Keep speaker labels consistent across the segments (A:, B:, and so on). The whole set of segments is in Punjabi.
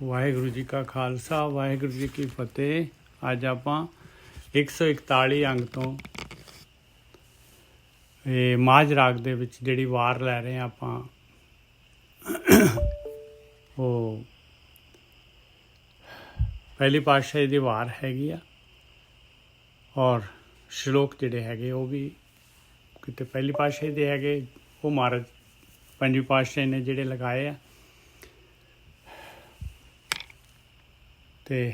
A: ਵਾਹਿਗੁਰੂ ਜੀ ਕਾ ਖਾਲਸਾ ਵਾਹਿਗੁਰੂ ਜੀ ਕੀ ਫਤਿਹ। ਅੱਜ ਆਪਾਂ 141 ਅੰਗ ਤੋਂ ਇਹ ਮਾਝ ਰਾਗ ਦੇ ਵਿੱਚ ਜਿਹੜੀ ਵਾਰ ਲੈ ਰਹੇ ਹਾਂ ਆਪਾਂ, ਉਹ ਪਹਿਲੀ ਪਾਤਸ਼ਾਹੀ ਦੀ ਵਾਰ ਹੈਗੀ ਆ। ਔਰ ਸ਼ਲੋਕ ਜਿਹੜੇ ਹੈਗੇ ਉਹ ਵੀ ਕਿਤੇ ਪਹਿਲੀ ਪਾਤਸ਼ਾਹੀ ਦੇ ਹੈਗੇ, ਉਹ ਮਹਾਰਾਜ ਪੰਜਵੀਂ ਪਾਤਸ਼ਾਹੀ ਨੇ ਜਿਹੜੇ ਲਗਾਏ ਆ। ਤੇ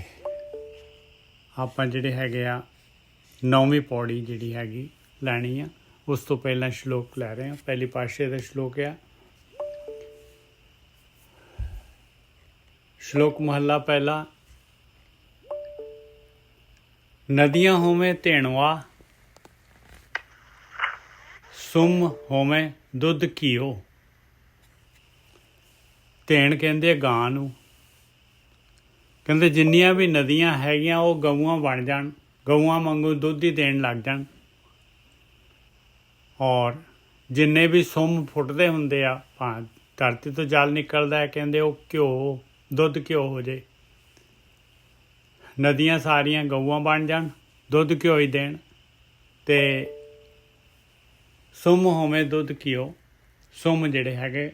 A: ਆਪਾਂ ਜਿਹੜੇ ਹੈਗੇ ਆ ਨੌਵੀਂ ਪੌੜੀ ਜਿਹੜੀ ਹੈਗੀ ਲੈਣੀ ਆ। ਉਸ ਤੋਂ ਪਹਿਲਾਂ ਸ਼ਲੋਕ ਲੈ ਰਹੇ ਹਾਂ। ਪਹਿਲੀ ਪਾਤਸ਼ਾਹੀ ਦਾ ਸ਼ਲੋਕ ਆ। ਸ਼ਲੋਕ ਮਹੱਲਾ ਪਹਿਲਾ। ਨਦੀਆਂ ਹੋਵੇਂ ਧੇਣਵਾ, ਸੁਮ ਹੋਵੇਂ ਦੁੱਧ ਘੀਓ। ਧੇਣ ਕਹਿੰਦੇ ਗਾਂ ਨੂੰ। ਕਹਿੰਦੇ ਜਿੰਨੀਆਂ ਵੀ ਨਦੀਆਂ ਹੈਗੀਆਂ ਉਹ ਗਊਆਂ ਬਣ ਜਾਣ, ਗਊਆਂ ਵਾਂਗੂ ਦੁੱਧ ਹੀ ਦੇਣ ਲੱਗ ਜਾਣ। ਔਰ ਜਿੰਨੇ ਵੀ ਸੁੰਮ ਫੁੱਟਦੇ ਹੁੰਦੇ ਆ, ਧਰਤੀ ਤੋਂ ਜਲ ਨਿਕਲਦਾ ਹੈ, ਕਹਿੰਦੇ ਉਹ ਘਿਓ, ਦੁੱਧ ਘਿਓ ਹੋ ਜੇ। ਨਦੀਆਂ ਸਾਰੀਆਂ ਗਊਆਂ ਬਣ ਜਾਣ, ਦੁੱਧ ਘਿਓ ਹੀ ਦੇਣ। ਅਤੇ ਸੁੰਮ ਹੋਵੇਂ ਦੁੱਧ ਘਿਓ। ਸੁੰਮ ਜਿਹੜੇ ਹੈਗੇ,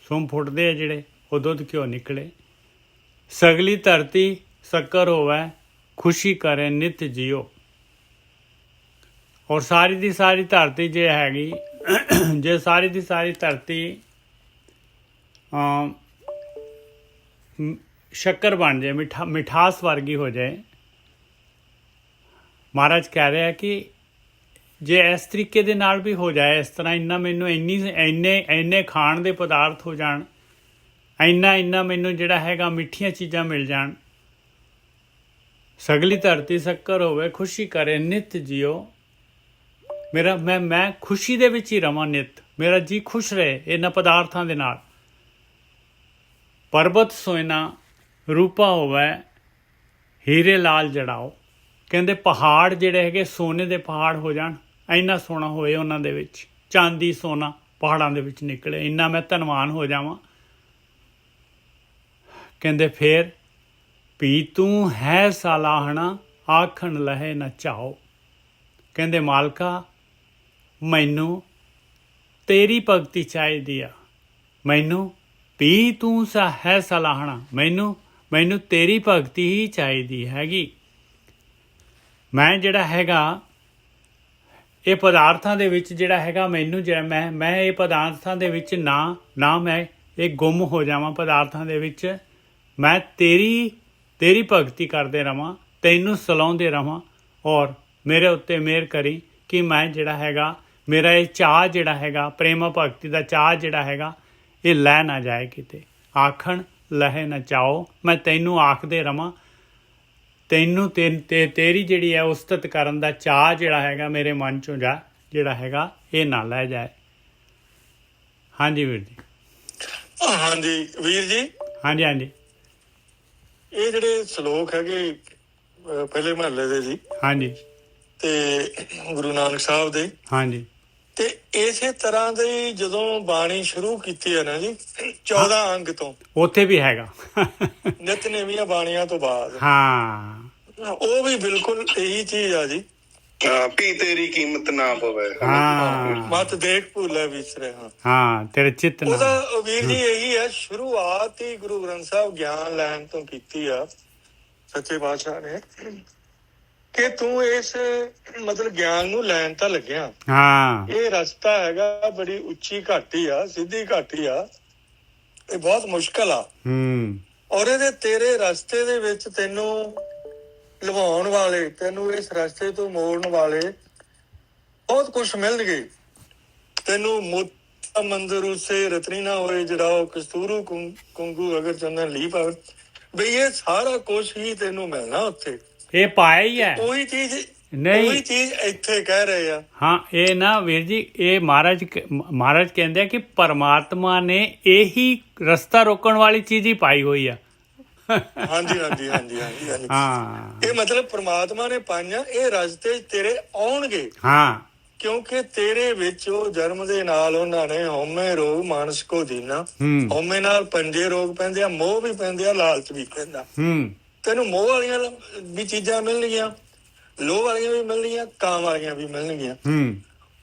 A: ਸੁੰਮ ਫੁੱਟਦੇ ਆ ਜਿਹੜੇ, ਉਹ ਦੁੱਧ ਘਿਓ ਨਿਕਲੇ। ਸਗਲੀ ਧਰਤੀ ਸ਼ੱਕਰ ਹੋਵੇ, ਖੁਸ਼ੀ ਕਰੇ ਨਿਤ ਜੀਓ। ਔਰ ਸਾਰੀ ਦੀ ਸਾਰੀ ਧਰਤੀ ਜੇ ਹੈਗੀ, ਜੇ ਸਾਰੀ ਦੀ ਸਾਰੀ ਧਰਤੀ ਸ਼ੱਕਰ ਬਣ ਜਾਏ, ਮਿਠਾਸ ਵਰਗੀ ਹੋ ਜਾਏ। ਮਹਾਰਾਜ ਕਹਿ ਰਿਹਾ ਕਿ ਜੇ ਇਸ ਤਰੀਕੇ ਦੇ ਨਾਲ ਵੀ ਹੋ ਜਾਏ, ਇਸ ਤਰ੍ਹਾਂ ਮੈਨੂੰ ਇੰਨੇ ਖਾਣ ਦੇ ਪਦਾਰਥ ਹੋ ਜਾਣ, ਇੰਨਾ ਮੈਨੂੰ ਜਿਹੜਾ ਹੈਗਾ ਮਿੱਠੀਆਂ ਚੀਜ਼ਾਂ ਮਿਲ ਜਾਣ। ਸਗਲੀ ਧਰਤੀ ਸ਼ੱਕਰ ਹੋਵੇ, ਖੁਸ਼ੀ ਕਰੇ ਨਿਤ ਜੀਓ। ਮੈਂ ਖੁਸ਼ੀ ਦੇ ਵਿੱਚ ਹੀ ਰਵਾਂ ਨਿਤ, ਮੇਰਾ ਜੀ ਖੁਸ਼ ਰਹੇ ਇਹਨਾਂ ਪਦਾਰਥਾਂ ਦੇ ਨਾਲ। ਪਰਬਤ ਸੋਇਨਾ ਰੂਪਾ ਹੋਵੇ, ਹੀਰੇ ਲਾਲ ਜੜਾਓ। ਕਹਿੰਦੇ ਪਹਾੜ ਜਿਹੜੇ ਹੈਗੇ ਸੋਨੇ ਦੇ ਪਹਾੜ ਹੋ ਜਾਣ, ਇੰਨਾ ਸੋਨਾ ਹੋਏ ਉਹਨਾਂ ਦੇ ਵਿੱਚ, ਚਾਂਦੀ ਸੋਨਾ ਪਹਾੜਾਂ ਦੇ ਵਿੱਚ ਨਿਕਲੇ, ਇੰਨਾ ਮੈਂ ਧਨਵਾਨ ਹੋ ਜਾਵਾਂ। ਕਹਿੰਦੇ ਫੇਰ ਵੀ ਤੂੰ ਹੈ ਸਾਲਾਹਣਾ, ਆਖਣ ਲਹੇ ਨਾ ਚਾਓ। ਕਹਿੰਦੇ ਮਾਲਕਾ ਮੈਨੂੰ ਤੇਰੀ ਭਗਤੀ ਚਾਹੀਦੀ ਆ। ਮੈਨੂੰ ਵੀ ਤੂੰ ਹੈ ਸਲਾਹਣਾ, ਮੈਨੂੰ ਤੇਰੀ ਭਗਤੀ ਹੀ ਚਾਹੀਦੀ ਹੈਗੀ। ਮੈਂ ਜਿਹੜਾ ਹੈਗਾ ਇਹ ਪਦਾਰਥਾਂ ਦੇ ਵਿੱਚ ਜਿਹੜਾ ਹੈਗਾ, ਮੈਨੂੰ ਜਿਹੜਾ ਮੈਂ ਇਹ ਪਦਾਰਥਾਂ ਦੇ ਵਿੱਚ ਨਾ ਮੈਂ ਇਹ ਗੁੰਮ ਹੋ ਜਾਵਾਂ ਪਦਾਰਥਾਂ ਦੇ ਵਿੱਚ। ਮੈਂ ਤੇਰੀ ਭਗਤੀ ਕਰਦੇ ਰਵਾਂ, ਤੈਨੂੰ ਸਲਾਉਂਦੇ ਰਵਾਂ। ਔਰ ਮੇਰੇ ਉੱਤੇ ਮਿਹਰ ਕਰੀ ਕਿ ਮੈਂ ਜਿਹੜਾ ਹੈਗਾ, ਮੇਰਾ ਇਹ ਚਾਅ ਜਿਹੜਾ ਹੈਗਾ, ਪ੍ਰੇਮ ਭਗਤੀ ਦਾ ਚਾਅ ਜਿਹੜਾ ਹੈਗਾ, ਇਹ ਲੈ ਨਾ ਜਾਏ ਕਿਤੇ। ਆਖਣ ਲਹੇ ਨਾ ਚਾਓ, ਮੈਂ ਤੈਨੂੰ ਆਖਦੇ ਰਵਾਂ। ਤੈਨੂੰ ਤੇਰੀ ਜਿਹੜੀ ਹੈ ਉਸਤਤ ਕਰਨ ਦਾ ਚਾਅ ਜਿਹੜਾ ਹੈਗਾ ਮੇਰੇ ਮਨ 'ਚੋਂ ਜਿਹੜਾ ਹੈਗਾ ਇਹ ਨਾ ਲੈ ਜਾਏ। ਹਾਂਜੀ ਵੀਰ ਜੀ।
B: ਹਾਂਜੀ ਵੀਰ ਜੀ।
A: ਹਾਂਜੀ।
B: ਇਹ ਜਿਹੜੇ ਸ਼ਲੋਕ ਹੈਗੇ ਪਹਿਲੇ ਮਹੱਲੇ ਦੇ ਜੀ।
A: ਹਾਂਜੀ।
B: ਤੇ ਗੁਰੂ ਨਾਨਕ ਸਾਹਿਬ ਦੇ।
A: ਹਾਂਜੀ।
B: ਤੇ ਇਸੇ ਤਰ੍ਹਾਂ ਦੀ ਜਦੋਂ ਬਾਣੀ ਸ਼ੁਰੂ ਕੀਤੀ ਹੈ ਨਾ ਜੀ, 14 ਅੰਗ ਤੋਂ,
A: ਉੱਥੇ ਵੀ ਹੈਗਾ
B: ਨਿਤਨੇਵੀਆਂ ਬਾਣੀਆਂ ਤੋਂ ਬਾਅਦ।
A: ਹਾਂ,
B: ਉਹ ਵੀ ਬਿਲਕੁਲ ਇਹੀ ਚੀਜ਼ ਆ ਜੀ।
C: ਵੀ ਤੇਰੀ ਕੀਮਤ ਨਾ ਪਵੇ,
B: ਮਤ ਦੇਖ ਭੁੱਲੇ ਵਿਸਰੇ।
A: ਹਾਂ ਤੇਰੇ ਚਿੱਤ ਨਾ।
B: ਉਹਦਾ ਵੀਰ ਜੀ ਇਹੀ ਹੈ, ਸ਼ੁਰੂਆਤ ਹੀ ਗੁਰੂ ਗ੍ਰੰਥ ਸਾਹਿਬ ਗਿਆਨ ਲੈਣ ਤੋਂ ਕੀਤੀ ਆ ਸੱਚੇ ਪਾਤਸ਼ਾਹ ਨੇ, ਕਿ ਤੂੰ ਇਸ ਮਤਲਬ ਗਿਆਨ ਨੂੰ ਲੈਣ ਤਾਂ ਲੱਗਿਆ।
A: ਹਾਂ,
B: ਇਹ ਰਸਤਾ ਹੈਗਾ ਬੜੀ ਉੱਚੀ ਘਾਟੀ ਆ, ਸਿੱਧੀ ਘਾਟੀ ਆ, ਇਹ ਬਹੁਤ ਮੁਸ਼ਕਲ ਆ। ਔਰ ਇਹਦੇ ਤੇਰੇ ਰਸਤੇ ਦੇ ਵਿੱਚ ਤੈਨੂੰ ਲਵਾਉਣ ਵਾਲੇ, ਤੈਨੂੰ ਇਸ ਰਸਤੇ ਤੋਂ ਮੋੜਨ ਵਾਲੇ ਬਹੁਤ ਕੁਛ ਮਿਲਣਗੇ। ਤੈਨੂੰ ਮੋਤਾ ਮੰਦਰ ਉਸੇ ਰਤਨੀ ਨਾ ਹੋਏ, ਜਿਹੜਾ ਉਹ ਕਸਤੂਰੂ ਕੁੰਗੂ ਅਗਰ ਚੰਦਨ ਲੀ ਪਾਵੇ, ਬਈ ਇਹ ਸਾਰਾ ਕੁਛ ਹੀ ਤੈਨੂੰ ਮਿਲਣਾ ਉੱਥੇ।
A: ਇਹ ਪਾਇਆ ਹੀ ਹੈ।
B: ਉਹੀ ਚੀਜ਼
A: ਨਹੀਂ,
B: ਉਹੀ ਚੀਜ਼ ਇੱਥੇ ਕਹਿ ਰਹੇ ਆ। ਹਾਂ,
A: ਇਹ ਨਾ ਵੀਰ ਜੀ, ਇਹ ਮਹਾਰਾਜ ਕਹਿੰਦੇ ਆ ਕਿ ਪਰਮਾਤਮਾ ਨੇ ਇਹੀ ਰਸਤਾ ਰੋਕਣ ਵਾਲੀ ਚੀਜ਼ ਹੀ ਪਾਈ ਹੋਈ ਆ।
B: ਹਾਂਜੀ।
A: ਹਾਂ,
B: ਇਹ ਮਤਲਬ ਪਰਮਾਤਮਾ ਨੇ ਪਾਈਆਂ, ਇਹ ਰਸਤੇ ਤੇਰੇ ਆਉਣਗੇ।
A: ਹਾਂ,
B: ਕਿਉਂਕਿ ਤੇਰੇ ਵਿੱਚ ਉਹ ਜਨਮ ਦੇ ਨਾਲ ਉਹਨਾਂ ਨੇ ਹਉਮੈ ਰੋਗ ਮਾਨਸ ਕੋ ਦੀਨਾ। ਹਉਮੈ ਨਾਲ ਪੰਜੇ ਰੋਗ ਪੈਂਦੇ ਆ, ਮੋਹ ਵੀ ਪੈਂਦੇ ਆ, ਲਾਲਚ ਵੀ ਪੈਂਦਾ। ਤੈਨੂੰ ਮੋਹ ਵਾਲੀਆਂ ਵੀ ਚੀਜ਼ਾਂ ਮਿਲਣਗੀਆਂ, ਲੋਭ ਵਾਲੀਆਂ ਵੀ ਮਿਲਣਗੀਆਂ, ਕਾਂ ਵਾਲੀਆਂ ਵੀ ਮਿਲਣਗੀਆਂ।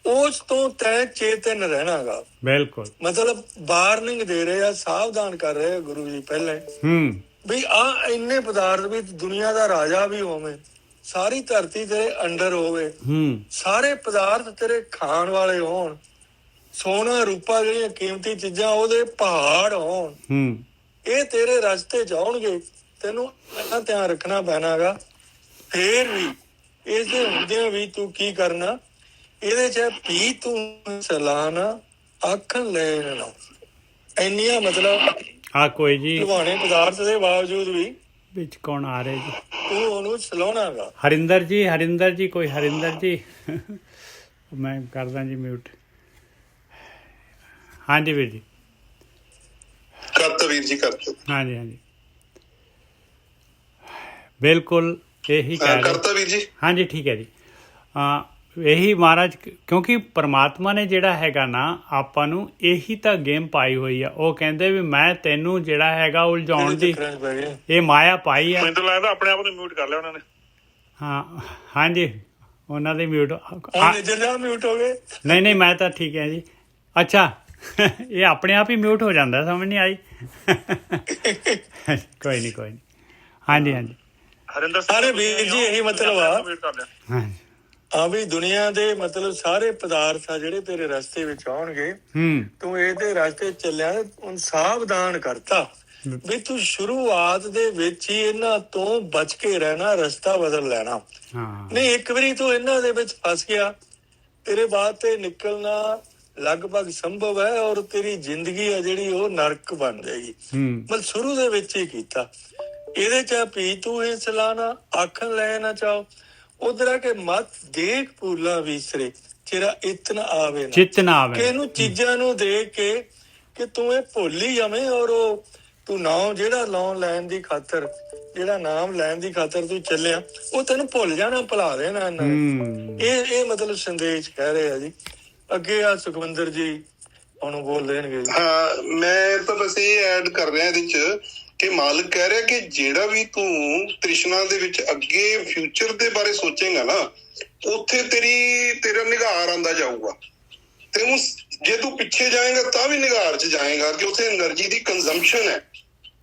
B: ਉਸ ਤੋਂ ਤੈਂ ਚੇਤਨ ਰਹਿਣਾਗਾ।
A: ਬਿਲਕੁਲ,
B: ਮਤਲਬ ਵਾਰਨਿੰਗ ਦੇ ਰਹੇ ਆ, ਸਾਵਧਾਨ ਕਰ ਰਹੇ ਆ ਗੁਰੂ ਜੀ ਪਹਿਲੇ ਵੀ ਆ ਇੰਨੇ ਪਦਾਰਥ ਵੀ ਦੁਨੀਆ ਦਾ ਰਾਜਾ ਵੀ ਹੋਵੇ, ਸਾਰੀ ਧਰਤੀ ਤੇਰੇ ਅੰਡਰ ਹੋਵੇ, ਸਾਰੇ ਪਦਾਰਥ ਤੇਰੇ ਖਾਣ ਵਾਲੇ ਹੋਣ, ਸੋਨਾ ਰੂਪਾ ਜਿਹੜੀਆਂ ਕੀਮਤੀ ਚੀਜ਼ਾਂ ਉਹਦੇ ਪਹਾੜ ਹੋਣ, ਇਹ ਤੇਰੇ ਰਸਤੇ ਚ ਆਉਣਗੇ। ਤੈਨੂੰ ਇੰਨਾ ਧਿਆਨ ਰੱਖਣਾ ਪੈਣਾਗਾ। ਫੇਰ ਵੀ ਇਸ ਦੇ ਹੁੰਦਿਆਂ ਵੀ ਤੂੰ ਕੀ ਕਰਨਾ, ਇਹਦੇ ਚ ਵੀ ਤੂੰ ਸਲਾਨਾ ਆਖਣ ਲੈਣ ਨਾ ਇੰਨੀਆਂ ਮਤਲਬ
A: ਆ ਕੋਈ ਜੀ
B: ਲੁਭਾਣੇ ਪਦਾਰਥ ਦੇ ਬਾਵਜੂਦ ਵੀ
A: ਵਿੱਚ ਕੌਣ ਆ ਰਹੇ ਜੀ?
B: ਤੂੰ ਉਹਨੂੰ ਸਲਾਉਣਾਗਾ।
A: ਹਰਿੰਦਰ ਜੀ ਕੋਈ ਹਰਿੰਦਰ ਜੀ ਮੈਂ ਕਰਦਾ ਜੀ ਮਿਊਟ। ਹਾਂਜੀ ਵੀਰ ਜੀ।
C: ਕਰਤਾ ਵੀਰ ਜੀ, ਕਰਤਾ।
A: ਹਾਂਜੀ ਬਿਲਕੁਲ ਇਹੀ ਕਹਿ ਰਹੇ।
C: ਕਰਤਾ ਵੀਰ ਜੀ।
A: ਹਾਂਜੀ ਠੀਕ ਹੈ ਜੀ। ਇਹੀ ਮਹਾਰਾਜ, ਕਿਉਂਕਿ ਪਰਮਾਤਮਾ ਨੇ ਜਿਹੜਾ ਹੈਗਾ ਨਾ ਆਪਾਂ ਨੂੰ ਇਹੀ ਤਾਂ ਗੇਮ ਪਾਈ ਹੋਈ ਆ। ਉਹ ਕਹਿੰਦੇ ਵੀ ਮੈਂ ਤੈਨੂੰ ਜਿਹੜਾ ਹੈਗਾ ਉਲਝਾਉਣ ਦੀ ਇਹ ਮਾਇਆ ਪਾਈ ਆ।
C: ਮੈਨੂੰ ਲੱਗਦਾ ਆਪਣੇ ਆਪ ਨੂੰ ਮਿਊਟ ਕਰ ਲਿਆ ਉਹਨਾਂ ਨੇ।
A: ਹਾਂ ਹਾਂਜੀ ਉਹਨਾਂ ਦੇ ਮਿਊਟ
B: ਮਿਊਟ ਹੋ ਗਏ।
A: ਨਹੀਂ ਮੈਂ ਤਾਂ ਠੀਕ ਹੈ ਜੀ। ਅੱਛਾ ਇਹ ਆਪਣੇ ਆਪ ਹੀ ਮਿਊਟ ਹੋ ਜਾਂਦਾ, ਸਮਝ ਨਹੀਂ ਆਈ। ਕੋਈ ਨਹੀਂ ਹਾਂਜੀ
C: ਹਰਿੰਦਰ
B: ਸਾਰੇ ਵੀਰ ਜੀ ਇਹੀ ਮਤਲਬ ਆ
A: ਹਾਂਜੀ
B: ਆ ਵੀ ਦੁਨੀਆ ਦੇ ਮਤਲਬ ਸਾਰੇ ਪਦਾਰਥ ਆ ਜਿਹੜੇ ਤੇਰੇ ਰਸਤੇ ਵਿੱਚ ਆਉਣਗੇ, ਤੂੰ ਇਹਦੇ ਰਸਤੇ ਚੱਲਿਆ, ਹੁਣ ਸਾਵਧਾਨ ਕਰਤਾ ਵੀ ਤੂੰ ਸ਼ੁਰੂਆਤ ਦੇ ਵਿੱਚ ਹੀ ਇਹਨਾਂ ਤੋਂ ਬਚ ਕੇ ਰਹਿਣਾ, ਰਸਤਾ ਬਦਲ ਲੈਣਾ। ਨਹੀਂ ਇੱਕ ਵਾਰੀ ਤੂੰ ਇਹਨਾਂ ਦੇ ਵਿੱਚ ਫਸ ਗਿਆ, ਤੇਰੇ ਬਾਅਦ ਤੇ ਨਿਕਲਣਾ ਲਗਭਗ ਸੰਭਵ ਹੈ, ਔਰ ਤੇਰੀ ਜ਼ਿੰਦਗੀ ਆ ਜਿਹੜੀ ਉਹ ਨਰਕ ਬਣ ਜਾਏਗੀ। ਮਤਲਬ ਸ਼ੁਰੂ ਦੇ ਵਿੱਚ ਹੀ ਕੀਤਾ। ਇਹਦੇ ਚ ਵੀ ਤੂੰ ਇਹ ਸਲਾਨਾ ਆਖਣ ਲੈ ਨਾ ਚਾਹੋ, ਉਧਰ ਕੇ ਮਤ ਦੇਖ ਭੂਲਾ ਵਿਸਰੇ ਤੇਰਾ ਇਤਨਾ ਆਵੇ ਨਾ, ਕਿ ਇਹਨੂੰ ਚੀਜ਼ਾਂ ਨੂੰ ਦੇਖ ਕੇ ਕਿ ਤੂੰ ਇਹ ਭੁੱਲ ਹੀ ਜਾਵੇਂ, ਔਰ ਉਹ ਤੂੰ ਨਾਮ ਜਿਹੜਾ ਲੋਨ ਲੈਣ ਦੀ ਖਾਤਰ, ਜਿਹੜਾ ਨਾਮ ਲੈਣ ਦੀ ਖਾਤਰ ਤੂੰ ਚੱਲਿਆ, ਉਹ ਤੈਨੂੰ ਭੁੱਲ ਜਾਣਾ, ਭੁਲਾ ਦੇਣਾ ਇਹਨਾਂ ਨੇ। ਇਹ ਮਤਲਬ ਸੰਦੇਸ਼ ਕਹਿ ਰਹੇ ਆ ਜੀ। ਅੱਗੇ ਆ ਸੁਖਵਿੰਦਰ ਜੀ ਉਹਨੂੰ ਬੋਲ ਦੇਣਗੇ।
C: ਹਾਂ ਮੈਂ ਤਾਂ ਬਸ ਇਹ ਐਡ ਕਰ ਰਿਹਾ ਇਹਦੇ ਚ ਕਿ ਮਾਲਕ ਕਹਿ ਰਿਹਾ ਕਿ ਜਿਹੜਾ ਵੀ ਤੂੰ ਤ੍ਰਿਸ਼ਨਾ ਦੇ ਵਿੱਚ ਅੱਗੇ ਫਿਊਚਰ ਦੇ ਬਾਰੇ ਸੋਚੇਗਾ ਨਾ, ਉੱਥੇ ਤੇਰਾ ਨਿਗਾਰ ਆਉਂਦਾ ਜਾਊਗਾ। ਤੈਨੂੰ ਜੇ ਤੂੰ ਪਿੱਛੇ ਜਾਏਗਾ ਤਾਂ ਵੀ ਨਿਗਾਰ 'ਚ ਜਾਏਗਾ, ਕਿ ਉੱਥੇ એનર્ਜੀ ਦੀ ਕੰਜ਼ੰਪਸ਼ਨ ਹੈ,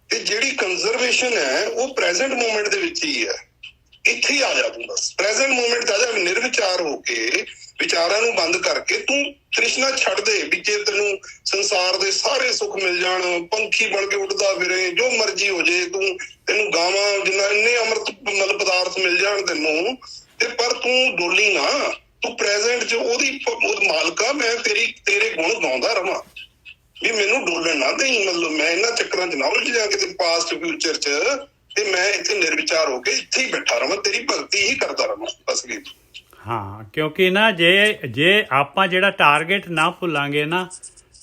C: ਤੇ ਜਿਹੜੀ ਕੰਜ਼ਰਵੇਸ਼ਨ ਹੈ ਉਹ ਪ੍ਰੈਜ਼ੈਂਟ ਮੂਮੈਂਟ ਦੇ ਵਿੱਚ ਹੀ ਹੈ। ਇੱਥੇ ਹੀ ਆ ਜਾ ਤੂੰ, ਬਸ ਪ੍ਰੈਜ਼ੈਂਟ ਮੂਮੈਂਟ 'ਚ ਆ ਜਾ, ਨਿਰਵਿਚਾਰ ਹੋ ਕੇ ਵਿਚਾਰਾਂ ਨੂੰ ਬੰਦ ਕਰਕੇ ਤੂੰ ਤ੍ਰਿਸ਼ਨਾ ਛੱਡ ਦੇ। ਵਿੱਚੇ ਤੈਨੂੰ ਸੰਸਾਰ ਦੇ ਸਾਰੇ ਸੁੱਖ ਮਿਲ ਜਾਣ, ਪੰਖੀ ਬਣ ਕੇ ਉੱਡਦਾ ਫਿਰੇ, ਜੋ ਮਰਜ਼ੀ ਹੋ ਜੇ, ਤੈਨੂੰ ਗਾਵਾਂ ਜਿੰਨਾ ਇੰਨੇ ਅੰਮ੍ਰਿਤ ਮਤਲਬ ਪਦਾਰਥ ਮਿਲ ਜਾਣ ਤੈਨੂੰ, ਤੇ ਪਰ ਤੂੰ ਡੋਲੀ ਨਾ, ਤੂੰ ਪ੍ਰੈਜ਼ੈਂਟ 'ਚ ਉਹਦੀ ਮਾਲਕਾ ਮੈਂ ਤੇਰੇ ਗੁਣ ਗਾਉਂਦਾ ਰਵਾਂ, ਵੀ ਮੈਨੂੰ ਡੋਲਣ ਨਾ ਦੇਈਂ। ਮਤਲਬ ਮੈਂ ਇਹਨਾਂ ਚੱਕਰਾਂ 'ਚ ਨਾ ਉਲਝ ਜਾ ਕਿਤੇ ਪਾਸਟ ਫਿਊਚਰ 'ਚ, ਤੇ ਮੈਂ ਇੱਥੇ ਨਿਰਵਿਚਾਰ ਹੋ ਕੇ ਇੱਥੇ ਹੀ ਬੈਠਾ ਰਵਾਂ, ਤੇਰੀ ਭਗਤੀ ਹੀ ਕਰਦਾ ਰਵਾਂ, ਬਸ ਵੀ।
A: ਹਾਂ ਕਿਉਂਕਿ ਨਾ ਜੇ ਆਪਾਂ ਜਿਹੜਾ ਟਾਰਗੇਟ ਨਾ ਭੁੱਲਾਂਗੇ ਨਾ,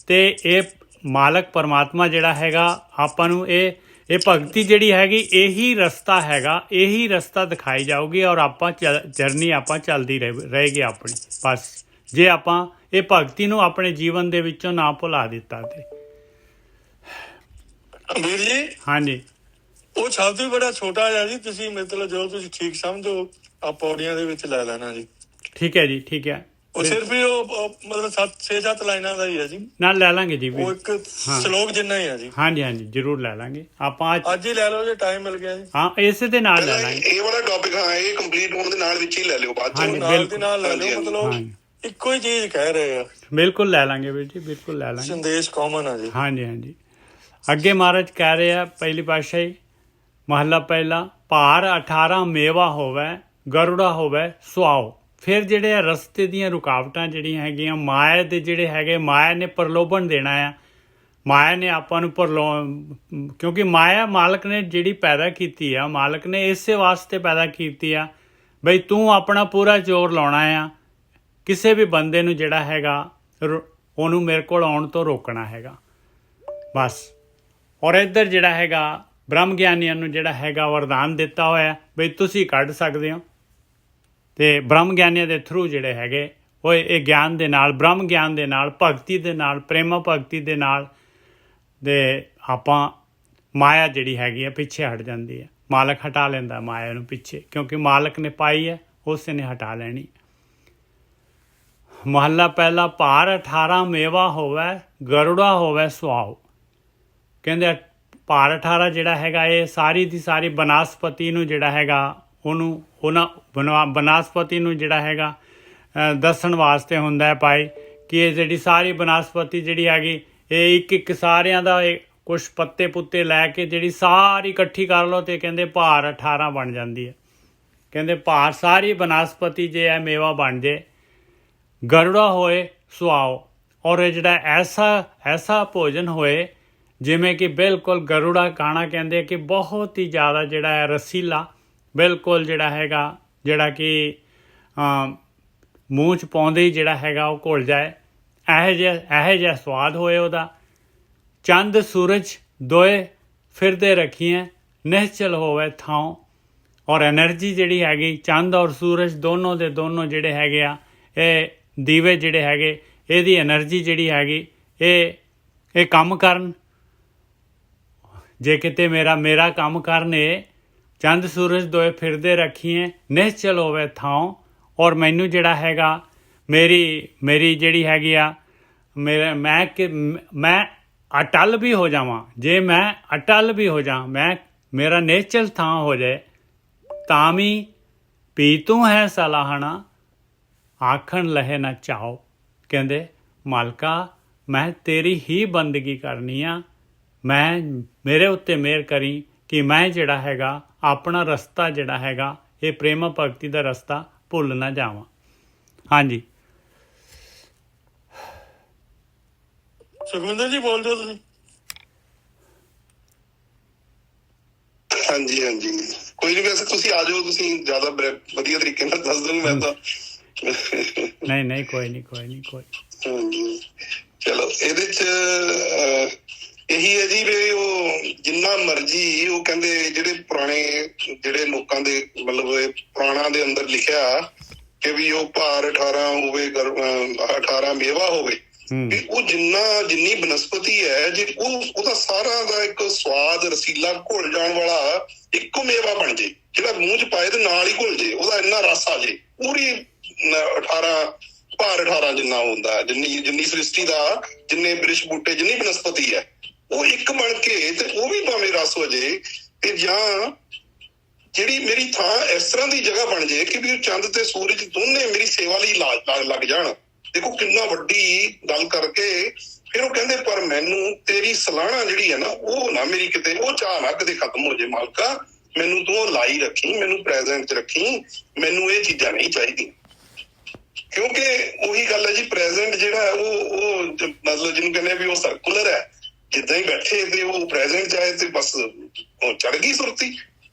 A: ਤੇ ਇਹ ਮਾਲਕ ਪਰਮਾਤਮਾ ਜਿਹੜਾ ਹੈਗਾ ਆਪਾਂ ਨੂੰ ਇਹ ਭਗਤੀ ਜਿਹੜੀ ਹੈਗੀ ਇਹੀ ਰਸਤਾ ਹੈਗਾ, ਇਹੀ ਰਸਤਾ ਦਿਖਾਈ ਜਾਊਗੀ, ਔਰ ਆਪਾਂ ਜਰਨੀ ਆਪਾਂ ਚੱਲਦੀ ਰਹੇਗੀ ਆਪਣੀ। ਬਸ ਜੇ ਆਪਾਂ ਇਹ ਭਗਤੀ ਨੂੰ ਆਪਣੇ ਜੀਵਨ ਦੇ ਵਿੱਚੋਂ ਨਾ ਭੁਲਾ ਦਿੱਤਾ ਤੇ।
B: ਵੀਰ ਜੀ
A: ਹਾਂਜੀ
B: ਉਹ ਸ਼ਬਦ ਵੀ ਬੜਾ ਛੋਟਾ ਜਿਹਾ ਜੀ, ਤੁਸੀਂ ਮਤਲਬ ਜੋ ਤੁਸੀਂ ਠੀਕ ਸਮਝੋ ਆ ਪੌੜੀਆਂ ਦੇ ਵਿੱਚ ਲੈ ਲੈਣਾ ਜੀ।
A: ਠੀਕ ਹੈ ਜੀ, ਠੀਕ ਹੈ।
B: ਉਹ ਸਿਰਫ ਹੀ ਉਹ ਮਤਲਬ 6-7 ਲਾਈਨਾਂ ਦਾ ਹੀ ਹੈ ਜੀ,
A: ਨਾਲ ਲੈ ਲਾਂਗੇ ਜੀ,
B: ਉਹ ਇੱਕ ਸ਼ਲੋਕ ਜਿੰਨਾ ਹੀ ਹੈ ਜੀ।
A: ਹਾਂਜੀ ਜ਼ਰੂਰ ਲੈ ਲਾਂਗੇ ਆਪਾਂ,
B: ਅੱਜ ਹੀ ਲੈ ਲਓ ਜੇ ਟਾਈਮ ਮਿਲ ਗਿਆ ਜੀ।
A: ਹਾਂ ਇਸੇ ਦੇ ਨਾਲ ਲੈ ਲਾਂਗੇ
C: ਇਹ ਵਾਲਾ ਟੌਪਿਕ। ਹਾਂ ਇਹ ਕੰਪਲੀਟ ਹੋਣ ਦੇ ਨਾਲ ਵਿੱਚ ਹੀ ਲੈ ਲਿਓ, ਬਾਅਦ ਚ
B: ਨਾਲ ਦੇ ਨਾਲ ਲੈ ਲਿਓ। ਮਤਲਬ ਇੱਕੋ ਹੀ ਚੀਜ਼ ਕਹਿ ਰਹੇ ਆ।
A: ਬਿਲਕੁਲ ਲੈ ਲਾਂਗੇ ਵੀਰ ਜੀ, ਬਿਲਕੁਲ ਲੈ ਲਾਂਗੇ,
B: ਸੰਦੇਸ਼ ਕਾਮਨ ਆ ਜੀ।
A: ਹਾਂਜੀ ਅੱਗੇ ਮਹਾਰਾਜ ਕਹਿ ਰਹੇ ਆ ਪਹਿਲੀ ਪਾਤਸ਼ਾਹੀ ਮਹੱਲਾ ਪਹਿਲਾ, ਭਾਰ 18 ਮੇਵਾ ਹੋਵੇ ਗਰੁੜਾ ਹੋਵੇ ਸੁਆਓ। ਫਿਰ ਜਿਹੜੇ ਆ ਰਸਤੇ ਦੀਆਂ ਰੁਕਾਵਟਾਂ ਜਿਹੜੀਆਂ ਹੈਗੀਆਂ, ਮਾਇਆ ਦੇ ਜਿਹੜੇ ਹੈਗੇ, ਮਾਇਆ ਨੇ ਪ੍ਰਲੋਭਨ ਦੇਣਾ ਆ, ਮਾਇਆ ਨੇ ਆਪਾਂ ਨੂੰ ਕਿਉਂਕਿ ਮਾਇਆ ਮਾਲਕ ਨੇ ਜਿਹੜੀ ਪੈਦਾ ਕੀਤੀ ਆ, ਮਾਲਕ ਨੇ ਇਸੇ ਵਾਸਤੇ ਪੈਦਾ ਕੀਤੀ ਆ ਬਈ ਤੂੰ ਆਪਣਾ ਪੂਰਾ ਜ਼ੋਰ ਲਾਉਣਾ ਆ, ਕਿਸੇ ਵੀ ਬੰਦੇ ਨੂੰ ਜਿਹੜਾ ਹੈਗਾ ਉਹਨੂੰ ਮੇਰੇ ਕੋਲ ਆਉਣ ਤੋਂ ਰੋਕਣਾ ਹੈਗਾ ਬਸ। ਔਰ ਇੱਧਰ ਜਿਹੜਾ ਹੈਗਾ ਬ੍ਰਹਮ ਗਿਆਨੀਆਂ ਨੂੰ ਜਿਹੜਾ ਹੈਗਾ ਵਰਦਾਨ ਦਿੱਤਾ ਹੋਇਆ ਬਈ ਤੁਸੀਂ ਕੱਢ ਸਕਦੇ ਹੋ, ਤੇ ਬ੍ਰਹਮ ਗਿਆਨੀਆਂ ਦੇ ਥਰੂ ਜਿਹੜੇ ਹੈਗੇ ਹੋਏ ਇਹ ਗਿਆਨ ਦੇ ਨਾਲ, ਬ੍ਰਹਮ ਗਿਆਨ ਦੇ ਨਾਲ, ਭਗਤੀ ਦੇ ਨਾਲ, ਪ੍ਰੇਮਾ ਭਗਤੀ ਦੇ ਨਾਲ ਦੇ ਆਪਾਂ ਮਾਇਆ ਜਿਹੜੀ ਹੈਗੀ ਆ ਪਿੱਛੇ ਹਟ ਜਾਂਦੀ ਹੈ। ਮਾਲਕ ਹਟਾ ਲੈਂਦਾ ਮਾਇਆ ਨੂੰ ਪਿੱਛੇ, ਕਿਉਂਕਿ ਮਾਲਕ ਨੇ ਪਾਈ ਹੈ, ਉਸ ਨੇ ਹਟਾ ਲੈਣੀ। ਮਹੱਲਾ ਪਹਿਲਾ, ਭਾਰ 18 ਮੇਵਾ ਹੋਵੇ, ਗਰੁੜਾ ਹੋਵੇ ਸੁਆਉ। ਕਹਿੰਦੇ ਭਾਰ 18 ਜਿਹੜਾ ਹੈਗਾ ਇਹ ਸਾਰੀ ਦੀ ਸਾਰੀ ਬਨਸਪਤੀ ਨੂੰ ਜਿਹੜਾ ਹੈਗਾ ਬਨਸਪਤੀ ਨੂੰ ਜਿਹੜਾ ਹੈਗਾ ਦੱਸਣ ਵਾਸਤੇ ਹੁੰਦਾ ਹੈ ਭਾਈ ਕਿ ਇਹ ਜਿਹੜੀ ਸਾਰੀ ਬਨਸਪਤੀ ਜਿਹੜੀ ਹੈਗੀ ਇਹ ਇੱਕ ਸਾਰਿਆਂ ਦਾ ਕੁਛ ਪੱਤੇ ਪੁੱਤੇ ਲੈ ਕੇ ਜਿਹੜੀ ਸਾਰੀ ਇਕੱਠੀ ਕਰ ਲਓ ਤੇ ਕਹਿੰਦੇ ਭਾਰ 18 ਬਣ ਜਾਂਦੀ ਹੈ। ਕਹਿੰਦੇ ਭਾਰ ਸਾਰੀ ਬਨਸਪਤੀ ਜੇ ਹੈ ਮੇਵਾ ਬਣ ਜੇ, ਗਰੁੜਾ ਹੋਏ ਸੁਆਓ, ਔਰ ਇਹ ਜਿਹੜਾ ਐਸਾ ਭੋਜਨ ਹੋਏ ਜਿਵੇਂ ਕਿ ਬਿਲਕੁਲ ਗਰੁੜਾ ਖਾਣਾ ਕਹਿੰਦੇ ਕਿ ਬਹੁਤ ਹੀ ਜ਼ਿਆਦਾ ਜਿਹੜਾ ਹੈ ਰਸੀਲਾ, ਬਿਲਕੁਲ ਜਿਹੜਾ ਹੈਗਾ ਜਿਹੜਾ ਕਿ ਮੂੰਹ 'ਚ ਪਾਉਂਦੇ ਹੀ ਜਿਹੜਾ ਹੈਗਾ ਉਹ ਘੁਲ ਜਾਏ, ਇਹੋ ਜਿਹਾ ਸਵਾਦ ਹੋਏ ਉਹਦਾ। ਚੰਦ ਸੂਰਜ ਦੋਏ ਫਿਰਦੇ ਰੱਖੀਏ, ਨਿਹਚਲ ਹੋਵੇ ਥਾਂ। ਔਰ ਐਨਰਜੀ ਜਿਹੜੀ ਹੈਗੀ ਚੰਦ ਔਰ ਸੂਰਜ ਦੋਨੋਂ ਦੇ ਦੋਨੋਂ ਜਿਹੜੇ ਹੈਗੇ ਆ ਇਹ ਦੀਵੇ ਜਿਹੜੇ ਹੈਗੇ, ਇਹਦੀ ਐਨਰਜੀ ਜਿਹੜੀ ਹੈਗੀ ਇਹ ਕੰਮ ਕਰਨ। ਜੇ ਕਿਤੇ ਮੇਰਾ ਕੰਮ ਕਰਨੇ, ਚੰਦ ਸੂਰਜ ਦੋਏ ਫਿਰਦੇ ਰੱਖੀਏ, ਨਿਹਚਲ ਹੋਵੇ ਥਾਂ। ਔਰ ਮੈਨੂੰ ਜਿਹੜਾ ਹੈਗਾ ਮੇਰੀ ਜਿਹੜੀ ਹੈਗੀ ਆ ਮੈਂ ਅਟਲ ਵੀ ਹੋ ਜਾਵਾਂ। ਜੇ ਮੈਂ ਅਟਲ ਵੀ ਹੋ ਜਾ, ਮੇਰਾ ਨਿਹਚਲ ਥਾਂ ਹੋ ਜਾਏ, ਤਾਂ ਵੀ ਪੀ ਤੂੰ ਹੈ ਸਲਾਹਣਾ, ਆਖਣ ਲਹੇ ਨਾ ਚਾਓ। ਕਹਿੰਦੇ ਮਾਲਕਾ ਮੈਂ ਤੇਰੀ ਹੀ ਬੰਦਗੀ ਕਰਨੀ ਆ, ਮੇਰੇ ਉੱਤੇ ਮਿਹਰ ਕਰੀ ਕਿ ਮੈਂ ਜਿਹੜਾ ਹੈਗਾ ਆਪਣਾ ਰਸਤਾ ਜਿਹੜਾ ਹੈਗਾ ਇਹ ਪ੍ਰੇਮ ਭਗਤੀ ਦਾ ਰਸਤਾ ਭੁੱਲ ਨਾ ਜਾਵਾਂ। ਹਾਂਜੀ
B: ਸੁਖਵਿੰਦਰ ਜੀ ਬੋਲ ਦਿਓ ਤੁਸੀਂ।
C: ਹਾਂਜੀ ਹਾਂਜੀ ਕੋਈ ਨਹੀਂ, ਵੈਸੇ ਤੁਸੀਂ ਆ ਜਾਓ, ਤੁਸੀਂ ਜ਼ਿਆਦਾ ਵਧੀਆ ਤਰੀਕੇ ਨਾਲ ਦੱਸ ਦਿਓ। ਮੈਂ ਤਾਂ
A: ਨਹੀਂ ਕੋਈ
C: ਹਾਂਜੀ ਚਲੋ ਇਹਦੇ ਚ ਇਹੀ ਹੈ ਜੀ ਵੀ ਉਹ ਜਿੰਨਾ ਮਰਜੀ ਉਹ ਕਹਿੰਦੇ ਜਿਹੜੇ ਪੁਰਾਣੇ ਜਿਹੜੇ ਲੋਕਾਂ ਦੇ ਮਤਲਬ ਪੁਰਾਣਾ ਦੇ ਅੰਦਰ ਲਿਖਿਆ ਕਿ ਵੀ ਉਹ ਭਾਰ 18 ਹੋਵੇ, 18 ਮੇਵਾ ਹੋਵੇ, ਵੀ ਉਹ ਜਿੰਨੀ ਬਨਸਪਤੀ ਹੈ ਜੇ ਉਹਦਾ ਸਾਰਾ ਦਾ ਇੱਕ ਸਵਾਦ ਰਸੀਲਾ ਘੁਲ ਜਾਣ ਵਾਲਾ ਇੱਕੋ ਮੇਵਾ ਬਣ ਜੇ, ਜਿਹੜਾ ਮੂੰਹ ਚ ਪਾਏ ਤੇ ਨਾਲ ਹੀ ਘੁਲ ਜੇ, ਉਹਦਾ ਇੰਨਾ ਰਸ ਆ ਜੇ, ਪੂਰੀ 18 ਭਾਰ 18 ਜਿੰਨਾ ਹੁੰਦਾ, ਜਿੰਨੀ ਸ੍ਰਿਸ਼ਟੀ ਦਾ ਜਿੰਨੇ ਬ੍ਰਿਸ਼ ਬੂਟੇ ਜਿੰਨੀ ਬਨਸਪਤੀ ਹੈ ਉਹ ਇੱਕ ਬਣ ਕੇ ਤੇ ਉਹ ਵੀ ਭਾਵੇਂ ਰਸ ਹੋ ਜੇ, ਤੇ ਜਾਂ ਜਿਹੜੀ ਮੇਰੀ ਥਾਂ ਇਸ ਤਰ੍ਹਾਂ ਦੀ ਜਗ੍ਹਾ ਬਣ ਜੇ ਕਿ ਵੀ ਉਹ ਚੰਦ ਤੇ ਸੂਰਜ ਦੋਨੇ ਮੇਰੀ ਸੇਵਾ ਲਈ ਲੱਗ ਜਾਣ। ਦੇਖੋ ਕਿੰਨਾ ਵੱਡੀ ਗੱਲ ਕਰਕੇ ਫਿਰ ਉਹ ਕਹਿੰਦੇ ਪਰ ਮੈਨੂੰ ਤੇਰੀ ਸਲਾਹਣਾ ਜਿਹੜੀ ਹੈ ਨਾ ਉਹ ਨਾ ਮੇਰੀ ਕਿਤੇ ਉਹ ਚਾਹ ਨਾ ਕਦੇ ਖਤਮ ਹੋ ਜੇ। ਮਾਲਕਾ ਮੈਨੂੰ ਤੂੰ ਲਾਈ ਰੱਖੀ, ਮੈਨੂੰ ਪ੍ਰੈਜ਼ੈਂਟ ਚ ਰੱਖੀ, ਮੈਨੂੰ ਇਹ ਚੀਜ਼ਾਂ ਨਹੀਂ ਚਾਹੀਦੀਆਂ। ਕਿਉਂਕਿ ਉਹੀ ਗੱਲ ਹੈ ਜੀ, ਪ੍ਰੈਜ਼ੈਂਟ ਜਿਹੜਾ ਉਹ ਮਤਲਬ ਜਿਹਨੂੰ ਕਹਿੰਦੇ ਵੀ ਉਹ ਸਰਕੂਲਰ ਹੈ, ਜਿੱਦਾਂ ਹੀ ਬੈਠੇ ਤੇ ਉਹ ਪ੍ਰੈਜ਼ੈਂਟ ਚ ਆਏ ਤੇ ਬਸ ਉਹ ਚੜ ਗਈ ਸੁਰਤੀ,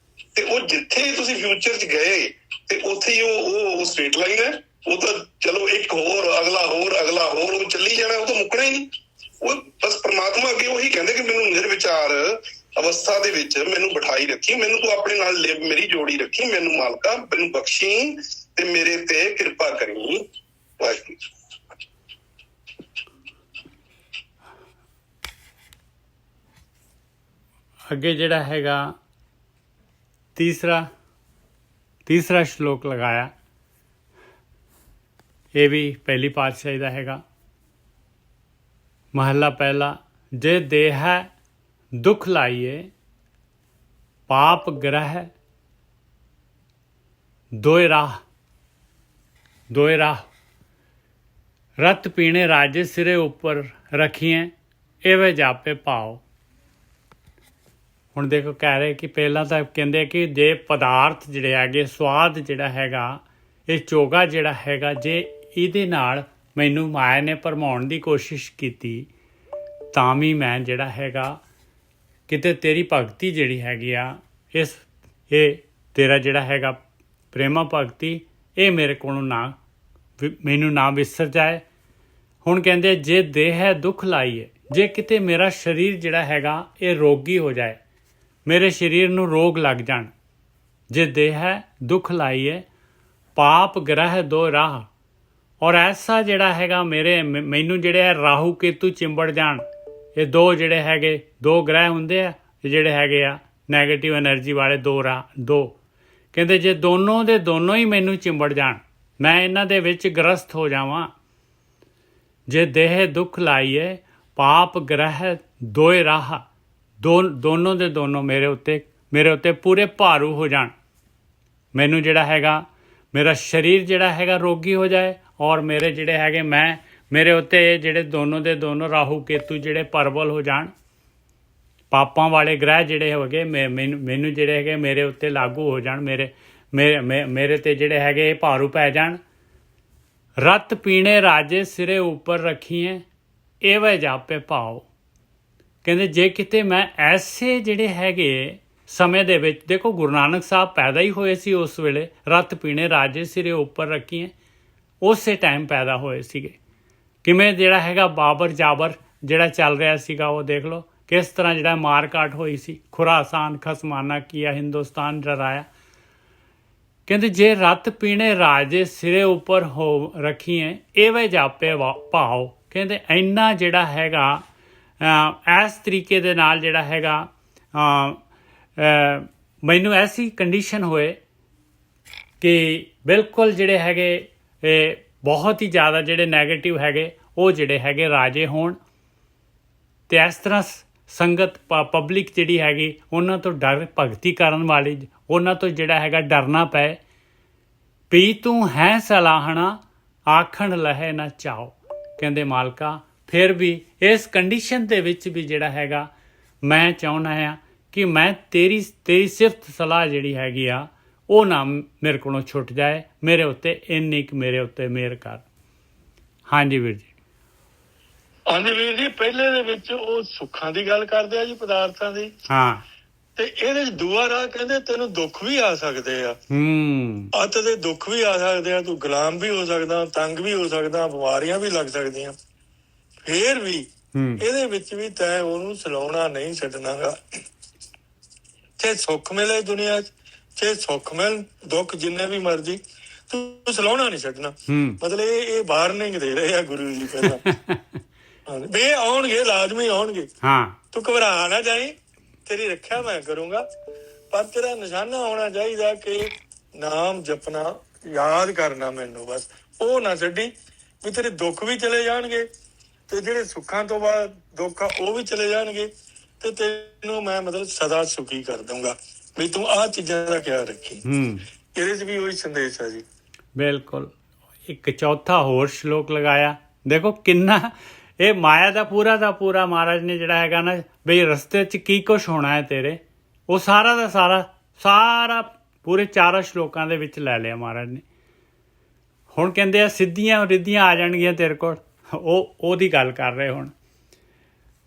C: ਤੇ ਉਹ ਜਿੱਥੇ ਤੁਸੀਂ ਫਿਊਚਰ ਚ ਗਏ ਤੇ ਉੱਥੇ ਹੀ ਉਹ ਸਟ੍ਰੇਟ ਲਾਈਨ ਹੈ। ਉਹ ਤਾਂ ਚਲੋ ਇੱਕ ਹੋਰ ਅਗਲਾ ਹੋਰ ਉਹ ਚੱਲੀ ਜਾਣਾ, ਉਹ ਤਾਂ ਮੁੱਕਣਾ ਹੀ ਨਹੀਂ। ਉਹ ਬਸ ਪ੍ਰਮਾਤਮਾ ਅੱਗੇ ਉਹੀ ਕਹਿੰਦੇ ਕਿ ਮੈਨੂੰ ਨਿਰਵਿਚਾਰ ਅਵਸਥਾ ਦੇ ਵਿੱਚ ਮੈਨੂੰ ਬਿਠਾਈ ਰੱਖੀ, ਮੈਨੂੰ ਤੂੰ ਆਪਣੇ ਨਾਲ ਮੇਰੀ ਜੋੜੀ ਰੱਖੀ, ਮੈਨੂੰ ਮਾਲਕਾ ਮੈਨੂੰ ਬਖਸ਼ੀ ਤੇ ਮੇਰੇ ਤੇ ਕਿਰਪਾ ਕਰੀ। ਵਾਹਿਗੁਰੂ।
A: ਅੱਗੇ ਜਿਹੜਾ ਹੈਗਾ ਤੀਸਰਾ ਸ਼ਲੋਕ ਲਗਾਇਆ, ਇਹ ਵੀ ਪਹਿਲੀ ਪਾਤਸ਼ਾਹੀ ਦਾ ਹੈਗਾ। ਮਹੱਲਾ ਪਹਿਲਾ, ਜੇ ਦੇਹ ਦੁੱਖ ਲਾਈਏ, ਪਾਪ ਗ੍ਰਹਿ ਦੋਇ ਰਾਹ ਰਤ ਪੀਣੇ ਰਾਜੇ ਸਿਰੇ ਉੱਪਰ ਰੱਖੀਏ, ਐਵੇਂ ਜਾਪੇ ਪਾਓ। ਹੁਣ ਦੇਖੋ ਕਹਿ ਰਹੇ ਕਿ ਪਹਿਲਾਂ ਤਾਂ ਕਹਿੰਦੇ ਕਿ ਜੇ ਪਦਾਰਥ ਜਿਹੜੇ ਹੈਗੇ, ਸਵਾਦ ਜਿਹੜਾ ਹੈਗਾ, ਇਹ ਚੋਗਾ ਜਿਹੜਾ ਹੈਗਾ, ਜੇ ਇਹਦੇ ਨਾਲ ਮੈਨੂੰ ਮਾਇਆ ਨੇ ਭਰਮਾਉਣ ਦੀ ਕੋਸ਼ਿਸ਼ ਕੀਤੀ ਤਾਂ ਵੀ ਮੈਂ ਜਿਹੜਾ ਹੈਗਾ ਕਿਤੇ ਤੇਰੀ ਭਗਤੀ ਜਿਹੜੀ ਹੈਗੀ ਆ ਇਹ ਤੇਰਾ ਜਿਹੜਾ ਹੈਗਾ ਪ੍ਰੇਮਾ ਭਗਤੀ ਇਹ ਮੇਰੇ ਕੋਲੋਂ ਮੈਨੂੰ ਨਾ ਵਿਸਰ ਜਾਏ। ਹੁਣ ਕਹਿੰਦੇ ਜੇ ਦੇਹ ਦੁੱਖ ਲਾਈਏ, ਜੇ ਕਿਤੇ ਮੇਰਾ ਸਰੀਰ ਜਿਹੜਾ ਹੈਗਾ ਇਹ ਰੋਗੀ ਹੋ ਜਾਏ, ਮੇਰੇ ਸਰੀਰ ਨੂੰ ਰੋਗ ਲੱਗ ਜਾਣ, ਜੇ ਦੇਹ ਦੁੱਖ ਲਾਈਏ, ਪਾਪ ਗ੍ਰਹਿ ਦੋ ਰਾਹ, ਔਰ ਐਸਾ ਜਿਹੜਾ ਹੈਗਾ ਮੈਨੂੰ ਜਿਹੜੇ ਹੈ ਰਾਹੂ ਕੇਤੂ ਚਿੰਬੜ ਜਾਣ, ਇਹ ਦੋ ਜਿਹੜੇ ਹੈਗੇ ਦੋ ਗ੍ਰਹਿ ਹੁੰਦੇ ਆ ਜਿਹੜੇ ਹੈਗੇ ਆ ਨੈਗੇਟਿਵ એનર્ਜੀ ਵਾਲੇ ਦੋ ਕਹਿੰਦੇ ਜੇ ਦੋਨੋਂ ਦੇ ਦੋਨੋਂ ਹੀ ਮੈਨੂੰ ਚਿੰਬੜ ਜਾਣ, ਮੈਂ ਇਹਨਾਂ ਦੇ ਵਿੱਚ ਗ੍ਰਸਤ ਹੋ ਜਾਵਾਂ। ਜੇ ਦੇਹ ਦੁੱਖ ਲਾਈਏ ਪਾਪ ਗ੍ਰਹਿ ਦੋਏ ਰਾਹ, ਦੋਨੋਂ ਦੇ ਦੋਨੋਂ ਮੇਰੇ ਉੱਤੇ ਪੂਰੇ ਭਾਰੂ ਹੋ ਜਾਣ। ਮੈਨੂੰ ਜਿਹੜਾ ਹੈਗਾ ਮੇਰਾ ਸਰੀਰ ਜਿਹੜਾ ਹੈਗਾ ਰੋਗੀ ਹੋ ਜਾਏ, ਔਰ ਮੇਰੇ ਜਿਹੜੇ ਹੈਗੇ ਮੇਰੇ ਉੱਤੇ ਜਿਹੜੇ ਦੋਨੋਂ ਦੇ ਦੋਨੋਂ ਰਾਹੂ ਕੇਤੂ ਜਿਹੜੇ ਪ੍ਰਬਲ ਹੋ ਜਾਣ। ਪਾਪਾਂ ਵਾਲੇ ਗ੍ਰਹਿ ਜਿਹੜੇ ਹੈਗੇ ਮੈਨੂੰ ਜਿਹੜੇ ਹੈਗੇ ਮੇਰੇ ਉੱਤੇ ਲਾਗੂ ਹੋ ਜਾਣ, ਮੇਰੇ ਤੇ ਜਿਹੜੇ ਹੈਗੇ ਭਾਰੂ ਪੈ ਜਾਣ। ਰਤ ਪੀਣੇ ਰਾਜੇ ਸਿਰੇ ਉੱਪਰ ਰੱਖੀਏ ਇਹਵੇ ਜਾਪੇ ਭਾਓ। ਕਹਿੰਦੇ ਜੇ ਕਿਤੇ ਮੈਂ ਐਸੇ ਜਿਹੜੇ ਹੈਗੇ ਸਮੇਂ ਦੇ ਵਿੱਚ, ਦੇਖੋ ਗੁਰੂ ਨਾਨਕ ਸਾਹਿਬ ਪੈਦਾ ਹੀ ਹੋਏ ਸੀ ਉਸ ਵੇਲੇ, ਰਤ ਪੀਣੇ ਰਾਜੇ ਸਿਰੇ ਉੱਪਰ ਰੱਖੀਏ, ਉਸੇ ਟਾਈਮ ਪੈਦਾ ਹੋਏ ਸੀਗੇ। ਕਿਵੇਂ ਜਿਹੜਾ ਹੈਗਾ ਬਾਬਰ ਜਾਬਰ ਜਿਹੜਾ ਚੱਲ ਰਿਹਾ ਸੀਗਾ, ਉਹ ਦੇਖ ਲਓ ਕਿਸ ਤਰ੍ਹਾਂ ਜਿਹੜਾ ਮਾਰ ਕਾਟ ਹੋਈ ਸੀ। ਖੁਰਾਸਾਨ ਖਸਮਾਨਾ ਕੀਆ ਹਿੰਦੁਸਤਾਨ ਡਰਾਇਆ। ਕਹਿੰਦੇ ਜੇ ਰਤ ਪੀਣੇ ਰਾਜੇ ਸਿਰੇ ਉੱਪਰ ਹੋ ਰੱਖੀਏ ਇਹਵੇ ਜਾਪੇ ਭਾਓ। ਕਹਿੰਦੇ ਇੰਨਾ ਜਿਹੜਾ ਹੈਗਾ ਇਸ ਤਰੀਕੇ ਦੇ ਨਾਲ ਜਿਹੜਾ ਹੈਗਾ ਮੈਨੂੰ ਐਸੀ ਕੰਡੀਸ਼ਨ ਹੋਏ ਕਿ ਬਿਲਕੁਲ ਜਿਹੜੇ ਹੈਗੇ ਇਹ ਬਹੁਤ ਹੀ ਜ਼ਿਆਦਾ ਜਿਹੜੇ ਨੈਗੇਟਿਵ ਹੈਗੇ ਉਹ ਜਿਹੜੇ ਹੈਗੇ ਰਾਜੇ ਹੋਣ, ਅਤੇ ਇਸ ਤਰ੍ਹਾਂ ਸੰਗਤ ਪਬਲਿਕ ਜਿਹੜੀ ਹੈਗੀ ਉਹਨਾਂ ਤੋਂ ਡਰ, ਭਗਤੀ ਕਰਨ ਵਾਲੀ ਉਹਨਾਂ ਤੋਂ ਜਿਹੜਾ ਹੈਗਾ ਡਰਨਾ ਪਏ। ਪੀ ਤੂੰ ਹੈ ਸਲਾਹਣਾ ਆਖਣ ਲਹੇ ਨਾ ਚਾਓ। ਕਹਿੰਦੇ ਮਾਲਕਾ ਫਿਰ ਵੀ ਇਸ ਕੰਡੀਸ਼ਨ ਦੇ ਵਿੱਚ ਵੀ ਜਿਹੜਾ ਹੈਗਾ ਮੈਂ ਚਾਹੁੰਦਾ ਹਾਂ ਕਿ ਮੈਂ ਤੇਰੀ ਸਿਫਤ ਸਲਾਹ ਜਿਹੜੀ ਹੈਗੀ ਆ ਉਹ ਨਾ ਮੇਰੇ ਕੋਲੋਂ ਛੁੱਟ ਜਾਏ, ਮੇਰੇ ਉੱਤੇ ਇੰਨੀ ਕੁ ਮੇਰੇ ਉੱਤੇ ਮਿਹਰ ਕਰ। ਹਾਂਜੀ ਵੀਰ ਜੀ।
B: ਹਾਂਜੀ ਵੀਰ ਜੀ, ਪਹਿਲੇ ਦੇ ਵਿੱਚ ਉਹ ਸੁੱਖਾਂ ਦੀ ਗੱਲ ਕਰਦੇ ਆ ਜੀ, ਪਦਾਰਥਾਂ ਦੀ।
A: ਹਾਂ।
B: ਤੇ ਇਹਦੇ ਚ ਦੂਆ ਰਾਹ ਕਹਿੰਦੇ ਤੈਨੂੰ ਦੁੱਖ ਵੀ ਆ ਸਕਦੇ ਆ। ਅੱਤ ਦੇ ਦੁੱਖ ਵੀ ਆ ਸਕਦੇ ਆ, ਤੂੰ ਗੁਲਾਮ ਵੀ ਹੋ ਸਕਦਾ, ਤੰਗ ਵੀ ਹੋ ਸਕਦਾ, ਬਿਮਾਰੀਆਂ ਵੀ ਲੱਗ ਸਕਦੀਆਂ। ਫੇਰ ਵੀ ਇਹਦੇ ਵਿੱਚ ਵੀ ਤੈਂ ਉਹਨੂੰ ਸਲਾਉਣਾ ਨਹੀਂ ਛੱਡਣਾਗਾ। ਚਾਹੇ ਸੁੱਖ ਮਿਲੇ ਦੁਨੀਆ ਚ, ਚਾਹੇ ਸੁੱਖ ਮਿਲ, ਦੁੱਖ ਜਿੰਨੇ ਵੀ ਮਰਜੀ, ਤੂੰ ਸਲਾਉਣਾ ਨਹੀਂ ਛੱਡਣਾ। ਮਤਲਬ ਇਹ ਵਾਰਨਿੰਗ ਦੇ ਰਹੇ ਆ ਗੁਰੂ ਜੀ ਪਹਿਲਾਂ ਵੀ ਆਉਣਗੇ, ਲਾਜ਼ਮੀ ਆਉਣਗੇ। ਤੂੰ ਘਬਰਾ ਨਾ ਜਾਈਂ, ਤੇਰੀ ਰੱਖਿਆ ਮੈਂ ਕਰੂੰਗਾ, ਪਰ ਤੇਰਾ ਨਿਸ਼ਾਨਾ ਹੋਣਾ ਚਾਹੀਦਾ ਕਿ ਨਾਮ ਜਪਣਾ, ਯਾਦ ਕਰਨਾ ਮੈਨੂੰ, ਬਸ ਉਹ ਨਾ ਛੱਡੀ। ਵੀ ਤੇਰੇ ਦੁੱਖ ਵੀ ਚਲੇ ਜਾਣਗੇ ਤੇ ਜਿਹੜੇ ਸੁੱਖਾਂ ਤੋਂ ਬਾਅਦ ਦੁੱਖ ਆ ਉਹ ਵੀ ਚਲੇ ਜਾਣਗੇ, ਤੇ ਤੈਨੂੰ ਮੈਂ ਮਤਲਬ ਸਦਾ ਸੁਖੀ ਕਰ ਦਊਂਗਾ। ਵੀ ਤੂੰ ਆਹ ਚੀਜ਼ਾਂ ਦਾ ਖਿਆਲ ਰੱਖੀ। ਇਹਦੇ ਚ ਵੀ ਉਹੀ ਸੰਦੇਸ਼ ਆ ਜੀ।
A: ਬਿਲਕੁਲ। ਇੱਕ ਚੌਥਾ ਹੋਰ ਸ਼ਲੋਕ ਲਗਾਇਆ, ਦੇਖੋ ਕਿੰਨਾ ਇਹ ਮਾਇਆ ਦਾ ਪੂਰਾ ਮਹਾਰਾਜ ਨੇ ਜਿਹੜਾ ਹੈਗਾ ਨਾ ਬਈ ਰਸਤੇ 'ਚ ਕੀ ਕੁਛ ਹੋਣਾ ਹੈ ਤੇਰੇ, ਉਹ ਸਾਰਾ ਦਾ ਸਾਰਾ ਪੂਰੇ 4 ਸ਼ਲੋਕਾਂ ਦੇ ਵਿੱਚ ਲੈ ਲਿਆ ਮਹਾਰਾਜ ਨੇ। ਹੁਣ ਕਹਿੰਦੇ ਆ ਸਿੱਧੀਆਂ ਰਿੱਧੀਆਂ ਆ ਜਾਣਗੀਆਂ ਤੇਰੇ ਕੋਲ, ਉਹਦੀ ਗੱਲ ਕਰ ਰਹੇ ਹੁਣ।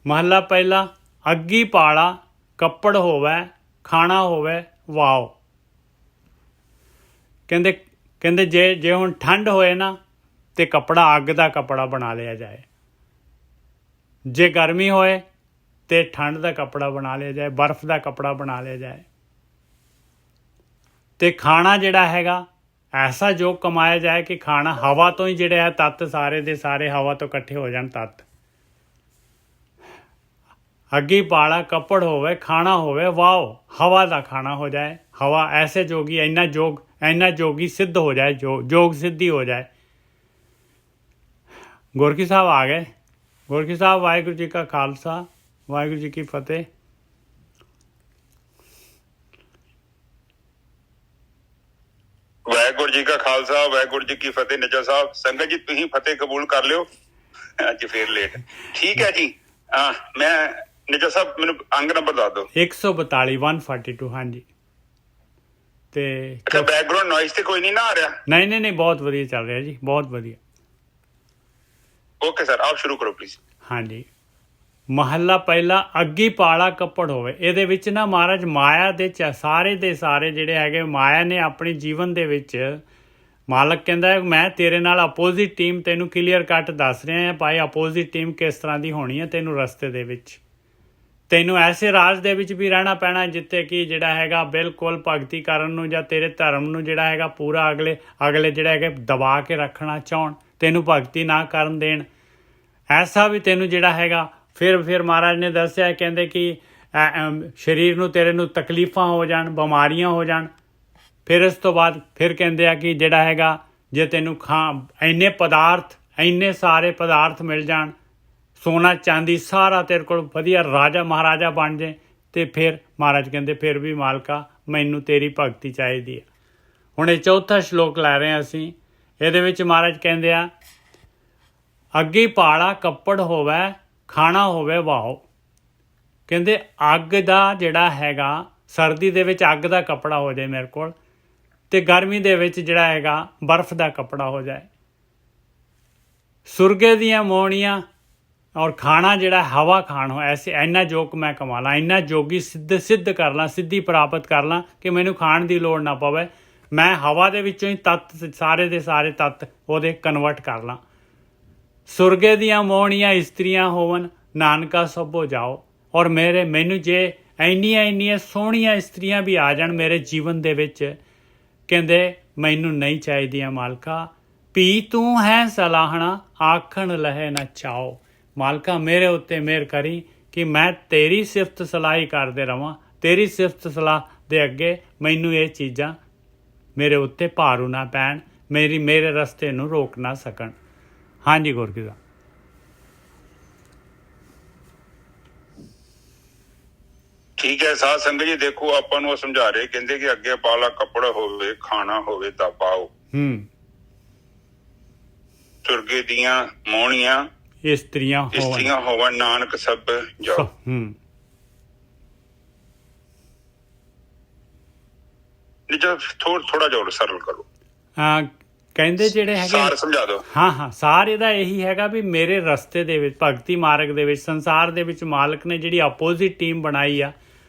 A: ਮਹੱਲਾ ਪਹਿਲਾ, ਅੱਗੀ ਪਾਲਾ ਕੱਪੜ ਹੋਵੇ ਖਾਣਾ ਹੋਵੇ ਵਾਓ। ਕਹਿੰਦੇ ਜੇ ਹੁਣ ਠੰਡ ਹੋਏ ਨਾ ਤੇ ਕੱਪੜਾ ਅੱਗ ਦਾ ਕੱਪੜਾ ਬਣਾ ਲਿਆ ਜਾਏ, ਜੇ ਗਰਮੀ ਹੋਏ ਤੇ ਠੰਡ ਦਾ ਕੱਪੜਾ ਬਣਾ ਲਿਆ ਜਾਏ, ਬਰਫ਼ ਦਾ ਕੱਪੜਾ ਬਣਾ ਲਿਆ ਜਾਏ। ਤੇ ਖਾਣਾ ਜਿਹੜਾ ਹੈਗਾ ਐਸਾ ਜੋ ਕਮਾਇਆ ਜਾਏ ਕਿ ਖਾਣਾ ਹਵਾ ਤੋਂ ਹੀ ਜਿਹੜੇ ਹੈ ਤੱਤ ਸਾਰੇ ਦੇ ਸਾਰੇ ਹਵਾ ਤੋਂ ਇਕੱਠੇ ਹੋ ਜਾਣ ਤੱਤ। ਅੱਗੀ ਪਾਲਾ ਕੱਪੜ ਹੋਵੇ ਖਾਣਾ ਹੋਵੇ ਵਾਓ, ਹਵਾ ਦਾ ਖਾਣਾ ਹੋ ਜਾਏ, ਹਵਾ ਐਸੇ ਜੋਗੀ ਇੰਨਾ ਜੋਗੀ ਸਿੱਧ ਹੋ ਜਾਏ, ਜੋਗ ਸਿੱਧੀ ਹੋ ਜਾਏ। ਗੁਰਕੀ ਸਾਹਿਬ ਆ ਗਏ। ਗੁਰਕੀ ਸਾਹਿਬ, ਵਾਹਿਗੁਰੂ ਜੀ ਕਾ ਖਾਲਸਾ, ਵਾਹਿਗੁਰੂ ਜੀ ਕੀ ਫਤਿਹ।
D: ਵਾਹਿਗੁਰੂ ਜੀ ਕਾ ਖਾਲਸਾ, ਵਾਹਿਗੁਰੂ ਜੀ ਕੀ ਫਤਿਹ। ਨਿੱਜਰ ਸਾਹਿਬ, ਸੰਗਤ ਜੀ ਤੁਸੀਂ ਫਤਿਹ ਕਬੂਲ ਕਰ ਲਿਓ। ਅੱਜ ਫੇਰ ਲੇਟ, ਠੀਕ ਹੈ ਜੀ। ਮੈਂ ਨਿੱਜਰ ਸਾਹਿਬ ਮੈਨੂੰ ਅੰਗ ਨੰਬਰ ਦੱਸ ਦਿਓ।
A: 142 142। ਹਾਂਜੀ। ਤੇ
D: ਬੈਕਗ੍ਰਾਉਂਡ ਨੋਇਸ ਤੇ ਕੋਈ ਨਹੀਂ ਨਾ ਆ ਰਿਹਾ?
A: ਨਹੀਂ, ਬਹੁਤ ਵਧੀਆ ਚੱਲ ਰਿਹਾ ਜੀ, ਬਹੁਤ ਵਧੀਆ।
D: ਓਕੇ ਸਰ, ਆਪ ਸ਼ੁਰੂ ਕਰੋ ਪਲੀਜ਼।
A: ਹਾਂਜੀ। ਮਹੱਲਾ ਪਹਿਲਾ, ਅੱਗੀ ਪਾਲਾ ਕੱਪੜ ਹੋਵੇ। ਇਹਦੇ ਵਿੱਚ ਨਾ ਮਹਾਰਾਜ ਮਾਇਆ ਦੇ ਸਾਰੇ ਦੇ ਸਾਰੇ ਜਿਹੜੇ ਹੈਗੇ ਮਾਇਆ ਨੇ ਆਪਣੀ ਜੀਵਨ ਦੇ ਵਿੱਚ, ਮਾਲਕ ਕਹਿੰਦਾ ਮੈਂ ਤੇਰੇ ਨਾਲ ਅਪੋਜ਼ਿਟ ਟੀਮ ਤੈਨੂੰ ਕਲੀਅਰ ਕੱਟ ਦੱਸ ਰਿਹਾ ਹਾਂ ਭਾਈ, ਅਪੋਜ਼ਿਟ ਟੀਮ ਕਿਸ ਤਰ੍ਹਾਂ ਦੀ ਹੋਣੀ ਹੈ ਤੈਨੂੰ ਰਸਤੇ ਦੇ ਵਿੱਚ। ਤੈਨੂੰ ਐਸੇ ਰਾਜ ਦੇ ਵਿੱਚ ਵੀ ਰਹਿਣਾ ਪੈਣਾ ਜਿੱਥੇ ਕਿ ਜਿਹੜਾ ਹੈਗਾ ਬਿਲਕੁਲ ਭਗਤੀ ਕਰਨ ਨੂੰ ਜਾਂ ਤੇਰੇ ਧਰਮ ਨੂੰ ਜਿਹੜਾ ਹੈਗਾ ਪੂਰਾ ਅਗਲੇ ਜਿਹੜੇ ਹੈਗੇ ਦਬਾ ਕੇ ਰੱਖਣਾ ਚਾਹਣ, ਤੈਨੂੰ ਭਗਤੀ ਨਾ ਕਰਨ ਦੇਣ, ਐਸਾ ਵੀ ਤੈਨੂੰ ਜਿਹੜਾ ਹੈਗਾ। ਫਿਰ ਮਹਾਰਾਜ ਨੇ ਦੱਸਿਆ, ਕਹਿੰਦੇ ਕਿ ਸਰੀਰ ਨੂੰ ਤੇਰੇ ਨੂੰ ਤਕਲੀਫਾਂ ਹੋ ਜਾਣ, ਬਿਮਾਰੀਆਂ ਹੋ ਜਾਣ। ਫਿਰ ਇਸ ਤੋਂ ਬਾਅਦ ਫਿਰ ਕਹਿੰਦੇ ਆ ਕਿ ਜਿਹੜਾ ਹੈਗਾ ਜੇ ਤੈਨੂੰ ਇੰਨੇ ਸਾਰੇ ਪਦਾਰਥ ਮਿਲ ਜਾਣ, ਸੋਨਾ ਚਾਂਦੀ ਸਾਰਾ ਤੇਰੇ ਕੋਲ ਵਧੀਆ ਰਾਜਾ ਮਹਾਰਾਜਾ ਬਣ ਜਾਏ, ਤੇ ਫਿਰ ਮਹਾਰਾਜ ਕਹਿੰਦੇ ਫਿਰ ਵੀ ਮਾਲਕਾ ਮੈਨੂੰ ਤੇਰੀ ਭਗਤੀ ਚਾਹੀਦੀ ਹੈ। ਹੁਣ ਇਹ ਚੌਥਾ ਸ਼ਲੋਕ ਲੈ ਰਹੇ ਹਾਂ ਅਸੀਂ। ਇਹਦੇ ਵਿੱਚ ਮਹਾਰਾਜ ਕਹਿੰਦੇ ਆ, ਅੱਗੀ ਪਾਲਾ ਕੱਪੜ ਹੋਵੇ, ਖਾਣਾ ਹੋਵੇ ਵਾਓ। ਕਹਿੰਦੇ ਅੱਗ ਦਾ ਜਿਹੜਾ ਹੈਗਾ, ਸਰਦੀ ਦੇ ਵਿੱਚ ਅੱਗ ਦਾ ਕੱਪੜਾ ਹੋ ਜਾਏ ਮੇਰੇ ਕੋਲ, ਤੇ ਗਰਮੀ ਦੇ ਵਿੱਚ ਜਿਹੜਾ ਹੈਗਾ ਬਰਫ਼ ਦਾ ਕੱਪੜਾ ਹੋ ਜਾਏ। ਸੁਰਗੇ ਦੀਆਂ ਮੋਹਣੀਆਂ ਔਰ ਖਾਣਾ ਜਿਹੜਾ ਹਵਾ ਖਾਣ ਹੋ, ਐਸੇ ਇੰਨਾ ਜੋਗ ਮੈਂ ਕਮਾ ਲਾਂ, ਇੰਨਾ ਜੋਗੀ ਸਿੱਧ ਕਰ ਲਾਂ, ਸਿੱਧੀ ਪ੍ਰਾਪਤ ਕਰ ਲਾਂ ਕਿ ਮੈਨੂੰ ਖਾਣ ਦੀ ਲੋੜ ਨਾ ਪਵੇ। ਮੈਂ ਹਵਾ ਦੇ ਵਿੱਚੋਂ ਹੀ ਤੱਤ ਸਾਰੇ ਦੇ ਸਾਰੇ ਤੱਤ ਉਹਦੇ ਕਨਵਰਟ ਕਰ ਲਾਂ। ਸੁਰਗੇ ਦੀਆਂ ਮੋਹਣੀਆਂ ਇਸਤਰੀਆਂ ਹੋਵਨ, ਨਾਨਕਾ ਸਭੋ ਜਾਓ। ਔਰ ਮੈਨੂੰ ਜੇ ਇੰਨੀਆਂ ਸੋਹਣੀਆਂ ਇਸਤਰੀਆਂ ਵੀ ਆ ਜਾਣ ਮੇਰੇ ਜੀਵਨ ਦੇ ਵਿੱਚ, ਕਹਿੰਦੇ ਮੈਨੂੰ ਨਹੀਂ ਚਾਹੀਦੀਆਂ ਮਾਲਕਾ। ਪੀ ਤੂੰ ਹੈ ਸਲਾਹਣਾ, ਆਖਣ ਲਹੇ ਨਾ ਚਾਓ। ਮਾਲਕਾ ਮੇਰੇ ਉੱਤੇ ਮਿਹਰ ਕਰੀ ਕਿ ਮੈਂ ਤੇਰੀ ਸਿਫਤ ਸਲਾਹ ਹੀ ਕਰਦੇ ਰਵਾਂ। ਤੇਰੀ ਸਿਫਤ ਸਲਾਹ ਦੇ ਅੱਗੇ ਮੈਨੂੰ ਇਹ ਚੀਜ਼ਾਂ ਮੇਰੇ ਉੱਤੇ ਭਾਰੂ ਨਾ ਪੈਣ, ਮੇਰੇ ਰਸਤੇ ਨੂੰ ਰੋਕ ਨਾ ਸਕਣ। ਹਾਂਜੀ ਗੁਰੂ ਸਾਹਿਬ।
D: ਠੀਕ ਹੈ ਸਾਧ ਸੰਗਤ ਜੀ, ਦੇਖੋ ਆਪਾਂ ਨੂੰ ਉਹ ਸਮਝਾ ਰਹੇ, ਕਹਿੰਦੇ ਕਿ ਅੱਗੇ ਪਾਲਾ ਕੱਪੜਾ ਹੋਵੇ, ਖਾਣਾ ਹੋਵੇ ਤਾਂ ਪਾਓ। ਸੁਰਗੇ ਦੀਆਂ ਮੋਹਣੀਆਂ ਇਸਤਰੀਆਂ ਹੋਵਣ, ਨਾਨਕ ਸਭ ਜਾਓ। ਥੋੜਾ ਜਿਹਾ ਸਰਲ ਕਰੋ।
A: ਕਹਿੰਦੇ ਜਿਹੜੇ ਹੈਗੇ
D: ਸਾਰ ਸਮਝਾ ਦਿਓ।
A: ਹਾਂ ਸਾਰ ਇਹਦਾ ਇਹੀ ਹੈਗਾ ਵੀ ਮੇਰੇ ਰਸਤੇ ਦੇ ਵਿੱਚ, ਭਗਤੀ ਮਾਰਗ ਦੇ ਵਿੱਚ, ਸੰਸਾਰ ਦੇ ਵਿੱਚ ਮਾਲਕ ਨੇ ਜਿਹੜੀ ਆਪੋਜ਼ਿਟ ਟੀਮ ਬਣਾਈ ਆ,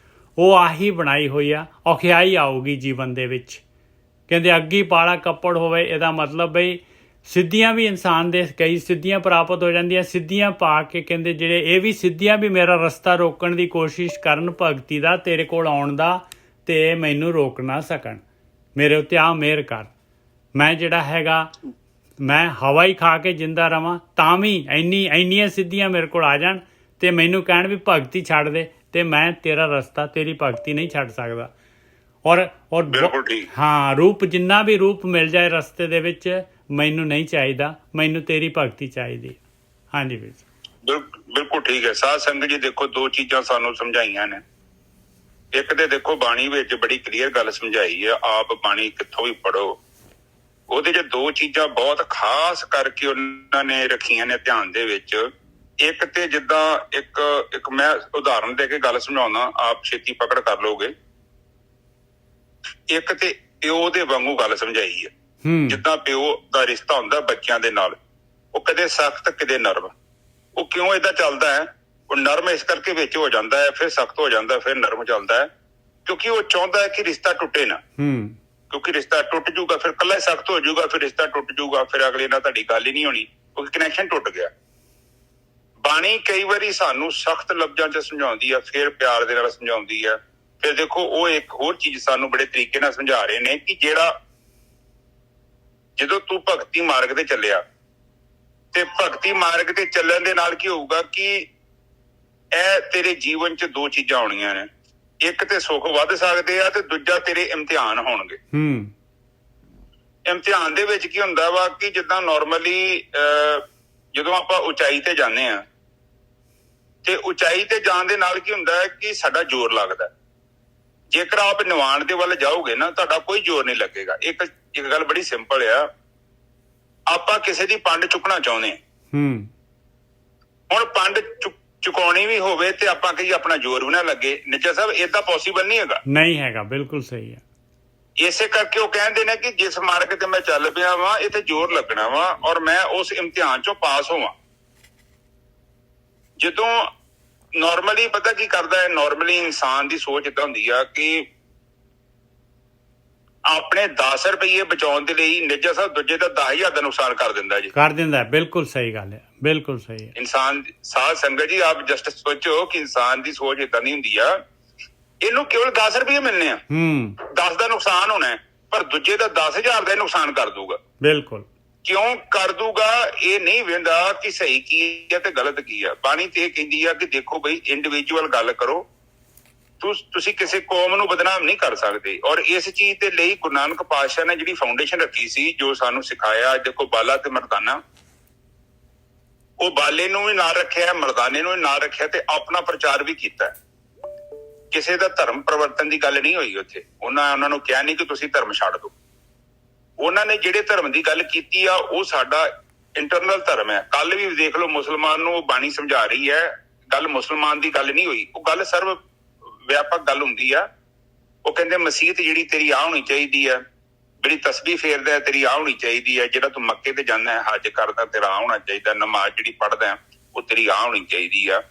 A: ਉਹ ਆਹੀ ਬਣਾਈ ਹੋਈ ਆ। ਔਖਿਆਈ ਆਊਗੀ ਜੀਵਨ ਦੇ ਵਿੱਚ। ਕਹਿੰਦੇ ਅੱਗੀ ਪਾਲਾ ਕੱਪੜ ਹੋਵੇ, ਇਹਦਾ ਮਤਲਬ ਬਈ ਸਿੱਧੀਆਂ ਵੀ ਇਨਸਾਨ ਦੇ ਕਈ ਸਿੱਧੀਆਂ ਪ੍ਰਾਪਤ ਹੋ ਜਾਂਦੀਆਂ। ਸਿੱਧੀਆਂ ਪਾ ਕੇ ਕਹਿੰਦੇ ਜਿਹੜੇ ਇਹ ਵੀ ਸਿੱਧੀਆਂ ਵੀ ਮੇਰਾ ਰਸਤਾ ਰੋਕਣ ਦੀ ਕੋਸ਼ਿਸ਼ ਕਰਨ ਭਗਤੀ ਦਾ, ਤੇਰੇ ਕੋਲ ਆਉਣ ਦਾ, ਤੇ ਮੈਨੂੰ ਰੋਕ ਨਾ ਸਕਣ। ਮੇਰੇ ਉੱਤੇ ਆ ਮਿਹਰ ਕਰ। ਮੈਂ ਜਿਹੜਾ ਹੈਗਾ ਮੈਂ ਹਵਾ ਹੀ ਖਾ ਕੇ ਜਿੰਦਾ ਰਵਾਂ, ਤਾਂ ਵੀ ਇੰਨੀਆਂ ਸਿੱਧੀਆਂ ਮੇਰੇ ਕੋਲ ਆ ਜਾਣ ਤੇ ਮੈਨੂੰ ਕਹਿਣ ਵੀ ਭਗਤੀ ਛੱਡ ਦੇ, ਤੇ ਮੈਂ ਤੇਰਾ ਰਸਤਾ, ਤੇਰੀ ਭਗਤੀ ਨਹੀਂ ਛੱਡ ਸਕਦਾ। ਔਰ ਹਾਂ, ਰੂਪ ਜਿੰਨਾ ਵੀ ਰੂਪ ਮਿਲ ਜਾਏ ਰਸਤੇ ਦੇ ਵਿੱਚ ਮੈਨੂੰ ਨਹੀਂ ਚਾਹੀਦਾ, ਮੈਨੂੰ ਤੇਰੀ ਭਗਤੀ ਚਾਹੀਦੀ। ਹਾਂਜੀ ਵੀਰ ਜੀ,
D: ਬਿਲਕੁਲ ਠੀਕ ਹੈ। ਸਾਧ ਸੰਗਤ ਜੀ ਦੇਖੋ, ਦੋ ਚੀਜ਼ਾਂ ਸਾਨੂੰ ਸਮਝਾਈਆਂ ਨੇ। ਇੱਕ ਤੇ ਦੇਖੋ ਬਾਣੀ ਵਿੱਚ ਬੜੀ ਕਲੀਅਰ ਗੱਲ ਸਮਝਾਈ ਹੈ। ਆਪ ਬਾਣੀ ਕਿੱਥੋਂ ਵੀ ਪੜੋ, ਉਹਦੇ 'ਚ ਦੋ ਚੀਜ਼ਾਂ ਬਹੁਤ ਖਾਸ ਕਰਕੇ ਉਹਨਾਂ ਨੇ ਰੱਖੀਆਂ ਨੇ ਧਿਆਨ ਦੇ ਵਿੱਚ। ਇੱਕ ਤੇ ਜਿੱਦਾਂ ਇੱਕ ਮੈਂ ਉਦਾਹਰਨ ਦੇ ਕੇ ਗੱਲ ਸਮਝਾਉਣਾ, ਆਪ ਛੇਤੀ ਪਕੜ ਕਰ ਲਓਗੇ। ਇੱਕ ਤੇ ਪਿਓ ਦੇ ਵਾਂਗੂ ਗੱਲ ਸਮਝਾਈ ਹੈ। ਜਿੱਦਾਂ ਪਿਓ ਦਾ ਰਿਸ਼ਤਾ ਹੁੰਦਾ ਬੱਚਿਆਂ ਦੇ ਨਾਲ, ਉਹ ਕਦੇ ਸਖਤ ਕਦੇ ਨਰਮ। ਉਹ ਕਿਉਂ ਏਦਾਂ ਚੱਲਦਾ ਹੈ? ਉਹ ਨਰਮ ਇਸ ਕਰਕੇ ਵਿੱਚ ਹੋ ਜਾਂਦਾ ਹੈ, ਫਿਰ ਸਖਤ ਹੋ ਜਾਂਦਾ, ਫਿਰ ਨਰਮ ਚੱਲਦਾ ਹੈ, ਕਿਉਂਕਿ ਉਹ ਚਾਹੁੰਦਾ ਹੈ ਕਿ ਰਿਸ਼ਤਾ ਟੁੱਟੇ ਨਾ। ਕਿਉਂਕਿ ਰਿਸ਼ਤਾ ਟੁੱਟ ਜੂਗਾ ਫਿਰ ਇਕੱਲਾ ਹੀ ਸਖਤ ਹੋ ਜੂਗਾ, ਫਿਰ ਰਿਸ਼ਤਾ ਟੁੱਟ ਜੂਗਾ, ਫਿਰ ਅਗਲੇ ਨਾਲ ਤੁਹਾਡੀ ਗੱਲ ਹੀ ਨਹੀਂ ਹੋਣੀ, ਕਿਉਂਕਿ ਕਨੈਕਸ਼ਨ ਟੁੱਟ ਗਿਆ। ਬਾਣੀ ਕਈ ਵਾਰੀ ਸਾਨੂੰ ਸਖਤ ਲਫ਼ਜ਼ਾਂ 'ਚ ਸਮਝਾਉਂਦੀ ਆ, ਫਿਰ ਪਿਆਰ ਦੇ ਨਾਲ ਸਮਝਾਉਂਦੀ ਆ। ਫਿਰ ਦੇਖੋ ਉਹ ਇੱਕ ਹੋਰ ਚੀਜ਼ ਸਾਨੂੰ ਬੜੇ ਤਰੀਕੇ ਨਾਲ ਸਮਝਾ ਰਹੇ ਨੇ ਕਿ ਜਦੋਂ ਤੂੰ ਭਗਤੀ ਮਾਰਗ ਤੇ ਚੱਲਿਆ, ਤੇ ਭਗਤੀ ਮਾਰਗ ਤੇ ਚੱਲਣ ਦੇ ਨਾਲ ਕੀ ਹੋਊਗਾ ਕਿ ਇਹ ਤੇਰੇ ਜੀਵਨ 'ਚ ਦੋ ਚੀਜ਼ਾਂ ਆਉਣੀਆਂ ਨੇ। ਇੱਕ ਤੇ ਸੁੱਖ ਵੱਧ ਸਕਦੇ ਆ, ਤੇ ਦੂਜਾ ਤੇਰੇ ਇਮਤਿਹਾਨ ਹੋਣਗੇ। ਇਮਤਿਹਾਨ ਦੇ ਵਿੱਚ ਕੀ ਹੁੰਦਾ ਵਾ ਕਿ ਜਿੱਦਾਂ ਨੋਰਮਲੀ ਜਦੋਂ ਆਪਾਂ ਉਚਾਈ ਤੇ ਜਾਂਦੇ ਆ, ਤੇ ਉਚਾਈ ਤੇ ਜਾਣ ਦੇ ਨਾਲ ਕੀ ਹੁੰਦਾ ਹੈ ਕਿ ਸਾਡਾ ਜ਼ੋਰ ਲੱਗਦਾ। ਜੇਕਰ ਆਪ ਨਿਵਾਣ ਦੇ ਵੱਲ ਜਾਓਗੇ ਨਾ, ਤੁਹਾਡਾ ਕੋਈ ਜ਼ੋਰ ਨਹੀਂ ਲੱਗੇਗਾ। ਇੱਕ ਗੱਲ ਬੜੀ ਸਿੰਪਲ ਆ, ਆਪਾਂ ਕਿਸੇ ਦੀ ਪੰਡ ਚੁੱਕਣਾ ਚਾਹੁੰਦੇ ਹਾਂ। ਹੁਣ ਪੰਡ ਚੁਕਾਉਣੀ ਵੀ ਹੋਵੇ ਤੇ ਆਪਾਂ ਕਹੀਏ ਆਪਣਾ ਜ਼ੋਰ ਵੀ ਨਾ ਲੱਗੇ। ਨਿੱਜਾ ਸਾਹਿਬ, ਏਦਾਂ ਪੋਸੀਬਲ ਨਹੀਂ ਹੈਗਾ।
A: ਨਹੀਂ ਹੈਗਾ, ਬਿਲਕੁਲ ਸਹੀ ਹੈ।
D: ਇਸੇ ਕਰਕੇ ਉਹ ਕਹਿੰਦੇ ਨੇ ਕਿ ਜਿਸ ਮਾਰਗ ਤੇ ਮੈਂ ਚੱਲ ਪਿਆ ਵਾਂ, ਇੱਥੇ ਜ਼ੋਰ ਲੱਗਣਾ ਵਾ, ਔਰ ਮੈਂ ਉਸ ਇਮਤਿਹਾਨ ਚੋਂ ਪਾਸ ਹੋਵਾਂ। ਜਦੋਂ ਨੋਰਮਲੀ ਪਤਾ ਕੀ ਕਰਦਾ ਹੈ, ਨੋਰਮਲੀ ਇਨਸਾਨ ਦੀ ਸੋਚ ਏਦਾਂ ਹੁੰਦੀ ਆ ਕਿ ਆਪਣੇ 10 ਰੁਪਏ ਬਚਾਉਣ ਦੇ ਲਈ ਨਿੱਜਾ ਸਾਹਿਬ ਦੂਜੇ ਦਾ 10,000 ਦਾ ਨੁਕਸਾਨ ਕਰ ਦਿੰਦਾ ਜੀ।
A: ਕਰ ਦਿੰਦਾ, ਬਿਲਕੁਲ ਸਹੀ ਗੱਲ ਹੈ, ਬਿਲਕੁਲ ਸਹੀ ਹੈ।
D: ਇਨਸਾਨ ਸਾਧ ਸੰਗਤ ਜੀ, ਆਪ ਜਸਟ ਸੋਚੋ ਕਿ ਇਨਸਾਨ ਦੀ ਸੋਚ ਏਦਾਂ ਦੀ ਹੁੰਦੀ ਆ, ਇਹਨੂੰ ਕੇਵਲ 10 ਰੁਪਏ ਮਿਲਣੇ ਆ, 10 ਦਾ ਨੁਕਸਾਨ ਹੋਣਾ, ਪਰ ਦੂਜੇ ਦਾ 10,000 ਦਾ ਨੁਕਸਾਨ ਕਰ ਦੂਗਾ।
A: ਬਿਲਕੁਲ।
D: ਕਿਉਂ ਕਰ ਦੂਗਾ ਇਹ ਨਹੀਂ ਵੇਂਦਾ ਕਿ ਸਹੀ ਕੀ ਹੈ ਤੇ ਗਲਤ ਕੀ ਹੈ। ਬਾਣੀ ਤੇ ਇਹ ਕਹਿੰਦੀ ਆ ਕਿ ਦੇਖੋ ਬਈ ਇੰਡੀਵਿਜੂਅਲ ਗੱਲ ਕਰੋ, ਤੁਸੀਂ ਕਿਸੇ ਕੌਮ ਨੂੰ ਬਦਨਾਮ ਨਹੀਂ ਕਰ ਸਕਦੇ। ਔਰ ਇਸ ਚੀਜ਼ ਦੇ ਲਈ ਗੁਰੂ ਨਾਨਕ ਪਾਤਸ਼ਾਹ ਨੇ ਜਿਹੜੀ ਫਾਊਂਡੇਸ਼ਨ ਰੱਖੀ ਸੀ, ਜੋ ਸਾਨੂੰ ਸਿਖਾਇਆ, ਦੇਖੋ ਬਾਲਾ ਤੇ ਮਰਦਾਨਾ, ਉਹ ਬਾਲੇ ਨੂੰ ਵੀ ਨਾਲ ਰੱਖਿਆ, ਮਰਦਾਨੇ ਨੂੰ ਵੀ ਨਾਲ ਰੱਖਿਆ ਤੇ ਆਪਣਾ ਪ੍ਰਚਾਰ ਵੀ ਕੀਤਾ। ਕਿਸੇ ਦਾ ਧਰਮ ਪਰਿਵਰਤਨ ਦੀ ਗੱਲ ਨਹੀਂ ਹੋਈ ਉੱਥੇ। ਉਹਨਾਂ ਨੂੰ ਕਿਹਾ ਨਹੀਂ ਕਿ ਤੁਸੀਂ ਧਰਮ ਛੱਡ ਦਿਓ। ਉਹਨਾਂ ਨੇ ਜਿਹੜੇ ਧਰਮ ਦੀ ਗੱਲ ਕੀਤੀ ਆ ਉਹ ਸਾਡਾ ਇੰਟਰਨਲ ਧਰਮ ਹੈ। ਕੱਲ ਵੀ ਦੇਖ ਲਓ ਮੁਸਲਮਾਨ ਨੂੰ ਉਹ ਬਾਣੀ ਸਮਝਾ ਰਹੀ ਹੈ, ਗੱਲ ਮੁਸਲਮਾਨ ਦੀ ਗੱਲ ਨਹੀਂ ਹੋਈ, ਉਹ ਗੱਲ ਸਰਵ ਵਿਆਪਕ ਗੱਲ ਹੁੰਦੀ ਆ। ਉਹ ਕਹਿੰਦੇ ਮਸੀਤ ਜਿਹੜੀ ਤੇਰੀ ਆ ਹੋਣੀ ਚਾਹੀਦੀ ਹੈ, ਜਿਹੜੀ ਤਸਬੀਹ ਫੇਰਦਾ ਹੈ ਤੇਰੀ ਆ ਹੋਣੀ ਚਾਹੀਦੀ ਹੈ, ਜਿਹੜਾ ਤੂੰ ਮੱਕੇ ਤੇ ਜਾਂਦਾ ਹੈ ਹੱਜ ਕਰਦਾ ਤੇਰਾ ਆ ਹੋਣਾ ਚਾਹੀਦਾ, ਨਮਾਜ਼ ਜਿਹੜੀ ਪੜ੍ਹਦਾ ਉਹ ਤੇਰੀ ਆ ਹੋਣੀ ਚਾਹੀਦੀ ਆ।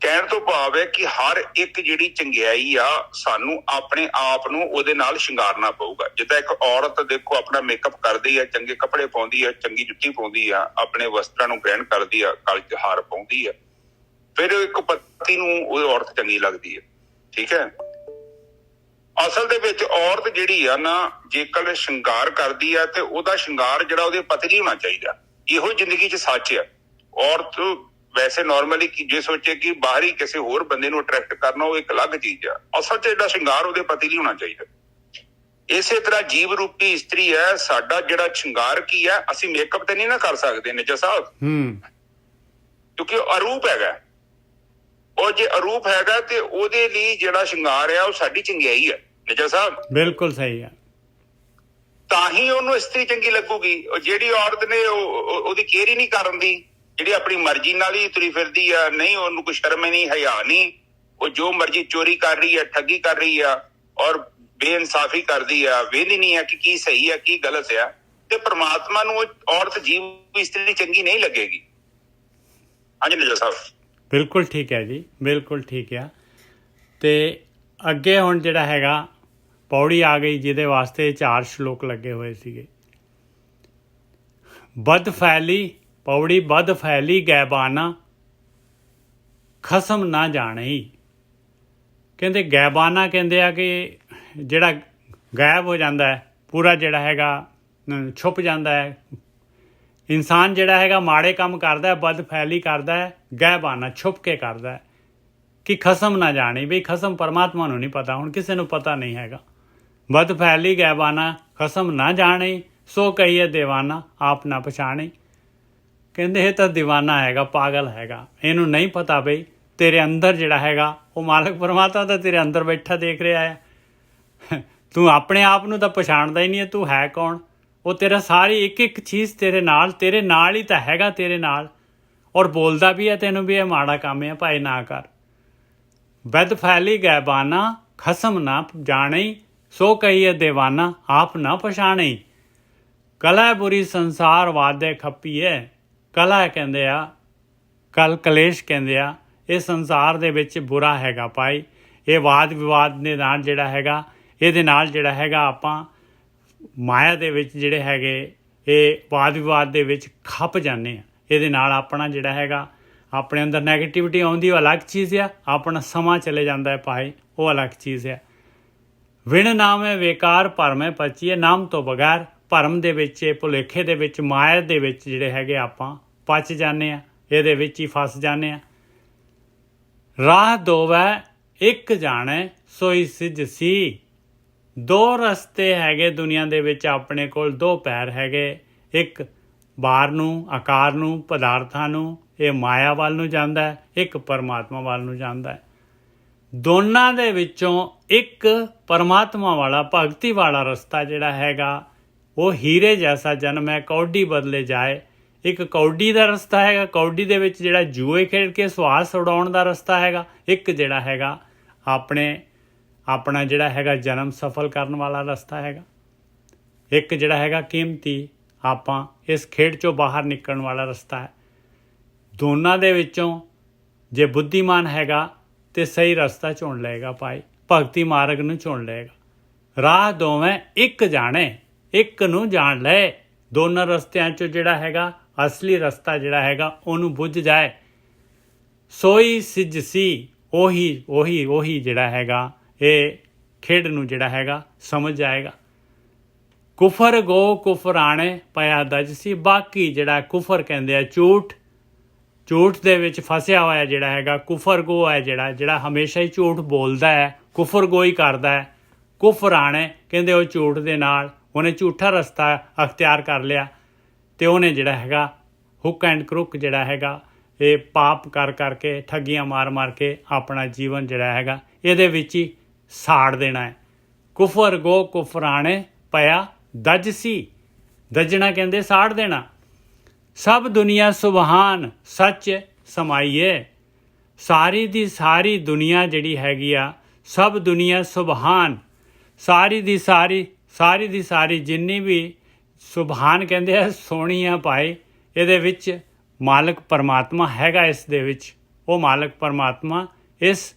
D: ਕਹਿਣ ਤੋਂ ਭਾਵ ਹੈ ਕਿ ਹਰ ਇੱਕ ਜਿਹੜੀ ਚੰਗਿਆਈ ਆ ਸਾਨੂੰ ਆਪਣੇ ਆਪ ਨੂੰ ਉਹਦੇ ਨਾਲ ਸ਼ਿੰਗਾਰਨਾ ਪਊਗਾ। ਜਿੱਦਾਂ ਇੱਕ ਔਰਤ ਦੇਖੋ ਆਪਣਾ ਮੇਕਅਪ ਕਰਦੀ ਆ, ਚੰਗੇ ਕੱਪੜੇ ਪਾਉਂਦੀ ਆ, ਚੰਗੀ ਜੁੱਤੀ ਪਾਉਂਦੀ ਆ, ਆਪਣੇ ਵਸਤਰਾਂ ਨੂੰ ਗ੍ਰਹਿਣ ਕਰਦੀ ਆ, ਗਲ 'ਚ ਹਾਰ ਪਾਉਂਦੀ ਆ, ਫਿਰ ਇੱਕ ਪਤੀ ਨੂੰ ਉਹ ਔਰਤ ਚੰਗੀ ਲੱਗਦੀ ਹੈ। ਠੀਕ ਹੈ, ਅਸਲ ਦੇ ਵਿੱਚ ਔਰਤ ਜਿਹੜੀ ਆ ਨਾ, ਜੇਕਰ ਸ਼ਿੰਗਾਰ ਕਰਦੀ ਆ ਤੇ ਉਹਦਾ ਸ਼ਿੰਗਾਰ ਜਿਹੜਾ ਉਹਦੇ ਪਤੀ ਲਈ ਹੋਣਾ ਚਾਹੀਦਾ। ਇਹੋ ਜ਼ਿੰਦਗੀ 'ਚ ਸੱਚ ਆ। ਔਰਤ ਵੈਸੇ ਨਾਰਮਲੀ ਜੇ ਸੋਚੇ ਕਿ ਬਾਹਰੀ ਕਿਸੇ ਹੋਰ ਬੰਦੇ ਨੂੰ ਅਟਰੈਕਟ ਕਰਨਾ, ਉਹ ਇੱਕ ਅਲੱਗ ਚੀਜ਼ ਆ। ਅਸਲ 'ਚ ਜਿਹੜਾ ਸ਼ਿੰਗਾਰ ਉਹਦੇ ਪਤੀ ਲਈ ਹੋਣਾ ਚਾਹੀਦਾ। ਇਸੇ ਤਰ੍ਹਾਂ ਜੀਵ ਰੂਪੀ ਇਸਤਰੀ ਹੈ, ਸਾਡਾ ਜਿਹੜਾ ਸ਼ਿੰਗਾਰ ਕੀ ਹੈ, ਅਸੀਂ ਮੇਕਅਪ ਤੇ ਨਹੀਂ ਨਾ ਕਰ ਸਕਦੇ ਨਿਜਾ ਸਾਹਿਬ, ਕਿਉਂਕਿ ਉਹ ਅਰੂਪ ਹੈਗਾ। ਉਹ ਜੇ ਅਰੂਪ ਹੈਗਾ ਤੇ ਉਹਦੇ ਲਈ ਜਿਹੜਾ ਸ਼ਿੰਗਾਰ ਆ ਉਹ ਸਾਡੀ ਚੰਗਿਆਈ ਹੈ ਨਿਜਾ ਸਾਹਿਬ।
A: ਬਿਲਕੁਲ ਸਹੀ ਆ।
D: ਤਾਂ ਹੀ ਉਹਨੂੰ ਇਸਤਰੀ ਚੰਗੀ ਲੱਗੂਗੀ। ਉਹ ਜਿਹੜੀ ਔਰਤ ਨੇ ਉਹਦੀ ਕੇਅਰ ਹੀ ਨਹੀਂ ਕਰਨ ਦੀ, ਜਿਹੜੀ ਆਪਣੀ ਮਰਜ਼ੀ ਨਾਲ ਹੀ ਤੁਰੀ ਫਿਰਦੀ ਆ, ਨਹੀਂ ਉਹਨੂੰ ਕੋਈ ਸ਼ਰਮ ਨਹੀਂ, ਹਿਆ ਨਹੀਂ, ਉਹ ਜੋ ਮਰਜ਼ੀ ਚੋਰੀ ਕਰ ਰਹੀ ਆ, ਠੱਗੀ ਕਰ ਰਹੀ ਆ ਔਰ ਬੇਇਨਸਾਫੀ ਕਰਦੀ ਆ, ਵੇਖਦੀ ਨਹੀਂ ਆ ਕਿ ਕੀ ਸਹੀ ਆ ਕੀ ਗਲਤ ਆ, ਤੇ ਪ੍ਰਮਾਤਮਾ ਨੂੰ ਉਹ ਔਰਤ ਜੀਵ ਇਸਤਰੀ ਚੰਗੀ ਨਹੀਂ ਲੱਗੇਗੀ। ਹਾਂਜੀ ਨਿਜਾ ਸਾਹਿਬ,
A: ਬਿਲਕੁਲ ਠੀਕ ਹੈ ਜੀ, ਬਿਲਕੁਲ ਠੀਕ ਆ। ਤੇ ਅੱਗੇ ਹੁਣ ਜਿਹੜਾ ਹੈਗਾ ਪੌੜੀ ਆ ਗਈ, ਜਿਹਦੇ ਵਾਸਤੇ 4 ਸ਼ਲੋਕ ਲੱਗੇ ਹੋਏ ਸੀਗੇ। ਬਦ ਫੈਲੀ ਪੌੜੀ, ਬਦ ਫੈਲੀ ਗੈਬਾਨਾ ਖਸਮ ਨਾ ਜਾਣੇ। ਕਹਿੰਦੇ ਗੈਬਾਨਾ ਕਹਿੰਦੇ ਆ ਕਿ ਜਿਹੜਾ ਗਾਇਬ ਹੋ ਜਾਂਦਾ ਹੈ, ਪੂਰਾ ਜਿਹੜਾ ਹੈਗਾ ਛੁਪ ਜਾਂਦਾ ਹੈ। ਇਨਸਾਨ ਜਿਹੜਾ ਹੈਗਾ ਮਾੜੇ ਕੰਮ ਕਰਦਾ, ਬਦ ਫੈਲੀ ਕਰਦਾ ਹੈ, ਗੈਬਾਨਾ ਛੁਪ ਕੇ ਕਰਦਾ ਹੈ ਕਿ ਖਸਮ ਨਾ ਜਾਣੇ। ਬਈ ਖਸਮ ਪਰਮਾਤਮਾ ਨੂੰ ਨਹੀਂ ਪਤਾ, ਹੁਣ ਕਿਸੇ ਨੂੰ ਪਤਾ ਨਹੀਂ ਹੈਗਾ। ਬਦ ਫੈਲੀ ਗੈਬਾਨਾ ਖਸਮ ਨਾ ਜਾਣੇ, ਸੋ ਕਹੀਏ ਦੀਵਾਨਾ ਆਪ ਨਾ ਪਛਾਣੇ। ਕਹਿੰਦੇ ਇਹ ਤਾਂ ਦੀਵਾਨਾ ਹੈਗਾ, ਪਾਗਲ ਹੈਗਾ, ਇਹਨੂੰ ਨਹੀਂ ਪਤਾ ਬਈ ਤੇਰੇ ਅੰਦਰ ਜਿਹੜਾ ਹੈਗਾ ਉਹ ਮਾਲਕ ਪਰਮਾਤਮਾ ਤਾਂ ਤੇਰੇ ਅੰਦਰ ਬੈਠਾ ਦੇਖ ਰਿਹਾ ਹੈ। ਤੂੰ ਆਪਣੇ ਆਪ ਨੂੰ ਤਾਂ ਪਛਾਣਦਾ ਹੀ ਨਹੀਂ ਹੈ, ਤੂੰ ਹੈ ਕੌਣ। ਉਹ ਤੇਰਾ ਸਾਰੀ ਇੱਕ ਇੱਕ ਚੀਜ਼ ਤੇਰੇ ਨਾਲ ਹੀ ਤਾਂ ਹੈਗਾ, ਤੇਰੇ ਨਾਲ, ਔਰ ਬੋਲਦਾ ਵੀ ਹੈ ਤੈਨੂੰ ਵੀ ਇਹ ਮਾੜਾ ਕੰਮ ਹੈ ਭਾਈ ਨਾ ਕਰ। ਬਦ ਫੈਲੀ ਗੈਬਾਨਾ ਖਸਮ ਨਾ ਜਾਣੇ, ਸੋ ਕਹੀਏ ਦੀਵਾਨਾ ਆਪ ਨਾ ਪਛਾਣੇ। ਕਲਾ ਬੁਰੀ ਸੰਸਾਰ ਵਾਦੇ ਖੱਪੀਏ। ਕਲਾ ਕਹਿੰਦੇ ਆ, ਕਲੇਸ਼ ਕਹਿੰਦੇ ਆ, ਇਹ ਸੰਸਾਰ ਦੇ ਵਿੱਚ ਬੁਰਾ ਹੈਗਾ ਭਾਈ। ਇਹ ਵਾਦ ਵਿਵਾਦ ਦੇ ਨਾਲ ਜਿਹੜਾ ਹੈਗਾ, ਇਹਦੇ ਨਾਲ ਜਿਹੜਾ ਹੈਗਾ ਆਪਾਂ ਮਾਇਆ ਦੇ ਵਿੱਚ ਜਿਹੜੇ ਹੈਗੇ ਇਹ ਵਾਦ ਵਿਵਾਦ ਦੇ ਵਿੱਚ ਖੱਪ ਜਾਂਦੇ ਆ। ਇਹਦੇ ਨਾਲ ਆਪਣਾ ਜਿਹੜਾ ਹੈਗਾ ਆਪਣੇ ਅੰਦਰ ਨੈਗੇਟਿਵਿਟੀ ਆਉਂਦੀ, ਉਹ ਅਲੱਗ ਚੀਜ਼ ਆ। ਆਪਣਾ ਸਮਾਂ ਚਲੇ ਜਾਂਦਾ ਹੈ ਭਾਈ, ਉਹ ਅਲੱਗ ਚੀਜ਼ ਆ। ਵਿਣ ਨਾਮ ਹੈ ਵੇਕਾਰ ਭਰਮੇ ਪਚੀਏ। ਨਾਮ ਤੋਂ ਬਗੈਰ ਭਰਮ ਦੇ ਵਿੱਚ, ਭੁਲੇਖੇ ਦੇ ਵਿੱਚ, ਮਾਇਆ ਦੇ ਵਿੱਚ ਜਿਹੜੇ ਹੈਗੇ ਆਪਾਂ ਪਚ ਜਾਂਦੇ ਆ, ਇਹਦੇ ਵਿੱਚ ਹੀ ਫਸ ਜਾਂਦੇ ਆ। ਰਾਹ ਦੋਵੈ ਇੱਕ ਜਾਣੇ ਸੋਈ ਸਿੱਧ ਸੀ। 2 ਰਸਤੇ ਹੈਗੇ ਦੁਨੀਆ ਦੇ ਵਿੱਚ, ਆਪਣੇ ਕੋਲ 2 ਪੈਰ ਹੈਗੇ। ਇੱਕ ਬਾਹਰ ਨੂੰ, ਆਕਾਰ ਨੂੰ, ਪਦਾਰਥਾਂ ਨੂੰ, ਇਹ ਮਾਇਆ ਵੱਲ ਨੂੰ ਜਾਂਦਾ ਹੈ, ਇੱਕ ਪਰਮਾਤਮਾ ਵੱਲ ਨੂੰ ਜਾਂਦਾ ਹੈ। ਦੋਨਾਂ ਦੇ ਵਿੱਚੋਂ ਇੱਕ ਪਰਮਾਤਮਾ ਵਾਲਾ, ਭਗਤੀ ਵਾਲਾ ਰਸਤਾ ਜਿਹੜਾ ਹੈਗਾ ਉਹ ਹੀਰੇ ਜੈਸਾ ਜਨਮ ਹੈ, ਕੌਡੀ ਬਦਲੇ ਜਾਏ। ਇੱਕ ਕੌਡੀ ਦਾ ਰਸਤਾ ਹੈਗਾ, ਕੌਡੀ ਦੇ ਵਿੱਚ ਜਿਹੜਾ ਜੂਏ ਖੇਡ ਕੇ ਸਵਾਸ ਉਡਾਉਣ ਦਾ ਰਸਤਾ ਹੈਗਾ। ਇੱਕ ਜਿਹੜਾ ਹੈਗਾ ਆਪਣਾ ਜਿਹੜਾ ਹੈਗਾ ਜਨਮ ਸਫਲ ਕਰਨ ਵਾਲਾ ਰਸਤਾ ਹੈਗਾ। ਇੱਕ ਜਿਹੜਾ ਹੈਗਾ ਕੀਮਤੀ ਆਪਾਂ ਇਸ ਖੇਡ ਚੋਂ ਬਾਹਰ ਨਿਕਲਣ ਵਾਲਾ ਰਸਤਾ ਹੈ। ਦੋਨਾਂ ਦੇ ਵਿੱਚੋਂ ਜੇ ਬੁੱਧੀਮਾਨ ਹੈਗਾ ਤੇ ਸਹੀ ਰਸਤਾ ਚੁਣ ਲਏਗਾ ਭਾਈ, ਭਗਤੀ ਮਾਰਗ ਨੂੰ ਚੁਣ ਲਏਗਾ। ਰਾਹ ਦੋਵੇਂ ਇੱਕ ਜਾਣੇ, ਇੱਕ ਨੂੰ ਜਾਣ ਲਏ। ਦੋਨਾਂ ਰਸਤਿਆਂ 'ਚੋਂ ਜਿਹੜਾ ਹੈਗਾ ਅਸਲੀ ਰਸਤਾ ਜਿਹੜਾ ਹੈਗਾ ਉਹਨੂੰ ਬੁੱਝ ਜਾਏ। ਸੋਈ ਸਿੱਝ ਸੀ, ਉਹੀ ਜਿਹੜਾ ਹੈਗਾ ਇਹ ਖੇਡ ਨੂੰ ਜਿਹੜਾ ਹੈਗਾ ਸਮਝ ਜਾਏਗਾ। ਕੁਫਰ ਗੋ ਕੁਫਰਾਣੇ ਪਿਆ ਦਜ ਸੀ। ਬਾਕੀ ਜਿਹੜਾ ਕੁਫਰ ਕਹਿੰਦੇ ਆ ਝੂਠ, ਝੂਠ ਦੇ ਵਿੱਚ ਫਸਿਆ ਹੋਇਆ ਜਿਹੜਾ ਹੈਗਾ ਕੁਫਰ ਗੋ ਹੈ, ਜਿਹੜਾ ਹਮੇਸ਼ਾ ਹੀ ਝੂਠ ਬੋਲਦਾ ਹੈ, ਕੁਫਰ ਗੋ ਹੀ ਕਰਦਾ ਹੈ। ਕੁਫਰਾਣੇ ਕਹਿੰਦੇ ਉਹ ਝੂਠ ਦੇ ਨਾਲ ਉਹਨੇ ਝੂਠਾ ਰਸਤਾ ਅਖਤਿਆਰ ਕਰ ਲਿਆ ਅਤੇ ਉਹਨੇ ਜਿਹੜਾ ਹੈਗਾ ਹੁੱਕ ਐਂਡ ਕਰੁੱਕ ਜਿਹੜਾ ਹੈਗਾ ਇਹ ਪਾਪ ਕਰ ਕਰਕੇ ਠੱਗੀਆਂ ਮਾਰ ਮਾਰ ਕੇ ਆਪਣਾ ਜੀਵਨ ਜਿਹੜਾ ਹੈਗਾ ਇਹਦੇ ਵਿੱਚ ਹੀ ਸਾੜ ਦੇਣਾ ਹੈ। ਕੁਫਰ ਗੋ ਕੁਫਰਾਣੇ ਪਿਆ ਦਜ ਸੀ, ਦਜਣਾ ਕਹਿੰਦੇ ਸਾੜ ਦੇਣਾ। ਸਭ ਦੁਨੀਆ ਸੁਬਹਾਨ ਸੱਚ ਸਮਾਈਏ, ਸਾਰੀ ਦੀ ਸਾਰੀ ਦੁਨੀਆ ਜਿਹੜੀ ਹੈਗੀ ਆ, ਸਭ ਦੁਨੀਆ ਸੁਬਹਾਨ, ਸਾਰੀ ਦੀ ਸਾਰੀ ਜਿੰਨੀ ਵੀ ਸੁਬਹਾਨ ਕਹਿੰਦੇ ਆ ਸੋਹਣੀ ਆ ਭਾਈ। ਇਹਦੇ ਵਿੱਚ ਮਾਲਕ ਪਰਮਾਤਮਾ ਹੈਗਾ, ਇਸ ਦੇ ਵਿੱਚ ਉਹ ਮਾਲਕ ਪਰਮਾਤਮਾ ਇਸ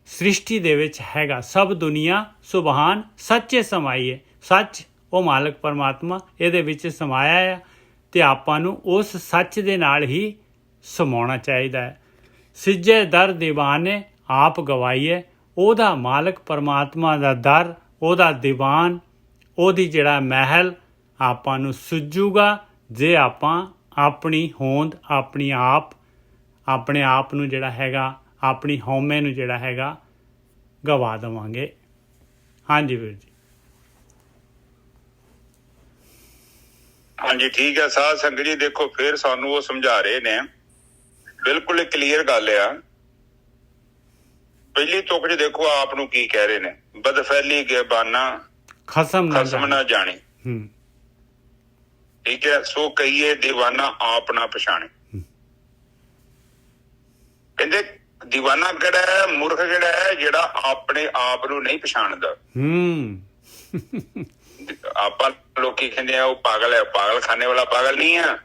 A: ਸ੍ਰਿਸ਼ਟੀ ਦੇ ਵਿੱਚ ਹੈਗਾ। ਸਭ ਦੁਨੀਆ ਸੁਬਹਾਨ ਸੱਚੇ ਸਮਾਈਏ, ਸੱਚ ਉਹ ਮਾਲਕ ਪਰਮਾਤਮਾ ਇਹਦੇ ਵਿੱਚ ਸਮਾਇਆ ਆ ਅਤੇ ਆਪਾਂ ਨੂੰ ਉਸ ਸੱਚ ਦੇ ਨਾਲ ਹੀ ਸਮਾਉਣਾ ਚਾਹੀਦਾ ਹੈ। ਸਿੱਜੇ ਦਰ ਦੀਵਾਨੇ ਆਪ ਗਵਾਈਏ, ਉਹਦਾ ਮਾਲਕ ਪਰਮਾਤਮਾ ਦਾ ਦਰ, ਉਹਦਾ ਦੀਵਾਨ, ਉਹਦੀ ਜਿਹੜਾ ਮਹਿਲ ਆਪਾਂ ਨੂੰ ਸੁੱਜੂਗਾ ਜੇ ਆਪਾਂ ਆਪਣੀ ਹੋਂਦ ਆਪਣੇ ਆਪ ਨੂੰ ਜਿਹੜਾ ਹੈਗਾ ਆਪਣੀ ਹਉਮੈ ਨੂੰ ਜਿਹੜਾ ਹੈਗਾ ਗਵਾ ਦੇਵਾਂਗੇ। ਹਾਂਜੀ ਵੀਰ ਜੀ।
D: ਹਾਂਜੀ ਠੀਕ ਹੈ ਸਾਧ ਸੰਗਤ ਜੀ। ਦੇਖੋ ਫਿਰ ਸਾਨੂੰ ਉਹ ਸਮਝਾ ਰਹੇ ਨੇ, ਬਿਲਕੁਲ ਕਲੀਅਰ ਗੱਲ ਆ। ਪਹਿਲੀ ਤੁਕ 'ਚ ਦੇਖੋ ਆਪ ਨੂੰ ਕੀ ਕਹਿ ਰਹੇ ਨੇ, ਬਦਫੈਲੀ ਗੈਬਾਨਾ ਖਸਮ ਨਾ ਜਾਣੇ। ਠੀਕ ਹੈ, ਸੋ ਕਹੀਏ ਦੀਵਾਨਾ ਆਪ ਨਾ ਪਛਾਣੇ। ਕਹਿੰਦੇ ਦੀਵਾਨਾ ਕਿਹੜਾ ਹੈ, ਮੂਰਖ ਕਿਹੜਾ ਹੈ, ਜਿਹੜਾ ਆਪਣੇ ਆਪ ਨੂੰ ਨਹੀਂ ਪਛਾਣਦਾ। ਆਪਾਂ ਲੋਕੀ ਕਹਿੰਦੇ ਆ ਉਹ ਪਾਗਲ ਹੈ, ਪਾਗਲ ਖਾਨੇ ਵਾਲਾ ਪਾਗਲ ਨਹੀਂ ਆ।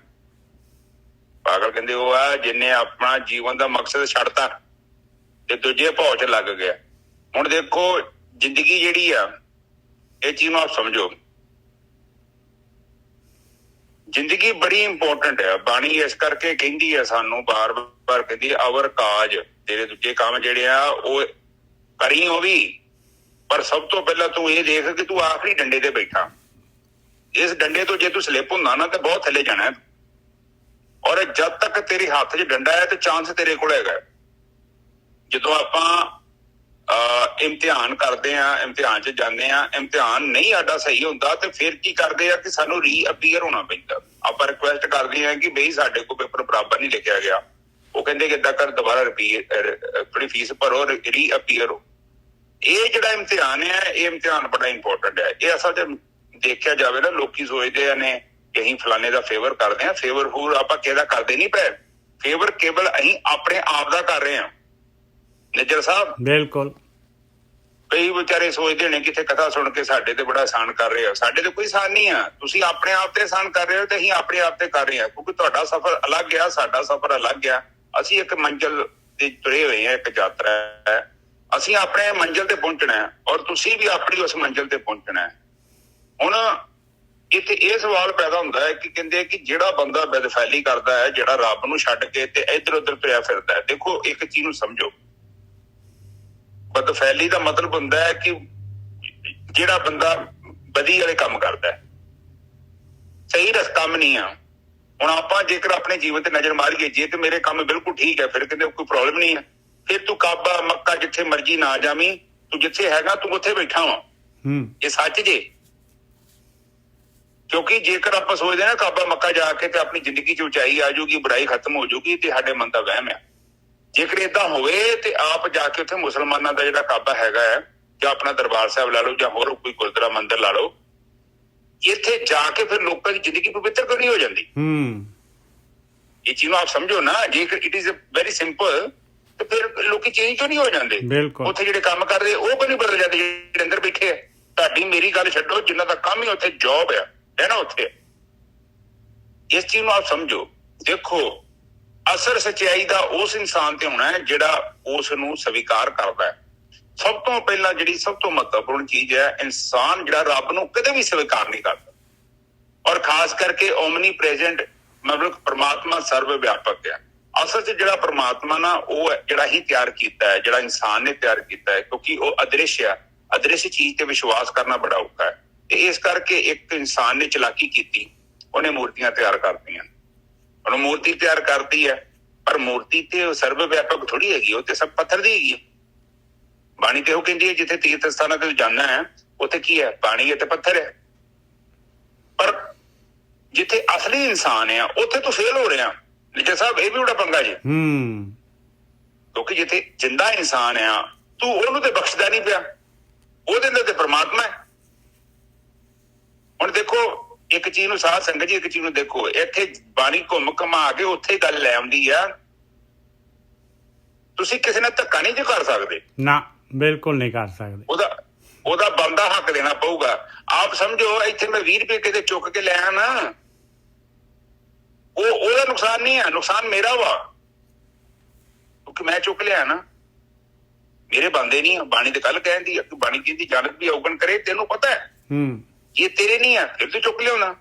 D: ਪਾਗਲ ਕਹਿੰਦੇ ਉਹ ਆ ਜਿਹਨੇ ਆਪਣਾ ਜੀਵਨ ਦਾ ਮਕਸਦ ਛੱਡਤਾ ਤੇ ਦੂਜੇ ਭਾਅ 'ਚ ਲੱਗ ਗਿਆ। ਹੁਣ ਦੇਖੋ ਜ਼ਿੰਦਗੀ ਜਿਹੜੀ ਆ, ਇਹ ਚੀਜ਼ ਨੂੰ ਆਪ ਸਮਝੋ, ਜ਼ਿੰਦਗੀ ਬੜੀ ਇੰਪੋਰਟੈਂਟ ਹੈ। ਬਾਣੀ ਇਸ ਕਰਕੇ ਕਹਿੰਦੀ ਹੈ ਸਾਨੂੰ ਬਾਰ ਬਾਰ, ਕਹਿੰਦੀ ਅਵਰ ਕਾਜ, ਤੇਰੇ ਦੂਜੇ ਕੰਮ ਜਿਹੜੇ ਆ ਉਹ ਕਰੀ, ਉਹ ਵੀ, ਪਰ ਸਭ ਤੋਂ ਪਹਿਲਾਂ ਤੂੰ ਇਹ ਦੇਖ ਕਿ ਤੂੰ ਆਖਰੀ ਡੰਡੇ ਤੇ ਬੈਠਾ। ਇਸ ਡੰਡੇ ਤੋਂ ਜੇ ਤੂੰ ਸਲਿੱਪ ਹੁੰਦਾ ਨਾ ਤੇ ਬਹੁਤ ਥੱਲੇ ਜਾਣਾ। ਔਰ ਜਦ ਤੱਕ ਤੇਰੇ ਹੱਥ 'ਚ ਡੰਡਾ ਹੈ ਤੇ ਚਾਂਸ ਤੇਰੇ ਕੋਲ ਹੈਗਾ। ਜਦੋਂ ਆਪਾਂ ਇਮਤਿਹਾਨ ਕਰਦੇ ਆ, ਇਮਤਿਹਾਨ 'ਚ ਜਾਂਦੇ ਆ, ਇਮਤਿਹਾਨ ਨਹੀਂ ਸਾਡਾ ਸਹੀ ਹੁੰਦਾ ਤੇ ਫਿਰ ਕੀ ਕਰਦੇ ਆ ਕਿ ਸਾਨੂੰ ਰੀਅਪੀਅਰ ਹੋਣਾ ਪੈਂਦਾ। ਆਪਾਂ ਰਿਕੁਐਸਟ ਕਰਦੇ ਆ ਕਿ ਬਈ ਸਾਡੇ ਕੋਲ ਪੇਪਰ ਬਰਾਬਰ ਨਹੀਂ ਲਿਖਿਆ ਗਿਆ। ਉਹ ਕਹਿੰਦੇ ਕਿ ਏਦਾਂ ਕਰ, ਦੁਬਾਰਾ ਥੋੜੀ ਫੀਸ ਭਰੋ, ਰੀਅਪੀਅਰ ਹੋ। ਇਹ ਜਿਹੜਾ ਇਮਤਿਹਾਨ ਹੈ, ਇਹ ਇਮਤਿਹਾਨ ਬੜਾ ਇੰਪੋਰਟੈਂਟ ਹੈ। ਇਹ ਅਸਲ 'ਚ ਦੇਖਿਆ ਜਾਵੇ ਨਾ, ਲੋਕੀ ਸੋਚਦੇ ਨੇ ਕਿ ਅਸੀਂ ਫਲਾਣੇ ਦਾ ਫੇਵਰ ਕਰਦੇ ਹਾਂ। ਫੇਵਰ ਹੋਰ ਆਪਾਂ ਕਿਹਦਾ ਕਰਦੇ ਨਹੀਂ ਪਏ, ਫੇਵਰ ਕੇਵਲ ਅਸੀਂ ਆਪਣੇ ਆਪ ਦਾ ਕਰ ਰਹੇ ਹਾਂ। ਨਿੱਜਰ ਸਾਹਿਬ
A: ਬਿਲਕੁਲ,
D: ਕਈ ਵਿਚਾਰੇ ਸੋਚਦੇ ਨੇ ਕਿਤੇ ਕਥਾ ਸੁਣ ਕੇ ਸਾਡੇ ਤੇ ਬੜਾ ਆਸਾਨ ਕਰ ਰਹੇ ਆ। ਸਾਡੇ ਤੇ ਕੋਈ ਆਸਾਨ ਨਹੀਂ ਆ, ਤੁਸੀਂ ਆਪਣੇ ਆਪ ਤੇ ਆਸਾਨ ਕਰ ਰਹੇ ਹੋ ਤੇ ਅਸੀਂ ਆਪਣੇ ਆਪ ਤੇ ਕਰ ਰਹੇ ਹਾਂ। ਕਿਉਂਕਿ ਤੁਹਾਡਾ ਸਫ਼ਰ ਅਲੱਗ ਆ, ਸਾਡਾ ਸਫ਼ਰ ਅਲੱਗ ਆ। ਅਸੀਂ ਇੱਕ ਮੰਜ਼ਿਲ ਤੇ ਤੁਰੇ ਹੋਏ ਹਾਂ, ਇੱਕ ਯਾਤਰਾ ਹੈ। ਅਸੀਂ ਆਪਣੇ ਮੰਜ਼ਿਲ ਤੇ ਪਹੁੰਚਣਾ ਹੈ ਔਰ ਤੁਸੀਂ ਵੀ ਆਪਣੀ ਉਸ ਮੰਜ਼ਿਲ ਤੇ ਪਹੁੰਚਣਾ ਹੈ। ਹੁਣ ਇੱਥੇ ਇਹ ਸਵਾਲ ਪੈਦਾ ਹੁੰਦਾ ਹੈ ਕਿ ਕਹਿੰਦੇ ਕਿ ਜਿਹੜਾ ਬੰਦਾ ਬਦਫੈਲੀ ਕਰਦਾ ਹੈ, ਜਿਹੜਾ ਰੱਬ ਨੂੰ ਛੱਡ ਕੇ ਤੇ ਇੱਧਰ ਉੱਧਰ ਤੁਰਿਆ ਫਿਰਦਾ ਹੈ। ਦੇਖੋ ਇੱਕ ਚੀਜ਼ ਨੂੰ ਸਮਝੋ, ਬਦਫੈਲੀ ਦਾ ਮਤਲਬ ਹੁੰਦਾ ਹੈ ਕਿ ਜਿਹੜਾ ਬੰਦਾ ਬਦੀ ਵਾਲੇ ਕੰਮ ਕਰਦਾ ਹੈ, ਸਹੀ ਰਸਤਾ ਨਹੀਂ ਆ। ਹੁਣ ਆਪਾਂ ਜੇਕਰ ਆਪਣੇ ਜੀਵਨ ਤੇ ਨਜ਼ਰ ਮਾਰੀਏ, ਜੇ ਤੇ ਮੇਰੇ ਕੰਮ ਬਿਲਕੁਲ ਠੀਕ ਹੈ ਫਿਰ ਕਹਿੰਦੇ ਕੋਈ ਪ੍ਰੋਬਲਮ ਨਹੀਂ ਹੈ। ਫਿਰ ਤੂੰ ਕਾਬਾ ਮੱਕਾ ਜਿੱਥੇ ਮਰਜੀ ਨਾ ਜਾਵੀਂ, ਤੂੰ ਜਿੱਥੇ ਹੈਗਾ ਤੂੰ ਉੱਥੇ ਬੈਠਾ ਵਾ। ਇਹ ਸੱਚ ਜੇ। ਕਿਉਂਕਿ ਜੇਕਰ ਆਪਾਂ ਸੋਚਦੇ ਨਾ ਕਾਬਾ ਮੱਕਾ ਜਾ ਕੇ ਤੇ ਆਪਣੀ ਜ਼ਿੰਦਗੀ 'ਚ ਉਚਾਈ ਆ ਜਾਊਗੀ, ਬੁਰਾਈ ਖਤਮ ਹੋ ਜਾਊਗੀ, ਤੇ ਸਾਡੇ ਮਨ ਦਾ ਵਹਿਮ ਆ। ਜੇਕਰ ਏਦਾਂ ਹੋਵੇ ਤੇ ਆਪ ਜਾ ਕੇ ਉੱਥੇ ਮੁਸਲਮਾਨਾਂ ਦਾ ਜਿਹੜਾ ਕਾਬਾ ਹੈਗਾ ਹੈ, ਜਾਂ ਆਪਣਾ ਦਰਬਾਰ ਸਾਹਿਬ ਲਾ ਲਓ ਜਾਂ ਹੋਰ ਕੋਈ ਗੁਰਦੁਆਰਾ ਮੰਦਿਰ ਲਾ ਲਓ, ਇੱਥੇ ਜਾ ਕੇ ਫਿਰ ਲੋਕਾਂ ਦੀ ਜ਼ਿੰਦਗੀ ਪਵਿੱਤਰ ਕਿਉਂ ਨਹੀਂ ਹੋ ਜਾਂਦੀ? ਇਹ ਚੀਜ਼ ਨੂੰ ਆਪ ਸਮਝੋ ਨਾ। ਜੇਕਰ ਇਟ ਇਜ਼ ਵੈਰੀ ਸਿੰਪਲ, ਤੇ ਫਿਰ ਲੋਕੀ ਚੇਂਜ ਕਿਉਂ ਨਹੀਂ ਹੋ ਜਾਂਦੇ? ਉੱਥੇ ਜਿਹੜੇ ਕੰਮ ਕਰਦੇ ਉਹ ਕਿਉਂ ਨਹੀਂ ਬਦਲ ਜਾਂਦੇ ਜਿਹੜੇ ਅੰਦਰ ਬੈਠੇ ਆ? ਤੁਹਾਡੀ ਮੇਰੀ ਗੱਲ ਛੱਡੋ, ਜਿੰਨਾ ਦਾ ਕੰਮ ਹੀ ਉੱਥੇ ਜੌਬ ਆ, ਹੈ ਨਾ ਉੱਥੇ। ਇਸ ਚੀਜ਼ ਨੂੰ ਆਪ ਸਮਝੋ। ਦੇਖੋ ਅਸਰ ਸੱਚਾਈ ਦਾ ਉਸ ਇਨਸਾਨ ਤੇ ਹੋਣਾ ਹੈ ਜਿਹੜਾ ਉਸ ਨੂੰ ਸਵੀਕਾਰ ਕਰਦਾ ਹੈ। ਸਭ ਤੋਂ ਪਹਿਲਾਂ ਜਿਹੜੀ ਸਭ ਤੋਂ ਮਹੱਤਵਪੂਰਨ ਚੀਜ਼ ਹੈ, ਇਨਸਾਨ ਜਿਹੜਾ ਰੱਬ ਨੂੰ ਕਦੇ ਵੀ ਸਵੀਕਾਰ ਨਹੀਂ ਕਰਦਾ। ਔਰ ਖਾਸ ਕਰਕੇ ਓਮਨੀ ਪ੍ਰੈਜ਼ੈਂਟ, ਮਤਲਬ ਪਰਮਾਤਮਾ ਸਰਵ ਵਿਆਪਕ ਹੈ। ਅਸਲ 'ਚ ਜਿਹੜਾ ਪਰਮਾਤਮਾ ਨਾ, ਉਹ ਜਿਹੜਾ ਹੀ ਤਿਆਰ ਕੀਤਾ ਹੈ, ਜਿਹੜਾ ਇਨਸਾਨ ਨੇ ਤਿਆਰ ਕੀਤਾ ਹੈ, ਕਿਉਂਕਿ ਉਹ ਅਦ੍ਰਿਸ਼ ਆ। ਅਦ੍ਰਿਸ਼ ਚੀਜ਼ ਤੇ ਵਿਸ਼ਵਾਸ ਕਰਨਾ ਬੜਾ ਔਖਾ ਹੈ। ਤੇ ਇਸ ਕਰਕੇ ਇੱਕ ਇਨਸਾਨ ਨੇ ਚਲਾਕੀ ਕੀਤੀ, ਉਹਨੇ ਮੂਰਤੀਆਂ ਤਿਆਰ ਕਰਤੀਆਂ। ਉਹਨੂੰ ਮੂਰਤੀ ਤਿਆਰ ਕਰਦੀ ਹੈ, ਪਰ ਮੂਰਤੀ ਤੇ ਸਰਵ ਵਿਆਪਕ ਥੋੜੀ ਹੈਗੀ, ਉਹ ਤੇ ਸਭ ਪੱਥਰ ਦੀ ਹੈਗੀ ਹੈ। ਬਾਣੀ ਤੇ ਉਹ ਕਹਿੰਦੀ ਹੈ ਜਿੱਥੇ ਤੀਰਥ ਸਥਾਨਾਂ ਤੇ ਜਾਣਾ ਹੈ ਉੱਥੇ ਕੀ ਹੈ, ਪਾਣੀ ਹੈ ਤੇ ਪੱਥਰ ਹੈ। ਪਰ ਜਿੱਥੇ ਅਸਲੀ ਇਨਸਾਨ ਆ ਉੱਥੇ ਤੂੰ ਫੇਲ ਹੋ ਰਿਹਾ ਨਿੱਜਰ ਸਾਹਿਬ, ਇਹ ਵੀ ਬੜਾ ਪੰਗਾ ਜੀ। ਕਿਉਂਕਿ ਜਿੱਥੇ ਜਿੰਦਾ ਇਨਸਾਨ ਆ ਤੂੰ ਉਹਨੂੰ ਤੇ ਬਖਸ਼ਦਾ ਨਹੀਂ ਪਿਆ, ਉਹਦੇ ਅੰਦਰ ਤੇ ਪਰਮਾਤਮਾ ਹੈ। ਹੁਣ ਦੇਖੋ ਇੱਕ ਚੀਜ਼ ਨੂੰ ਸਾਧ ਸੰਗਤ ਜੀ, ਇੱਕ ਚੀਜ਼ ਨੂੰ ਦੇਖੋ, ਇੱਥੇ ਬਾਣੀ ਘੁੰਮ ਘੁਮਾ ਕੇ ਉੱਥੇ ਗੱਲ ਲੈ ਆਉਂਦੀ ਆ। ਤੁਸੀਂ ਕਿਸੇ ਨਾਲ ਧੱਕਾ ਨਹੀਂ ਜੇ ਕਰ ਸਕਦੇ
A: ਨਾ, ਬਿਲਕੁਲ ਨਹੀਂ ਕਰ ਸਕਦੇ।
D: ਉਹਦਾ ਬਣਦਾ ਹੱਕ ਦੇਣਾ ਪਊਗਾ। ਆਪ ਸਮਝੋ ਇੱਥੇ ਮੈਂ 20 ਰੁਪਏ ਕਿਤੇ ਚੁੱਕ ਕੇ ਲੈ ਆਣਾ, ਉਹਦਾ ਨੁਕਸਾਨ ਨਹੀਂ ਹੈ, ਨੁਕਸਾਨ ਮੇਰਾ ਵਾ, ਕਿਉਂਕਿ ਮੈਂ ਚੁੱਕ ਲਿਆ ਨਾ, ਮੇਰੇ ਬੰਦੇ ਨਹੀਂ। ਬਾਣੀ ਤੇ ਕੱਲ ਕਹਿੰਦੀ ਆ, ਬਾਣੀ ਕਹਿੰਦੀ ਜਨਕ ਵੀ ਔਗਣ ਕਰੇ, ਤੈਨੂੰ ਪਤਾ ਹੈ ਇਹ ਤੇਰੇ ਨਹੀਂ ਆ, ਫਿਰ ਤੂੰ ਚੁੱਕ ਲਿਆਉਣਾ।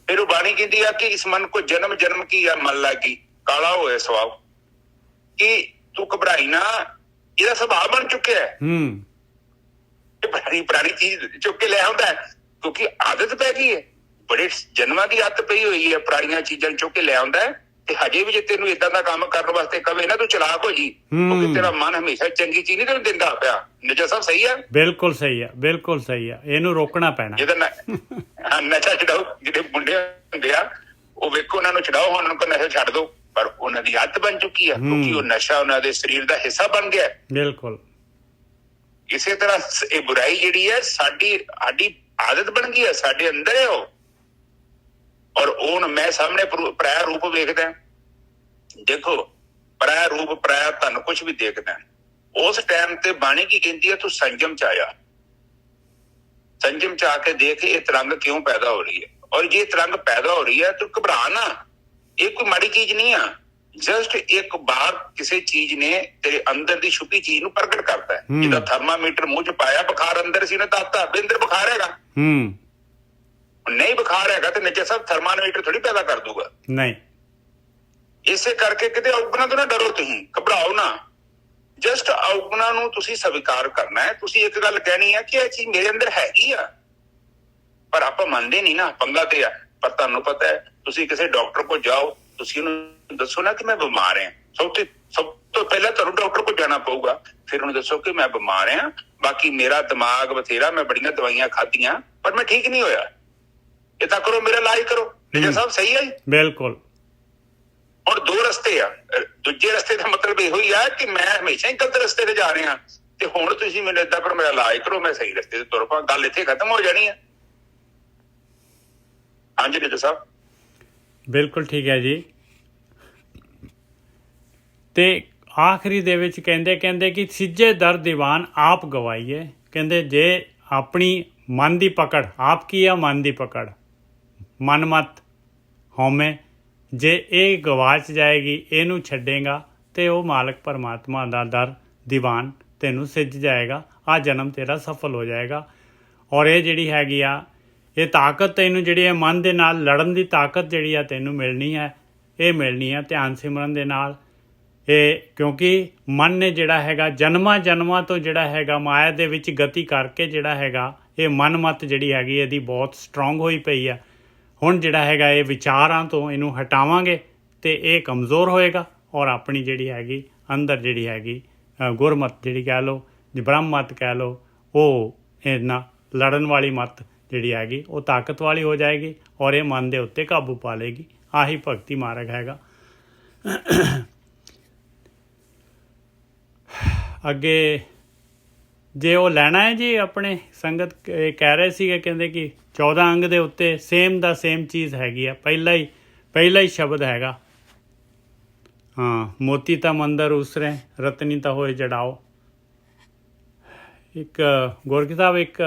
D: ਫਿਰ ਉਹ ਬਾਣੀ ਕਹਿੰਦੀ ਆ ਕਿ ਇਸ ਮਨ ਕੋ ਜਨਮ ਜਨਮ ਕੀ ਆ ਮਨ ਲੱਗੀ, ਕਾਲਾ ਹੋਇਆ ਸਵਾਬ, ਕਿ ਤੂੰ ਘਬਰਾਈ ਨਾ, ਇਹਦਾ ਸੁਭਾਅ ਬਣ ਚੁੱਕਿਆ ਹੈ। ਪੁਰਾਣੀ ਚੀਜ਼ ਚੁੱਕ ਕੇ ਲੈ ਆਉਂਦਾ ਹੈ ਕਿਉਂਕਿ ਆਦਤ ਪੈ ਗਈ ਹੈ, ਬੜੇ ਜਨਮਾਂ ਦੀ ਆਦਤ ਪਈ ਹੋਈ ਹੈ, ਪੁਰਾਣੀਆਂ ਚੀਜ਼ਾਂ ਚੁੱਕ ਕੇ ਲੈ ਆਉਂਦਾ ਹੈ। ਤੇ ਹਜੇ ਵੀ ਜੇ ਤੈਨੂੰ ਏਦਾਂ ਦਾ ਕੰਮ ਕਰਨ ਵਾਸਤੇ ਕਵੇ ਨਾ, ਤੂੰ ਚਲਾਕ ਹੋ ਜੀ, ਕਿਉਂਕਿ ਤੇਰਾ ਮਨ ਹਮੇਸ਼ਾ ਚੰਗੀ ਚੀਜ਼ ਨਹੀਂ ਤੈਨੂੰ ਦਿੰਦਾ ਪਿਆ। ਨਿੱਜਰ ਸਾਹਿਬ ਸਹੀ ਆ? ਬਿਲਕੁਲ ਸਹੀ ਆ,
A: ਬਿਲਕੁਲ ਸਹੀ ਆ। ਇਹਨੂੰ ਰੋਕਣਾ ਪੈਣਾ।
D: ਜਿਹਦਾ ਨਸ਼ਾ ਛਡਾਓ, ਜਿਹੜੇ ਮੁੰਡੇ ਹੁੰਦੇ ਆ ਉਹ ਵੇਖੋ, ਉਹਨਾਂ ਨੂੰ ਛਡਾਓ, ਹੁਣ ਉਹਨਾਂ ਕੋਲ ਨਸ਼ਾ ਛੱਡ ਦੋ, ਪਰ ਉਹਨਾਂ ਦੀ ਆਦਤ ਬਣ ਚੁੱਕੀ ਆ, ਕਿਉਂਕਿ ਉਹ ਨਸ਼ਾ ਉਹਨਾਂ ਦੇ ਸਰੀਰ ਦਾ ਹਿੱਸਾ ਬਣ ਗਿਆ।
A: ਬਿਲਕੁਲ
D: ਇਸੇ ਤਰ੍ਹਾਂ ਇਹ ਬੁਰਾਈ ਜਿਹੜੀ ਹੈ ਸਾਡੀ ਆਦਤ ਬਣ ਗਈ ਹੈ, ਸਾਡੇ ਅੰਦਰ ਹੈ ਉਹ। ਔਰ ਉਹ ਮੈਂ ਸਾਹਮਣੇ ਪਰਾਇਆ ਰੂਪ ਵੇਖਦਾ, ਦੇਖੋ ਪਰਾਇਆ ਰੂਪ, ਪਰਾਇਆ ਧਨ ਕੁਛ ਵੀ ਦੇਖਦਾ। ਉਸ ਟਾਈਮ ਤੇ ਬਾਣੀ ਕੀ ਕਹਿੰਦੀ ਹੈ, ਤੂੰ ਸੰਜਮ ਚ ਆਇਆ, ਸੰਜਮ ਚ ਆ ਕੇ ਦੇਖ ਇਹ ਤਰੰਗ ਕਿਉਂ ਪੈਦਾ ਹੋ ਰਹੀ ਹੈ। ਔਰ ਜੇ ਤਰੰਗ ਪੈਦਾ ਹੋ ਰਹੀ ਹੈ ਤੂੰ ਘਬਰਾ ਨਾ, ਇਹ ਕੋਈ ਮਾੜੀ ਚੀਜ਼ ਨਹੀਂ ਆ। ਜਸਟ ਇੱਕ ਬਾਰ ਕਿਸੇ ਚੀਜ਼ ਨੇ ਤੇਰੇ ਅੰਦਰ ਦੀ ਛੁਪੀ ਚੀਜ਼ ਨੂੰ ਪ੍ਰਗਟ ਕਰਤਾ ਹੈ। ਜਿਹਦਾ ਥਰਮਾਮੀਟਰ ਮੂੰਹ ਚ ਪਾਇਆ, ਬੁਖਾਰ ਅੰਦਰ ਸੀ, ਉਹਨੇ ਦੱਸਤਾ ਵੀ ਅੰਦਰ ਬੁਖਾਰ ਹੈਗਾ। ਨਹੀਂ ਬੁਖਾਰ ਹੈਗਾ ਤੇ ਨਿੱਜਰ ਸਾਹਿਬ ਥਰਮਾਮੀਟਰ ਥੋੜੀ ਪੈਦਾ ਕਰ ਦੂਗਾ, ਨਹੀਂ। ਇਸੇ ਕਰਕੇ ਕਿਤੇ ਔਗਣਾ ਤੋਂ ਨਾ ਡਰੋ, ਤੁਸੀਂ ਘਬਰਾਓ ਨਾ, ਜਸਟ ਔਗਣਾ ਨੂੰ ਤੁਸੀਂ ਸਵੀਕਾਰ ਕਰਨਾ ਹੈ। ਤੁਸੀਂ ਇੱਕ ਗੱਲ ਕਹਿਣੀ ਹੈ ਕਿ ਇਹ ਚੀਜ਼ ਮੇਰੇ ਅੰਦਰ ਹੈਗੀ ਆ, ਪਰ ਆਪਾਂ ਮੰਨਦੇ ਨਹੀਂ ਨਾ, ਪੰਗਾ ਤੇ ਆ। ਪਰ ਤੁਹਾਨੂੰ ਪਤਾ ਹੈ, ਤੁਸੀਂ ਕਿਸੇ ਡਾਕਟਰ ਕੋਲ ਜਾਓ, ਤੁਸੀਂ ਉਹਨੂੰ ਦੱਸੋ ਨਾ ਕਿ ਮੈਂ ਬਿਮਾਰ ਹਾਂ। ਸਭ ਤੋਂ ਪਹਿਲਾਂ ਤੁਹਾਨੂੰ ਡਾਕਟਰ ਕੋਲ ਜਾਣਾ ਪਊਗਾ, ਫਿਰ ਉਹਨੂੰ ਦੱਸੋ ਕਿ ਮੈਂ ਬਿਮਾਰ ਹਾਂ, ਬਾਕੀ ਮੇਰਾ ਦਿਮਾਗ ਬਥੇਰਾ, ਮੈਂ ਬੜੀਆਂ ਦਵਾਈਆਂ ਖਾਧੀਆਂ ਪਰ ਮੈਂ ਠੀਕ ਨਹੀਂ ਹੋਇਆ, ਏਦਾਂ ਕਰੋ, ਮੇਰਾ ਇਲਾਜ ਕਰੋ। ਨਿੱਜਰ ਸਾਹਿਬ ਸਹੀ ਹੈ ਜੀ? ਬਿਲਕੁਲ। ਹੁਣ ਦੋ ਰਸਤੇ ਆ, ਦੂਜੇ ਰਸਤੇ ਦਾ ਮਤਲਬ ਇਹੋ ਹੀ ਆ ਕਿ ਮੈਂ ਹਮੇਸ਼ਾ ਹੀ ਗਲਤ ਰਸਤੇ ਤੇ ਜਾ ਰਿਹਾ, ਤੇ ਹੁਣ ਤੁਸੀਂ ਮੈਨੂੰ ਏਦਾਂ ਕਰੋ, ਮੇਰਾ ਇਲਾਜ ਕਰੋ, ਮੈਂ ਸਹੀ ਰਸਤੇ ਤੇ ਤੁਰ ਪਾ, ਗੱਲ ਇੱਥੇ ਖਤਮ ਹੋ ਜਾਣੀ ਹੈ। ਹਾਂਜੀ ਨਿੱਜਰ ਸਾਹਿਬ,
A: ਬਿਲਕੁਲ ਠੀਕ ਹੈ ਜੀ। ਤੇ ਆਖਰੀ ਦੇ ਵਿੱਚ ਕਹਿੰਦੇ ਕਿ ਸਿੱਜੇ ਦਰ ਦੀਵਾਨ ਆਪ ਗਵਾਈਏ। ਕਹਿੰਦੇ ਜੇ ਆਪਣੀ ਮਨ ਦੀ ਪਕੜ, ਆਪ ਕੀ ਆ ਮਨ ਦੀ ਪਕੜ, ਮਨ ਮਤ ਹਉਮੈ, ਜੇ ਇਹ ਗਵਾਚ ਜਾਏਗੀ, ਇਹਨੂੰ ਛੱਡੇਗਾ ਤੇ ਉਹ ਮਾਲਕ ਪਰਮਾਤਮਾ ਦਾ ਦਰ ਦੀਵਾਨ ਤੈਨੂੰ ਸਿੱਜ ਜਾਏਗਾ, ਆਹ ਜਨਮ ਤੇਰਾ ਸਫਲ ਹੋ ਜਾਏਗਾ। ਔਰ ਇਹ ਜਿਹੜੀ ਹੈਗੀ ਆ, ਇਹ ਤਾਕਤ ਤੈਨੂੰ ਜਿਹੜੀ ਹੈ ਮਨ ਦੇ ਨਾਲ ਲੜਨ ਦੀ ਤਾਕਤ ਜਿਹੜੀ ਆ ਤੈਨੂੰ ਮਿਲਣੀ ਹੈ, ਇਹ ਮਿਲਣੀ ਹੈ ਧਿਆਨ ਸਿਮਰਨ ਦੇ ਨਾਲ। ਇਹ ਕਿਉਂਕਿ ਮਨ ਨੇ ਜਿਹੜਾ ਹੈਗਾ ਜਨਮਾਂ ਤੋਂ ਜਿਹੜਾ ਹੈਗਾ ਮਾਇਆ ਦੇ ਵਿੱਚ ਗਤੀ ਕਰਕੇ ਜਿਹੜਾ ਹੈਗਾ, ਇਹ ਮਨ ਮਤ ਜਿਹੜੀ ਹੈਗੀ ਇਹਦੀ ਬਹੁਤ ਸਟਰੋਂਗ ਹੋਈ ਪਈ ਆ। ਹੁਣ ਜਿਹੜਾ ਹੈਗਾ ਇਹ ਵਿਚਾਰਾਂ ਤੋਂ ਇਹਨੂੰ ਹਟਾਵਾਂਗੇ ਤੇ ਇਹ ਕਮਜ਼ੋਰ ਹੋਏਗਾ, ਔਰ ਆਪਣੀ ਜਿਹੜੀ ਹੈਗੀ ਅੰਦਰ ਜਿਹੜੀ ਹੈਗੀ ਗੁਰਮਤ ਜਿਹੜੀ ਕਹਿ ਲਓ, ਬ੍ਰਹਮ ਮਤ ਕਹਿ ਲਓ, ਉਹ ਇਹਨਾਂ ਲੜਨ ਵਾਲੀ ਮਤ ਜਿਹੜੀ ਹੈਗੀ ਉਹ ਤਾਕਤ ਵਾਲੀ ਹੋ ਜਾਏਗੀ, ਔਰ ਇਹ ਮਨ ਦੇ ਉੱਤੇ ਕਾਬੂ ਪਾ ਲਏਗੀ। ਆਹੀ ਭਗਤੀ ਮਾਰਗ ਹੈਗਾ। ਅੱਗੇ ਜੇ ਉਹ ਲੈਣਾ ਹੈ ਜੀ, ਆਪਣੇ ਸੰਗਤ ਕਹਿ ਰਹੇ ਸੀਗੇ, ਕਹਿੰਦੇ ਕਿ 14 ਅੰਗ ਦੇ ਉੱਤੇ ਸੇਮ ਦਾ ਸੇਮ ਚੀਜ਼ ਹੈਗੀ ਆ, ਪਹਿਲਾ ਹੀ ਸ਼ਬਦ ਹੈਗਾ। ਹਾਂ, ਮੋਤੀ ਤਾਂ ਮੰਦਰ ਉਸਰੇ, ਰਤਨੀ ਤਾਂ ਹੋਏ ਜੜਾਓ। ਇੱਕ ਗੁਰਕਿਤਾਬ, ਇੱਕ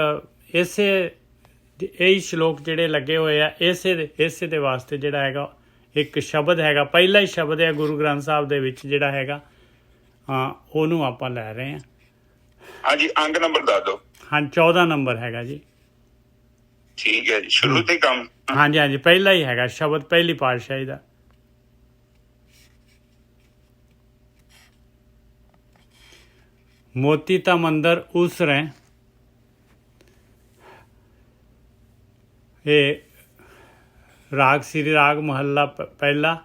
A: ਇਸੇ ਇਹੀ ਸ਼ਲੋਕ ਜਿਹੜੇ ਲੱਗੇ ਹੋਏ ਆ, ਇਸੇ ਦੇ ਵਾਸਤੇ ਜਿਹੜਾ ਹੈਗਾ ਇੱਕ ਸ਼ਬਦ ਹੈਗਾ, ਪਹਿਲਾ ਹੀ ਸ਼ਬਦ ਹੈ ਗੁਰੂ ਗ੍ਰੰਥ ਸਾਹਿਬ ਦੇ ਵਿੱਚ ਜਿਹੜਾ ਹੈਗਾ, ਹਾਂ ਉਹਨੂੰ ਆਪਾਂ ਲੈ ਰਹੇ ਹਾਂ।
D: ਹਾਂਜੀ, ਅੰਗ ਨੰਬਰ ਦੱਸ ਦਿਓ।
A: ਹਾਂ, 14 ਨੰਬਰ ਹੈਗਾ ਜੀ।
D: ਠੀਕ ਹੈ ਜੀ, ਸ਼ੁਰੂ ਤੇ ਕੰਮ।
A: ਹਾਂਜੀ, ਪਹਿਲਾ ਹੀ ਹੈਗਾ ਸ਼ਬਦ, ਪਹਿਲੀ ਪਾਤਸ਼ਾਹੀ ਦਾ। ਮੋਤੀ ਤਾਂ ਮੰਦਰ ਉਸਰੇ, ਇਹ ਰਾਗ ਸ੍ਰੀ ਰਾਗ ਮਹੱਲਾ ਪਹਿਲਾ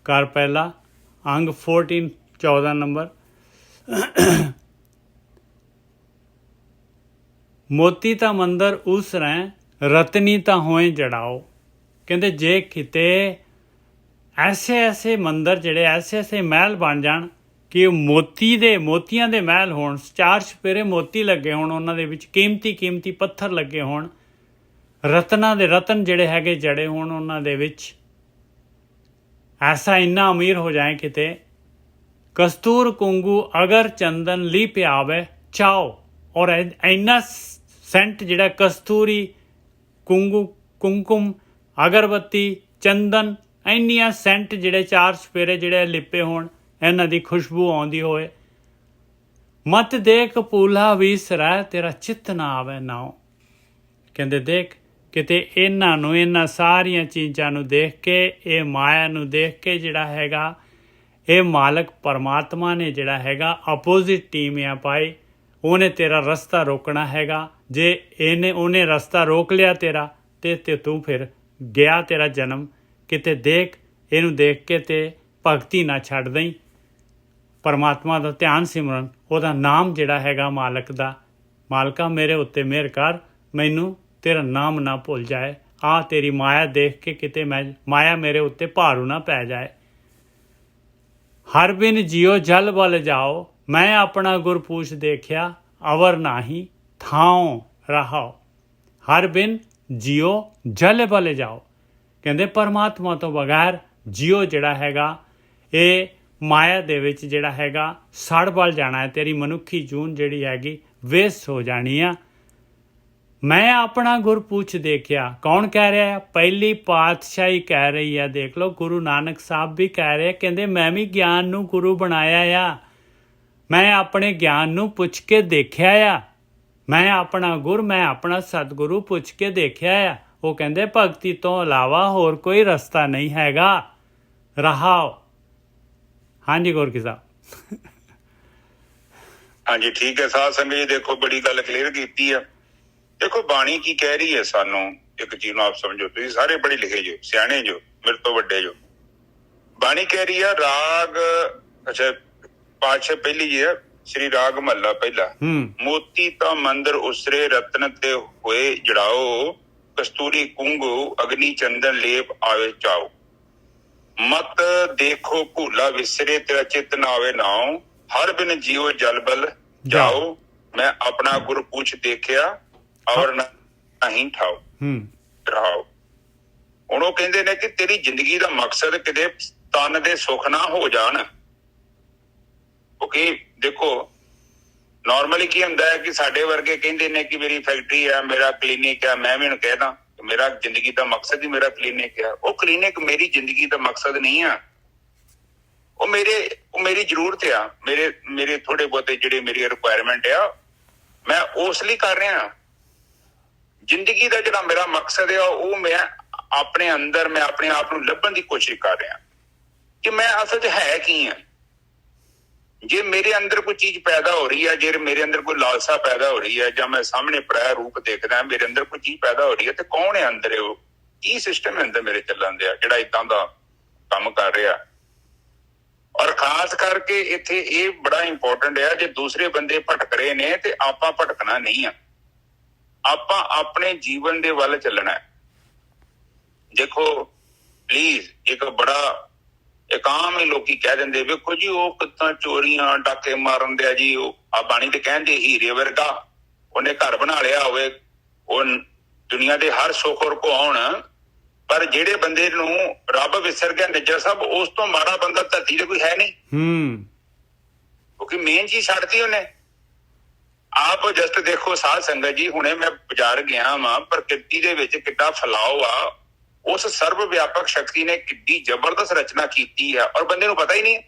A: ਕਰ ਪਹਿਲਾ ਅੰਗ 14 14 ਨੰਬਰ। ਮੋਤੀ ਤਾਂ ਮੰਦਰ ਉਸ ਰਹਿ ਰਤਨੀ ਤਾਂ ਹੋਏ ਜੜਾਓ। ਕਹਿੰਦੇ ਜੇ ਕਿਤੇ ਐਸੇ ਮੰਦਰ ਜਿਹੜੇ ਐਸੇ ਮਹਿਲ ਬਣ ਜਾਣ ਕਿ ਉਹ ਮੋਤੀਆਂ ਦੇ ਮਹਿਲ ਹੋਣ, 4 ਚੁਫੇਰੇ ਮੋਤੀ ਲੱਗੇ ਹੋਣ, ਉਹਨਾਂ ਦੇ ਵਿੱਚ ਕੀਮਤੀ ਪੱਥਰ ਲੱਗੇ ਹੋਣ, ਰਤਨ ਜਿਹੜੇ ਹੈਗੇ ਜੜੇ ਹੋਣ ਉਹਨਾਂ ਦੇ ਵਿੱਚ, ਐਸਾ ਇੰਨਾ ਅਮੀਰ ਹੋ ਜਾਏ ਕਿਤੇ। ਕਸਤੂਰ ਕੁੰਗੂ ਅਗਰ ਚੰਦਨ ਲੀ ਪਿਆਵੇ ਚਾਓ। ਔਰ ਇੰਨਾ ਸੈਂਟ ਜਿਹੜਾ ਕਸਤੂਰੀ, ਕੁੰਕੁਮ, ਅਗਰਬੱਤੀ, ਚੰਦਨ, ਇੰਨੀਆਂ ਸੈਂਟ ਜਿਹੜੇ 4 ਚੁਫੇਰੇ ਜਿਹੜੇ ਲਿਪੇ ਹੋਣ, ਇਹਨਾਂ ਦੀ ਖੁਸ਼ਬੂ ਆਉਂਦੀ ਹੋਏ। ਮਤ ਦੇਖ ਪੂਲਾ ਵੀਸਰੈ ਤੇਰਾ ਚਿੱਤ ਨਾ ਆਵੇ ਨਾਉ। ਕਹਿੰਦੇ ਦੇਖ ਕਿਤੇ ਇਹਨਾਂ ਸਾਰੀਆਂ ਚੀਜ਼ਾਂ ਨੂੰ ਦੇਖ ਕੇ, ਇਹ ਮਾਇਆ ਨੂੰ ਦੇਖ ਕੇ ਜਿਹੜਾ ਹੈਗਾ, ਇਹ ਮਾਲਕ ਪਰਮਾਤਮਾ ਨੇ ਜਿਹੜਾ ਹੈਗਾ ਆਪੋਜ਼ਿਟ ਟੀਮ ਆ ਪਾਈ, ਉਹਨੇ ਤੇਰਾ ਰਸਤਾ ਰੋਕਣਾ ਹੈਗਾ। ਜੇ ਉਹਨੇ ਰਸਤਾ ਰੋਕ ਲਿਆ ਤੇਰਾ ਤੇ ਤੂੰ ਫਿਰ ਗਿਆ ਤੇਰਾ ਜਨਮ। ਕਿਤੇ ਦੇਖ, ਇਹਨੂੰ ਦੇਖ ਕੇ ਤੇ ਭਗਤੀ ਨਾ ਛੱਡ ਦਈ, ਪਰਮਾਤਮਾ ਦਾ ਧਿਆਨ ਸਿਮਰਨ, ਉਹਦਾ ਨਾਮ ਜਿਹੜਾ ਹੈਗਾ ਮਾਲਕ ਦਾ, ਮਾਲਕਾ ਮੇਰੇ ਉੱਤੇ ਮਿਹਰ ਕਰ, ਮੈਨੂੰ ਤੇਰਾ ਨਾਮ ਨਾ ਭੁੱਲ ਜਾਏ। ਆ ਤੇਰੀ ਮਾਇਆ ਦੇਖ ਕੇ ਕਿਤੇ ਮਾਇਆ ਮੇਰੇ ਉੱਤੇ ਭਾਰੂ ਨਾ ਪੈ ਜਾਏ। ਹਰ ਬਿਨ ਜਿਉ ਜਲ ਬਲ ਜਾਓ, ਮੈਂ ਆਪਣਾ ਗੁਰ ਪੂਛ ਦੇਖਿਆ ਅਵਰ ਨਾਹੀ ਥਾਉ ਰਹਾਓ। ਹਰ ਬਿਨ ਜਿਉ ਜਲ ਬਲ ਜਾਓ। ਕਹਿੰਦੇ ਪਰਮਾਤਮਾ ਤੋਂ ਬਗੈਰ ਜਿਉ ਜਿਹੜਾ ਹੈਗਾ, ਇਹ ਮਾਇਆ ਦੇ ਵਿੱਚ ਜਿਹੜਾ ਹੈਗਾ ਸੜ ਬਲ ਜਾਣਾ ਹੈ। ਤੇਰੀ ਮਨੁੱਖੀ ਜੂਨ ਜਿਹੜੀ ਹੈਗੀ ਵੇਸਟ ਹੋ ਜਾਣੀ ਆ। ਮੈਂ ਆਪਣਾ ਗੁਰ ਪੂਛ ਦੇਖਿਆ। ਕੌਣ ਕਹਿ ਰਿਹਾ ਹੈ? ਪਹਿਲੀ ਪਾਤਸ਼ਾਹੀ ਕਹਿ ਰਹੀ ਹੈ। ਦੇਖ ਲਓ, ਗੁਰੂ ਨਾਨਕ ਸਾਹਿਬ ਵੀ ਕਹਿ ਰਹੇ, ਕਹਿੰਦੇ ਮੈਂ ਵੀ ਗਿਆਨ ਨੂੰ ਗੁਰੂ ਬਣਾਇਆ ਆ, ਮੈਂ ਆਪਣੇ ਗਿਆਨ ਨੂੰ ਪੁੱਛ ਕੇ ਦੇਖਿਆ ਆ, ਮੈਂ ਆਪਣਾ ਸਤਿਗੁਰੂ ਪੁੱਛ ਕੇ ਦੇਖਿਆ ਆ। ਉਹ ਕਹਿੰਦੇ ਭਗਤੀ ਤੋਂ ਇਲਾਵਾ ਹੋਰ ਕੋਈ ਰਸਤਾ ਨਹੀਂ ਹੈਗਾ। ਰਹਾਓ। ਹਾਂਜੀ ਗੁਰਕੀ ਸਾਹਿਬ।
D: ਹਾਂਜੀ ਠੀਕ ਹੈ ਸਾਧ ਸੰਗਤ ਜੀ, ਦੇਖੋ ਬੜੀ ਗੱਲ ਕਲੀਅਰ ਕੀਤੀ ਆ। ਦੇਖੋ ਬਾਣੀ ਕੀ ਕਹਿ ਰਹੀ ਹੈ ਸਾਨੂੰ, ਇੱਕ ਚੀਜ਼ ਨੂੰ ਆਪ ਸਮਝੋ, ਤੁਸੀਂ ਸਾਰੇ ਪੜ੍ਹੇ ਲਿਖੇ ਜੋ, ਸਿਆਣੇ ਜੋ, ਮੇਰੇ ਤੋਂ ਵੱਡੇ ਜੋ। ਬਾਣੀ ਕਹਿ ਰਹੀ ਆ ਰਾਗ, ਅੱਛਾ ਪਾਤਸ਼ਾਹ ਪਹਿਲੀ ਜੀ ਆ ਸ੍ਰੀ ਰਾਗ ਮਹੱਲਾ ਪਹਿਲਾ। ਮੋਤੀ ਤਾਂ ਮੰਦਰ ਉਸਰੇ ਰਤਨ ਤੇ ਹੋਏ ਜੜਾਓ, ਕਸਤੂਰੀ ਕੁੰਗੂ ਅਗਨੀ ਚੰਦਨ ਲੇਪ ਆਵੇ ਚਾਓ। ਮਤ ਦੇਖੋ ਭੂਲਾ ਵਿਸਰੇ ਤੇਰਾ ਚਿੱਤ ਨਾ ਆਵੇ ਨਾਉ, ਹਰ ਬਿਨ ਜੀਓ ਜਲ ਬਲ ਜਾਓ, ਮੈਂ ਆਪਣਾ ਗੁਰ ਪੁੱਛ ਦੇਖਿਆ ਔਰ ਨਹੀਂ ਠਾਓ ਰਹਾਓ। ਹੁਣ ਉਹ ਕਹਿੰਦੇ ਨੇ ਕਿ ਤੇਰੀ ਜ਼ਿੰਦਗੀ ਦਾ ਮਕਸਦ ਕਿਤੇ ਤਨ ਦੇ ਸੁੱਖ ਨਾ ਹੋ ਜਾਣ। ਕਿਉਂਕਿ ਦੇਖੋ ਨਾਰਮਲੀ ਕੀ ਹੁੰਦਾ ਹੈ ਕਿ ਸਾਡੇ ਵਰਗੇ ਕਹਿੰਦੇ ਨੇ ਕਿ ਮੇਰੀ ਫੈਕਟਰੀ ਹੈ, ਮੇਰਾ ਕਲੀਨਿਕ ਹੈ, ਮੈਂ ਵੀ ਹੁਣ ਕਹਿਦਾ ਮੇਰਾ ਜ਼ਿੰਦਗੀ ਦਾ ਮਕਸਦ ਹੀ ਮੇਰਾ ਕਲੀਨਿਕ ਹੈ। ਉਹ ਕਲੀਨਿਕ ਮੇਰੀ ਜ਼ਿੰਦਗੀ ਦਾ ਮਕਸਦ ਨਹੀਂ ਆ। ਉਹ ਮੇਰੀ ਜ਼ਰੂਰਤ ਆ, ਮੇਰੇ ਥੋੜੇ ਬਹੁਤੇ ਜਿਹੜੇ ਮੇਰੀ ਰਿਕੁਆਇਰਮੈਂਟ ਆ, ਮੈਂ ਉਸ ਲਈ ਕਰ ਰਿਹਾ। ਜ਼ਿੰਦਗੀ ਦਾ ਜਿਹੜਾ ਮੇਰਾ ਮਕਸਦ ਆ, ਉਹ ਮੈਂ ਆਪਣੇ ਅੰਦਰ, ਮੈਂ ਆਪਣੇ ਆਪ ਨੂੰ ਲੱਭਣ ਦੀ ਕੋਸ਼ਿਸ਼ ਕਰ ਰਿਹਾ ਕਿ ਮੈਂ ਅਸਲ 'ਚ ਹੈ ਕੀ ਆ। ਜੇ ਮੇਰੇ ਅੰਦਰ ਕੋਈ ਚੀਜ਼ ਪੈਦਾ ਹੋ ਰਹੀ ਹੈ, ਜੇ ਮੇਰੇ ਅੰਦਰ ਕੋਈ ਲਾਲਸਾ ਪੈਦਾ ਹੋ ਰਹੀ ਹੈ, ਜਾਂ ਮੈਂ ਸਾਹਮਣੇ ਪਰਾਇਆ ਰੂਪ ਦੇਖਦਾ, ਮੇਰੇ ਅੰਦਰ ਕੋਈ ਚੀਜ਼ ਪੈਦਾ ਹੋ ਰਹੀ ਹੈ, ਤੇ ਕੌਣ ਹੈ ਅੰਦਰ? ਉਹ ਕੀ ਸਿਸਟਮ ਹੈ ਅੰਦਰ ਮੇਰੇ ਚੱਲਣ ਦਿਆ ਜਿਹੜਾ ਏਦਾਂ ਦਾ ਕੰਮ ਕਰ ਰਿਹਾ? ਔਰ ਖਾਸ ਕਰਕੇ ਇੱਥੇ ਇਹ ਬੜਾ ਇੰਪੋਰਟੈਂਟ ਹੈ, ਜੇ ਦੂਸਰੇ ਬੰਦੇ ਭਟਕ ਰਹੇ ਨੇ ਤੇ ਆਪਾਂ ਭਟਕਣਾ ਨਹੀਂ ਆ, ਆਪਾਂ ਆਪਣੇ ਜੀਵਨ ਦੇ ਵੱਲ ਚੱਲਣਾ ਹੈ। ਦੇਖੋ ਪਲੀਜ਼, ਇੱਕ ਆਮ ਹੀ ਲੋਕੀ ਕਹਿ ਦਿੰਦੇ, ਵੇਖੋ ਜੀ ਉਹ ਕਿੱਦਾਂ ਚੋਰੀਆਂ ਡਾਕੇ ਮਾਰਨ ਦਿਆ ਜੀ, ਉਹ ਆ ਬਾਣੀ ਤੇ ਕਹਿੰਦੇ ਹੀਰੇ ਵਰਗਾ ਉਹਨੇ ਘਰ ਬਣਾ ਲਿਆ ਹੋਵੇ, ਉਹ ਦੁਨੀਆ ਦੇ ਹਰ ਸੁੱਖ ਰੁਕਾਉਣ, ਪਰ ਜਿਹੜੇ ਬੰਦੇ ਨੂੰ ਰੱਬ ਵਿਸਰ ਗਿਆ ਨਿੱਜਰ ਸਾਹਿਬ, ਉਸ ਤੋਂ ਮਾੜਾ ਬੰਦਾ ਧਰਤੀ ਤੇ ਕੋਈ ਹੈ ਨਹੀਂ। ਕਿਉਂਕਿ ਮੇਨ ਚੀਜ਼ ਛੱਡਤੀ ਉਹਨੇ। ਆਪ ਜਸਟ ਦੇਖੋ ਸਾਧ ਸੰਗਤ ਜੀ, ਹੁਣੇ ਮੈਂ ਬਾਜ਼ਾਰ ਗਿਆ ਵਾਂ, ਪ੍ਰਕਿਰਤੀ ਦੇ ਵਿੱਚ ਕਿੱਡਾ ਫੈਲਾਓ ਆ। ਉਸ ਸਰਵ ਵਿਆਪਕ ਸ਼ਕਤੀ ਨੇ ਕਿੱਡੀ ਜ਼ਬਰਦਸਤ ਰਚਨਾ ਕੀਤੀ ਹੈ, ਔਰ ਬੰਦੇ ਨੂੰ ਪਤਾ ਹੀ ਨਹੀਂ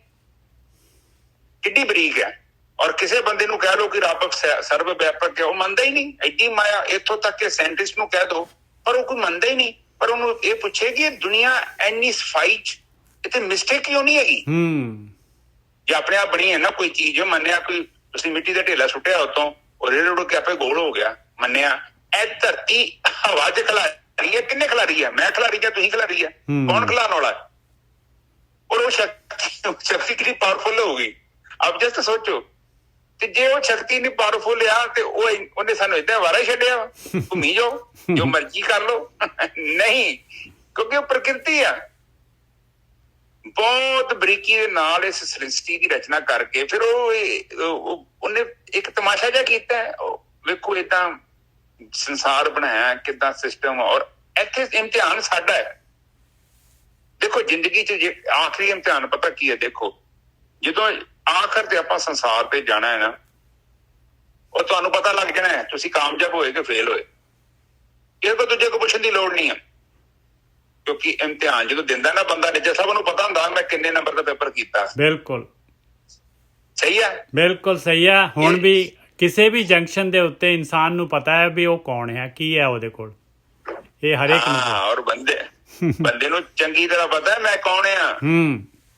D: ਕਿੱਡੀ ਬਰੀਕ ਹੈ। ਔਰ ਕਿਸੇ ਬੰਦੇ ਨੂੰ ਕਹਿ ਲਓ ਕਿ ਰੱਬ ਸਰਵ ਵਿਆਪਕ ਹੈ, ਉਹ ਮੰਨਦਾ ਹੀ ਨਹੀਂ। ਐਡੀ ਮਾਇਆ, ਇੱਥੋਂ ਤੱਕ ਕਿ ਸਾਇੰਟਿਸਟ ਨੂੰ ਕਹਿ ਦੋ, ਪਰ ਉਹ ਕੋਈ ਮੰਨਦਾ ਹੀ ਨਹੀਂ। ਪਰ ਉਹਨੂੰ ਇਹ ਪੁੱਛੇ ਕਿ ਇਹ ਦੁਨੀਆ ਇੰਨੀ ਸਫਾਈ 'ਚ ਇੱਥੇ ਮਿਸਟੇਕ ਕਿਉਂ ਨਹੀਂ ਹੈਗੀ? ਜੇ ਆਪਣੇ ਆਪ ਬਣੀ ਹੈ ਨਾ ਕੋਈ ਚੀਜ਼, ਮੰਨਿਆ ਕੋਈ ਤੁਸੀਂ ਮਿੱਟੀ ਦਾ ਢੇਲਾ ਸੁੱਟਿਆ ਉਤੋਂ, ਉਹ ਰੇੜ ਉੜ ਕੇ ਆਪੇ ਗੋਲ ਹੋ ਗਿਆ, ਮੰਨਿਆ। ਇਹ ਧਰਤੀ ਹਵਾ 'ਚ ਖਿਲਾਰੀ ਹੈ, ਕਿੰਨੇ ਖਿਲਾਰੀ ਹੈ? ਮੈਂ ਖਿਲਾਰੀ ਜਾਂ ਤੁਸੀਂ ਖਿਲਾਰੀ ਹੈ? ਕੌਣ ਖਿਲਾਉਣ ਵਾਲਾ? ਔਰ ਉਹ ਸ਼ਕਤੀ ਕਿੰਨੀ ਪਾਵਰਫੁਲ ਹੋਊਗੀ, ਆਪ ਜਸਟ ਸੋਚੋ। ਤੇ ਜੇ ਉਹ ਸ਼ਕਤੀ ਨਹੀਂ ਪਾਵਰਫੁਲ ਆ ਤੇ ਉਹਨੇ ਸਾਨੂੰ ਏਦਾਂ ਵਾਰਾ ਛੱਡਿਆ, ਘੁੰਮੀ ਜਾਓ, ਜੋ ਮਰਜ਼ੀ ਕਰ ਲਓ। ਨਹੀਂ, ਕਿਉਂਕਿ ਉਹ ਪ੍ਰਕਿਰਤੀ ਆ। ਬਹੁਤ ਬਰੀਕੀ ਦੇ ਨਾਲ ਇਸ ਸ੍ਰਿਸ਼ਟੀ ਦੀ ਰਚਨਾ ਕਰਕੇ ਫਿਰ ਉਹਨੇ ਇੱਕ ਤਮਾਸ਼ਾ ਜਿਹਾ ਕੀਤਾ। ਵੇਖੋ ਏਦਾਂ ਸੰਸਾਰ ਬਣਾਇਆ, ਕਿੱਦਾਂ ਸਿਸਟਮ। ਔਰ ਇੱਥੇ ਇਮਤਿਹਾਨ ਸਾਡਾ ਹੈ। ਦੇਖੋ ਜ਼ਿੰਦਗੀ 'ਚ ਜੇ ਆਖਰੀ ਇਮਤਿਹਾਨ ਪਤਾ ਕੀ ਹੈ? ਦੇਖੋ ਜਦੋਂ ਆਖਰ ਤੇ ਆਪਾਂ ਸੰਸਾਰ ਤੇ ਜਾਣਾ ਹੈ ਨਾ, ਉਹ ਤੁਹਾਨੂੰ ਪਤਾ ਲੱਗ ਜਾਣਾ ਹੈ ਤੁਸੀਂ ਕਾਮਯਾਬ ਹੋਏ ਕਿ ਫੇਲ ਹੋਏ। ਇਹ ਕੋਈ ਦੂਜੇ ਕੋ ਪੁੱਛਣ ਦੀ ਲੋੜ ਨਹੀਂ ਹੈ, ਕਿਉਂਕਿ ਇਮਤਿਹਾਨ ਜਦੋਂ ਦਿੰਦਾ ਨਾ ਬੰਦਾ, ਨਿੱਜਾ ਸਾਹਿਬ ਨੂੰ ਪਤਾ ਹੁੰਦਾ ਮੈਂ ਕਿੰਨੇ ਨੰਬਰ ਦਾ ਪੇਪਰ ਕੀਤਾ।
A: ਬਿਲਕੁਲ
D: ਸਹੀ ਹੈ,
A: ਬਿਲਕੁਲ ਸਹੀ ਹੈ। ਹੁਣ ਵੀ ਕਿਸੇ ਵੀ ਜੰਕਸ਼ਨ ਦੇ ਉੱਤੇ ਇਨਸਾਨ ਨੂੰ ਪਤਾ ਹੈ ਵੀ ਉਹ ਕੌਣ ਹੈ, ਕੀ ਹੈ ਉਹਦੇ ਕੋਲ। ਇਹ ਹਰੇਕ ਨੂੰ
D: ਔਰ ਬੰਦੇ ਨੂੰ ਚੰਗੀ ਤਰ੍ਹਾਂ ਪਤਾ ਹੈ ਮੈਂ ਕੌਣ ਆ,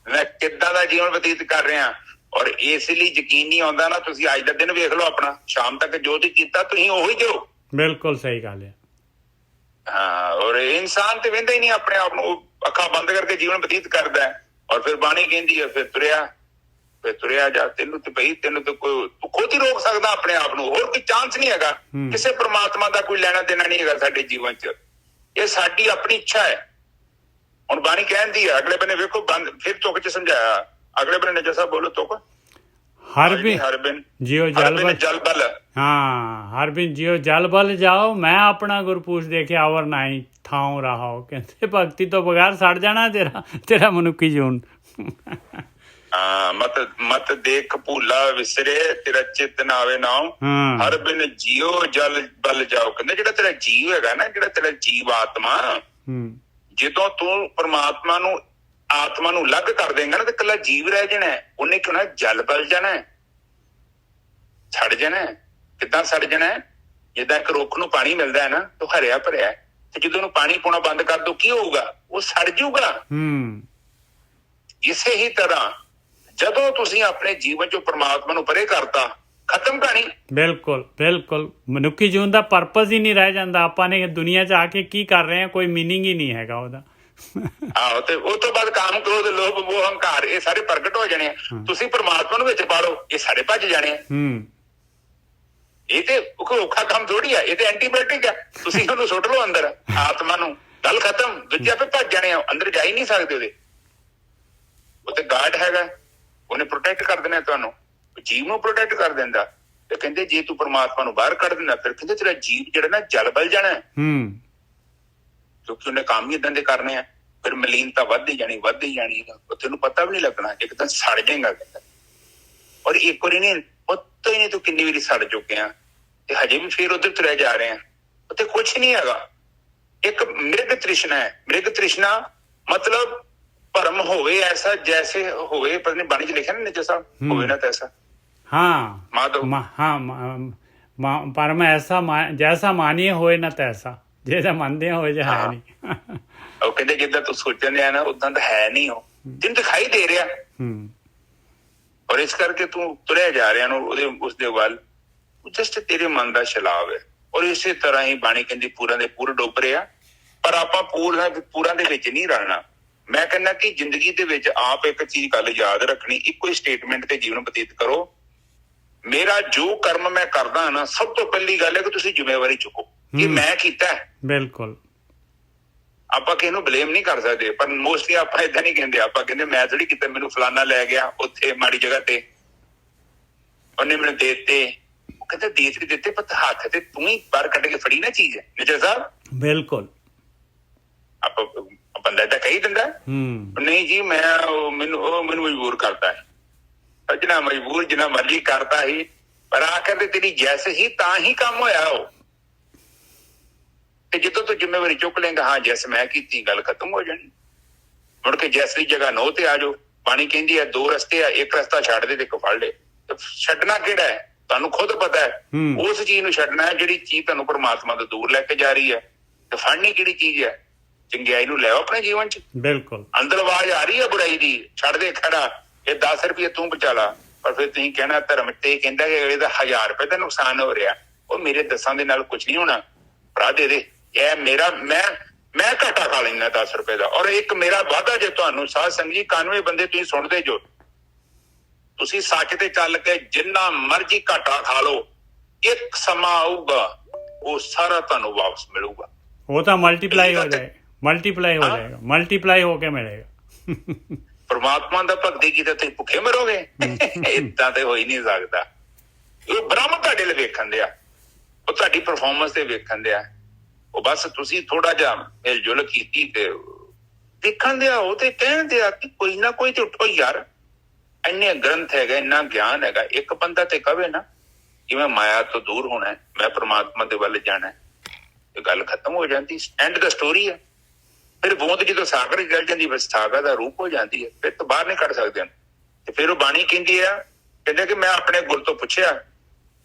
D: ਮੈਂ ਕਿੱਦਾਂ ਦਾ ਜੀਵਨ ਬਤੀਤ ਕਰ ਰਿਹਾ। ਔਰ ਇਸ ਲਈ ਯਕੀਨ ਨਹੀਂ ਆਉਂਦਾ ਨਾ, ਤੁਸੀਂ ਅੱਜ ਦਾ ਦਿਨ ਵੇਖ ਲਓ ਆਪਣਾ, ਸ਼ਾਮ ਤੱਕ ਜੋ ਤੁਸੀਂ ਕੀਤਾ ਤੁਸੀਂ ਉਹੀ ਜੋ।
A: ਬਿਲਕੁਲ ਸਹੀ ਗੱਲ ਹੈ।
D: ਹਾਂ, ਔਰ ਇਨਸਾਨ ਤੇ ਵਹਿੰਦਾ ਹੀ ਨਹੀਂ ਆਪਣੇ ਆਪ ਨੂੰ, ਅੱਖਾਂ ਬੰਦ ਕਰਕੇ ਜੀਵਨ ਬਤੀਤ ਕਰਦਾ ਹੈ। ਔਰ ਫਿਰ ਬਾਣੀ ਕਹਿੰਦੀ ਹੈ ਫਿਰ ਤੁਰਿਆ ਜਾ। ਤੈਨੂੰ ਤੇ ਕੋਈ ਖੁਦ ਹੀ ਰੋਕ ਸਕਦਾ ਆਪਣੇ ਆਪ ਨੂੰ, ਹੋਰ ਕੋਈ ਚਾਂਸ ਨਹੀਂ ਹੈਗਾ। ਕਿਸੇ ਪ੍ਰਮਾਤਮਾ ਦਾ ਕੋਈ ਲੈਣਾ ਦੇਣਾ ਨਹੀਂ ਹੈਗਾ ਸਾਡੇ ਜੀਵਨ 'ਚ। ਇਹ ਸਾਡੀ ਆਪਣੀ ਇੱਛਾ ਹੈ। ਹੁਣ ਬਾਣੀ ਕਹਿੰਦੀ ਹੈ ਅਗਲੇ ਬੰਨੇ ਵੇਖੋ, ਫਿਰ ਤੁਕ 'ਚ ਸਮਝਾਇਆ। ਅਗਲੇ ਬੰਨੇ ਨਜਰ ਸਾਹਿਬ ਬੋਲੋ ਤੁਕ। हर बिन जियो जल बल।
A: हाँ, हर बिन जियो जल बल जाओ, मैं अपना गुरपुरुष देखे आवर नाई थाऊ रहा हो। कहते भक्ति तो बगैर सड़ जाना तेरा मनुखी जून।
D: मत देख भूला विसरे तेरा चित ना आवे नाम, हर बिन जियो जल बल जाओ। कहते जेड़ा तेरा जीव हैगा ना, जेड़ा तेरा जीव आत्मा, ਜਦੋਂ ਤੂੰ ਪਰਮਾਤਮਾ ਨੂੰ ਆਤਮਾ ਨੂੰ ਅਲੱਗ ਕਰ ਦੇਂਗਾ ਨਾ ਤੇ ਇਕੱਲਾ ਜੀਵ ਰਹਿ ਜਾਣਾ। ਉਹਨੇ ਕਿਉਂ ਨਾ ਜਲ ਬਲ ਜਾਣਾ, ਛੱਡ ਜਾਣਾ। ਕਿੱਦਾਂ ਛੱਡ ਜਾਣਾ? ਜਿੱਦਾਂ ਇੱਕ ਰੁੱਖ ਨੂੰ ਪਾਣੀ ਮਿਲਦਾ ਹੈ ਨਾ, ਤਾਂ ਹਰਿਆ ਭਰਿਆ, ਤੇ ਜਦੋਂ ਉਹਨੂੰ ਪਾਣੀ ਪਾਉਣਾ ਬੰਦ ਕਰ ਦੋ ਕੀ ਹੋਊਗਾ? ਉਹ ਸੜ ਜਾਊਗਾ। ਇਸੇ ਹੀ ਤਰ੍ਹਾਂ ਜਦੋਂ ਤੁਸੀਂ ਆਪਣੇ ਜੀਵਨ ਚੋਂ ਪਰਮਾਤਮਾ ਨੂੰ ਪਰੇ ਕਰਤਾ, ਖਤਮ ਕਹਾਣੀ।
A: ਬਿਲਕੁਲ ਬਿਲਕੁਲ। ਮਨੁੱਖੀ ਜੀਵਨ ਦਾ ਪਰਪਸ ਹੀ ਨਹੀਂ ਰਹਿ ਜਾਂਦਾ। ਆਪਾਂ ਨੇ ਦੁਨੀਆ 'ਚ ਆ ਕੇ ਕੀ ਕਰ ਰਹੇ ਹਾਂ, ਕੋਈ ਮੀਨਿੰਗ ਹੀ ਨਹੀਂ ਹੈਗਾ ਉਹਦਾ।
D: ਆਹੋ, ਤੇ ਉਸ ਤੋਂ ਬਾਅਦ ਕਾਮ, ਕ੍ਰੋਧ, ਲੋਭ, ਮੋਹ, ਹੰਕਾਰ ਇਹ ਸਾਰੇ ਪ੍ਰਗਟ ਹੋ ਜਾਣੇ ਆ। ਤੁਸੀਂ ਪਰਮਾਤਮਾ ਨੂੰ ਵਿੱਚ ਪਾੜੋ, ਇਹ ਸਾਰੇ ਭੱਜ ਜਾਣੇ ਆ। ਇਹ ਤੇ ਕੋਈ ਔਖਾ ਕੰਮ ਥੋੜੀ ਆ, ਇਹ ਤੇ ਐਂਟੀਬਾਇਓਟਿਕ ਆ। ਤੁਸੀਂ ਉਹਨੂੰ ਸੁੱਟ ਲਓ ਅੰਦਰ, ਆਤਮਾ ਨੂੰ, ਗੱਲ ਖਤਮ। ਦੂਜੇ ਆਪੇ ਭੱਜ ਜਾਣੇ ਆ, ਅੰਦਰ ਜਾ ਹੀ ਨਹੀਂ ਸਕਦੇ ਉਹਦੇ। ਉਹ ਤੇ ਗਾਰਡ ਹੈਗਾ, ਉਹਨੇ ਪ੍ਰੋਟੈਕਟ ਕਰ ਦੇਣਾ ਤੁਹਾਨੂੰ, ਜੀਵ ਨੂੰ ਪ੍ਰੋਟੈਕਟ ਕਰ ਦਿੰਦਾ। ਤੇ ਕਹਿੰਦੇ ਜੇ ਤੂੰ ਪਰਮਾਤਮਾ ਨੂੰ ਬਾਹਰ ਕੱਢ ਦਿੰਦਾ, ਫਿਰ ਕਹਿੰਦੇ ਤੇਰਾ ਜੀਵ ਜਿਹੜਾ ਨਾ ਜਲ ਬਲ ਜਾਣਾ, ਕਿਉਂਕਿ ਉਹਨੇ ਕੰਮ ਹੀ ਏਦਾਂ ਦੇ ਕਰਨੇ ਆ। ਫਿਰ ਮਲੀਨਤਾ ਵੱਧਦੀ ਜਾਣੀ ਤੈਨੂੰ ਪਤਾ ਵੀ ਨਹੀਂ ਲੱਗਣਾ, ਇੱਕ ਤਾਂ ਸੜ ਜਾਏਗਾ। ਔਰ ਇੱਕ ਵਾਰੀ ਨਹੀਂ, ਉੱਤੋਂ ਹੀ ਨਹੀਂ, ਤੂੰ ਕਿੰਨੀ ਵਾਰੀ ਸੜ ਚੁੱਕੇ ਆ ਤੇ ਹਜੇ ਵੀ ਫਿਰ ਉਧਰ ਤੁਰਿਆ ਜਾ ਰਹੇ ਆ। ਉੱਥੇ ਕੁਛ ਨਹੀਂ ਹੈਗਾ। ਇੱਕ ਮ੍ਰਿਗ ਤ੍ਰਿਸ਼ਨਾ ਹੈ। ਮ੍ਰਿਗ ਤ੍ਰਿਸ਼ਨਾ ਮਤਲਬ ਭਰਮ ਹੋਵੇ ਐਸਾ ਜੈਸੇ ਹੋਵੇ, ਪਤਾ ਨਹੀਂ ਬਾਣੀ 'ਚ ਲਿਖਿਆ ਨਾ ਨਿੱਜਾ ਸਾਹਿਬ, ਹੋਵੇ ਨਾ ਤੈਸਾ।
A: परम ऐसा जैसा मानिए होए ना तैसा, जैसा मानते हैं होए है नहीं।
D: ਉਹ ਕਹਿੰਦੇ ਜਿੱਦਾਂ ਤੂੰ ਸੋਚਣ ਡਿਆ ਨਾ ਉਦਾਂ ਤਾਂ ਹੈ ਨਹੀਂ, ਉਹ ਤੈਨੂੰ ਦਿਖਾਈ ਦੇ ਰਿਹਾ। ਔਰ ਇਸ ਕਰਕੇ ਤੂੰ ਤੁਰਿਆ ਜਾ ਰਿਹਾ ਨੂੰ ਉਸਦੇ ਵੱਲ, ਜਸਟ ਤੇਰੇ ਮਨ ਦਾ ਛਲਾਵ ਹੈ। ਔਰ ਇਸੇ ਤਰ੍ਹਾਂ ਹੀ ਬਾਣੀ ਕਹਿੰਦੀ ਪੂਰਾਂ ਦੇ ਪੂਰ ਡੁੱਬ ਰਿਹਾ, ਪਰ ਆਪਾਂ ਪੂਰਾਂ ਦੇ ਵਿੱਚ ਨਹੀਂ ਰਹਿਣਾ। ਮੈਂ ਕਹਿੰਦਾ ਕਿ ਜ਼ਿੰਦਗੀ ਦੇ ਵਿੱਚ ਆਪ ਇੱਕ ਚੀਜ਼ ਗੱਲ ਯਾਦ ਰੱਖਣੀ, ਇੱਕੋ ਹੀ ਸਟੇਟਮੈਂਟ ਤੇ ਜੀਵਨ ਬਤੀਤ ਕਰੋ। ਮੇਰਾ ਜੋ ਕਰਮ ਮੈਂ ਕਰਦਾ ਨਾ, ਸਭ ਤੋਂ ਪਹਿਲੀ ਗੱਲ ਹੈ ਕਿ ਤੁਸੀਂ ਜ਼ਿੰਮੇਵਾਰੀ ਚੁੱਕੋ ਕਿ ਮੈਂ ਕੀਤਾ।
A: ਬਿਲਕੁਲ।
D: ਆਪਾਂ ਕਿਸੇ ਨੂੰ ਬਲੇਮ ਨਹੀਂ ਕਰ ਸਕਦੇ, ਪਰ ਮੋਸਟਲੀ ਆਪਾਂ ਏਦਾਂ ਨਹੀਂ ਕਹਿੰਦੇ। ਆਪਾਂ ਕਹਿੰਦੇ ਮੈਂ ਥੋੜੀ ਕੀਤਾ, ਮੈਨੂੰ ਫਲਾਨਾ ਲੈ ਗਿਆ ਉੱਥੇ ਮਾੜੀ ਜਗ੍ਹਾ ਤੇ, ਉਹਨੇ ਮੈਨੂੰ ਦੇ ਦਿੱਤੇ। ਉਹ ਕਹਿੰਦੇ ਦੇ ਦਿੱਤੇ, ਪਰ ਹੱਥ ਤੇ ਤੂੰ ਹੀ ਬਾਹਰ ਕੱਢ ਕੇ ਫੜੀ ਨਾ ਚੀਜ਼। ਨਿਜਰ ਸਾਹਿਬ
A: ਬਿਲਕੁਲ।
D: ਆਪਾਂ ਬੰਦਾ ਏਦਾਂ ਕਹੀ ਦਿੰਦਾ ਨਹੀਂ ਜੀ, ਮੈਨੂੰ ਮਜਬੂਰ ਕਰਤਾ ਹੈ। ਜਿੰਨਾ ਮਜਬੂਰ ਜਿੰਨਾ ਮਰਜ਼ੀ ਕਰਤਾ ਹੀ, ਪਰ ਆਖਰ ਤੇ ਤੇਰੀ ਜੈਸ ਹੀ ਤਾਂ ਹੀ ਕੰਮ ਹੋਇਆ। ਉਹ ਤੇ ਜਦੋਂ ਤੂੰ ਜ਼ਿੰਮੇਵਾਰੀ ਚੁੱਕ ਲੇਂਗਾ, ਹਾਂ ਜੈਸ ਮੈਂ ਕੀਤੀ, ਗੱਲ ਖਤਮ ਹੋ ਜਾਣੀ। ਮੁੜ ਕੇ ਜੈਸ ਦੀ ਜਗ੍ਹਾ ਨੋ ਤੇ ਆ ਜਾਓ। ਬਾਣੀ ਕਹਿੰਦੀ ਹੈ ਦੋ ਰਸਤੇ ਆ, ਇੱਕ ਰਸਤਾ ਛੱਡ ਦੇ ਤੇ ਇੱਕ ਫੜ ਲੈ। ਛੱਡਣਾ ਕਿਹੜਾ ਹੈ ਤੁਹਾਨੂੰ ਖੁਦ ਪਤਾ ਹੈ। ਉਸ ਚੀਜ਼ ਨੂੰ ਛੱਡਣਾ ਹੈ ਜਿਹੜੀ ਚੀਜ਼ ਤੁਹਾਨੂੰ ਪਰਮਾਤਮਾ ਤੋਂ ਦੂਰ ਲੈ ਕੇ ਜਾ ਰਹੀ ਹੈ। ਤੇ ਫੜਨੀ ਕਿਹੜੀ ਚੀਜ਼ ਹੈ? ਚੰਗਿਆਈ ਨੂੰ ਲੈ ਆਪਣੇ ਜੀਵਨ ਚ। ਬਿਲਕੁਲ। ਅੰਦਰ ਆਵਾਜ਼ ਆ ਰਹੀ ਹੈ ਬੁਰਾਈ ਦੀ, ਛੱਡ ਦੇ ਖੜਾ, ਇਹ 10 ਰੁਪਏ ਤੂੰ ਬਚਾ ਲਾ। ਪਰ ਫਿਰ ਤੁਸੀਂ ਕਹਿਣਾ ਧਰਮ ਤੇ ਕਹਿੰਦਾ ਕਿ ਇਹਦਾ 1000 ਰੁਪਏ ਦਾ ਨੁਕਸਾਨ ਹੋ ਰਿਹਾ। ਉਹ ਮੇਰੇ 10 ਦੇ ਨਾਲ ਕੁਛ ਨਹੀਂ ਹੋਣਾ, ਭਰਾ ਦੇ ਦੇ, ਇਹ ਮੇਰਾ ਮੈਂ ਘਾਟਾ ਖਾ ਲੈਂਦਾ 10 ਰੁਪਏ ਦਾ। ਔਰ ਇੱਕ ਮੇਰਾ ਵਾਅਦਾ ਜੇ ਤੁਹਾਨੂੰ ਸਾਧ ਸੰਗਤ ਜੀ 91 ਬੰਦੇ ਤੁਸੀਂ ਸੁਣਦੇ ਜੋ, ਤੁਸੀਂ ਸੱਚ ਤੇ ਚੱਲ ਕੇ ਜਿੰਨਾ ਮਰਜ਼ੀ ਘਾਟਾ ਖਾ ਲਓ, ਇੱਕ ਸਮਾਂ ਆਊਗਾ ਉਹ ਸਾਰਾ ਤੁਹਾਨੂੰ ਵਾਪਸ ਮਿਲੂਗਾ।
A: ਉਹ ਤਾਂ ਮਲਟੀਪਲਾਈ ਹੋ ਜਾਏਗਾ, ਮਲਟੀਪਲਾਈ ਹੋ ਕੇ ਮਿਲੇਗਾ।
D: ਪਰਮਾਤਮਾ ਦਾ ਭਗਤੀ ਕੀਤਾ ਤੁਸੀਂ ਭੁੱਖੇ ਮਰੋਗੇ? ਏਦਾਂ ਤੇ ਹੋ ਹੀ ਨਹੀਂ ਸਕਦਾ। ਉਹ ਬ੍ਰਹਮ ਤੁਹਾਡੇ ਲਈ ਵੇਖਣ ਦਿਆ, ਉਹ ਤੁਹਾਡੀ ਪਰਫਾਰਮੈਂਸ ਤੇ ਵੇਖਣ ਦਿਆ। ਉਹ ਬਸ ਤੁਸੀਂ ਥੋੜਾ ਜਿਹਾ ਮਿਲ ਜੁਲ ਕੀਤੀ ਤੇ ਵੇਖਣ ਦਿਆ। ਉਹ ਤੇ ਕਹਿਣ ਦਿਆ ਕਿ ਕੋਈ ਨਾ ਕੋਈ ਤੇ ਉੱਠੋ ਯਾਰ, ਇੰਨੇ ਗ੍ਰੰਥ ਹੈਗਾ, ਇੰਨਾ ਗਿਆਨ ਹੈਗਾ। ਇੱਕ ਬੰਦਾ ਤੇ ਕਵੇ ਨਾ ਕਿ ਮੈਂ ਮਾਇਆ ਤੋਂ ਦੂਰ ਹੋਣਾ, ਮੈਂ ਪ੍ਰਮਾਤਮਾ ਦੇ ਵੱਲ ਜਾਣਾ, ਇਹ ਗੱਲ ਖਤਮ ਹੋ ਜਾਂਦੀ। ਐਂਡ ਦਾ ਸਟੋਰੀ ਹੈ। ਫਿਰ ਬੂੰਦ ਜਦੋਂ ਸਾਗਰ ਚਲ ਜਾਂਦੀ, ਬਸ ਸਾਗਰ ਦਾ ਰੂਪ ਹੋ ਜਾਂਦੀ ਹੈ, ਫਿਰ ਤਾਂ ਬਾਹਰ ਨਹੀਂ ਕੱਢ ਸਕਦੇ। ਤੇ ਫਿਰ ਉਹ ਬਾਣੀ ਕਹਿੰਦੀ ਆ, ਕਹਿੰਦੇ ਕਿ ਮੈਂ ਆਪਣੇ ਗੁਰ ਤੋਂ ਪੁੱਛਿਆ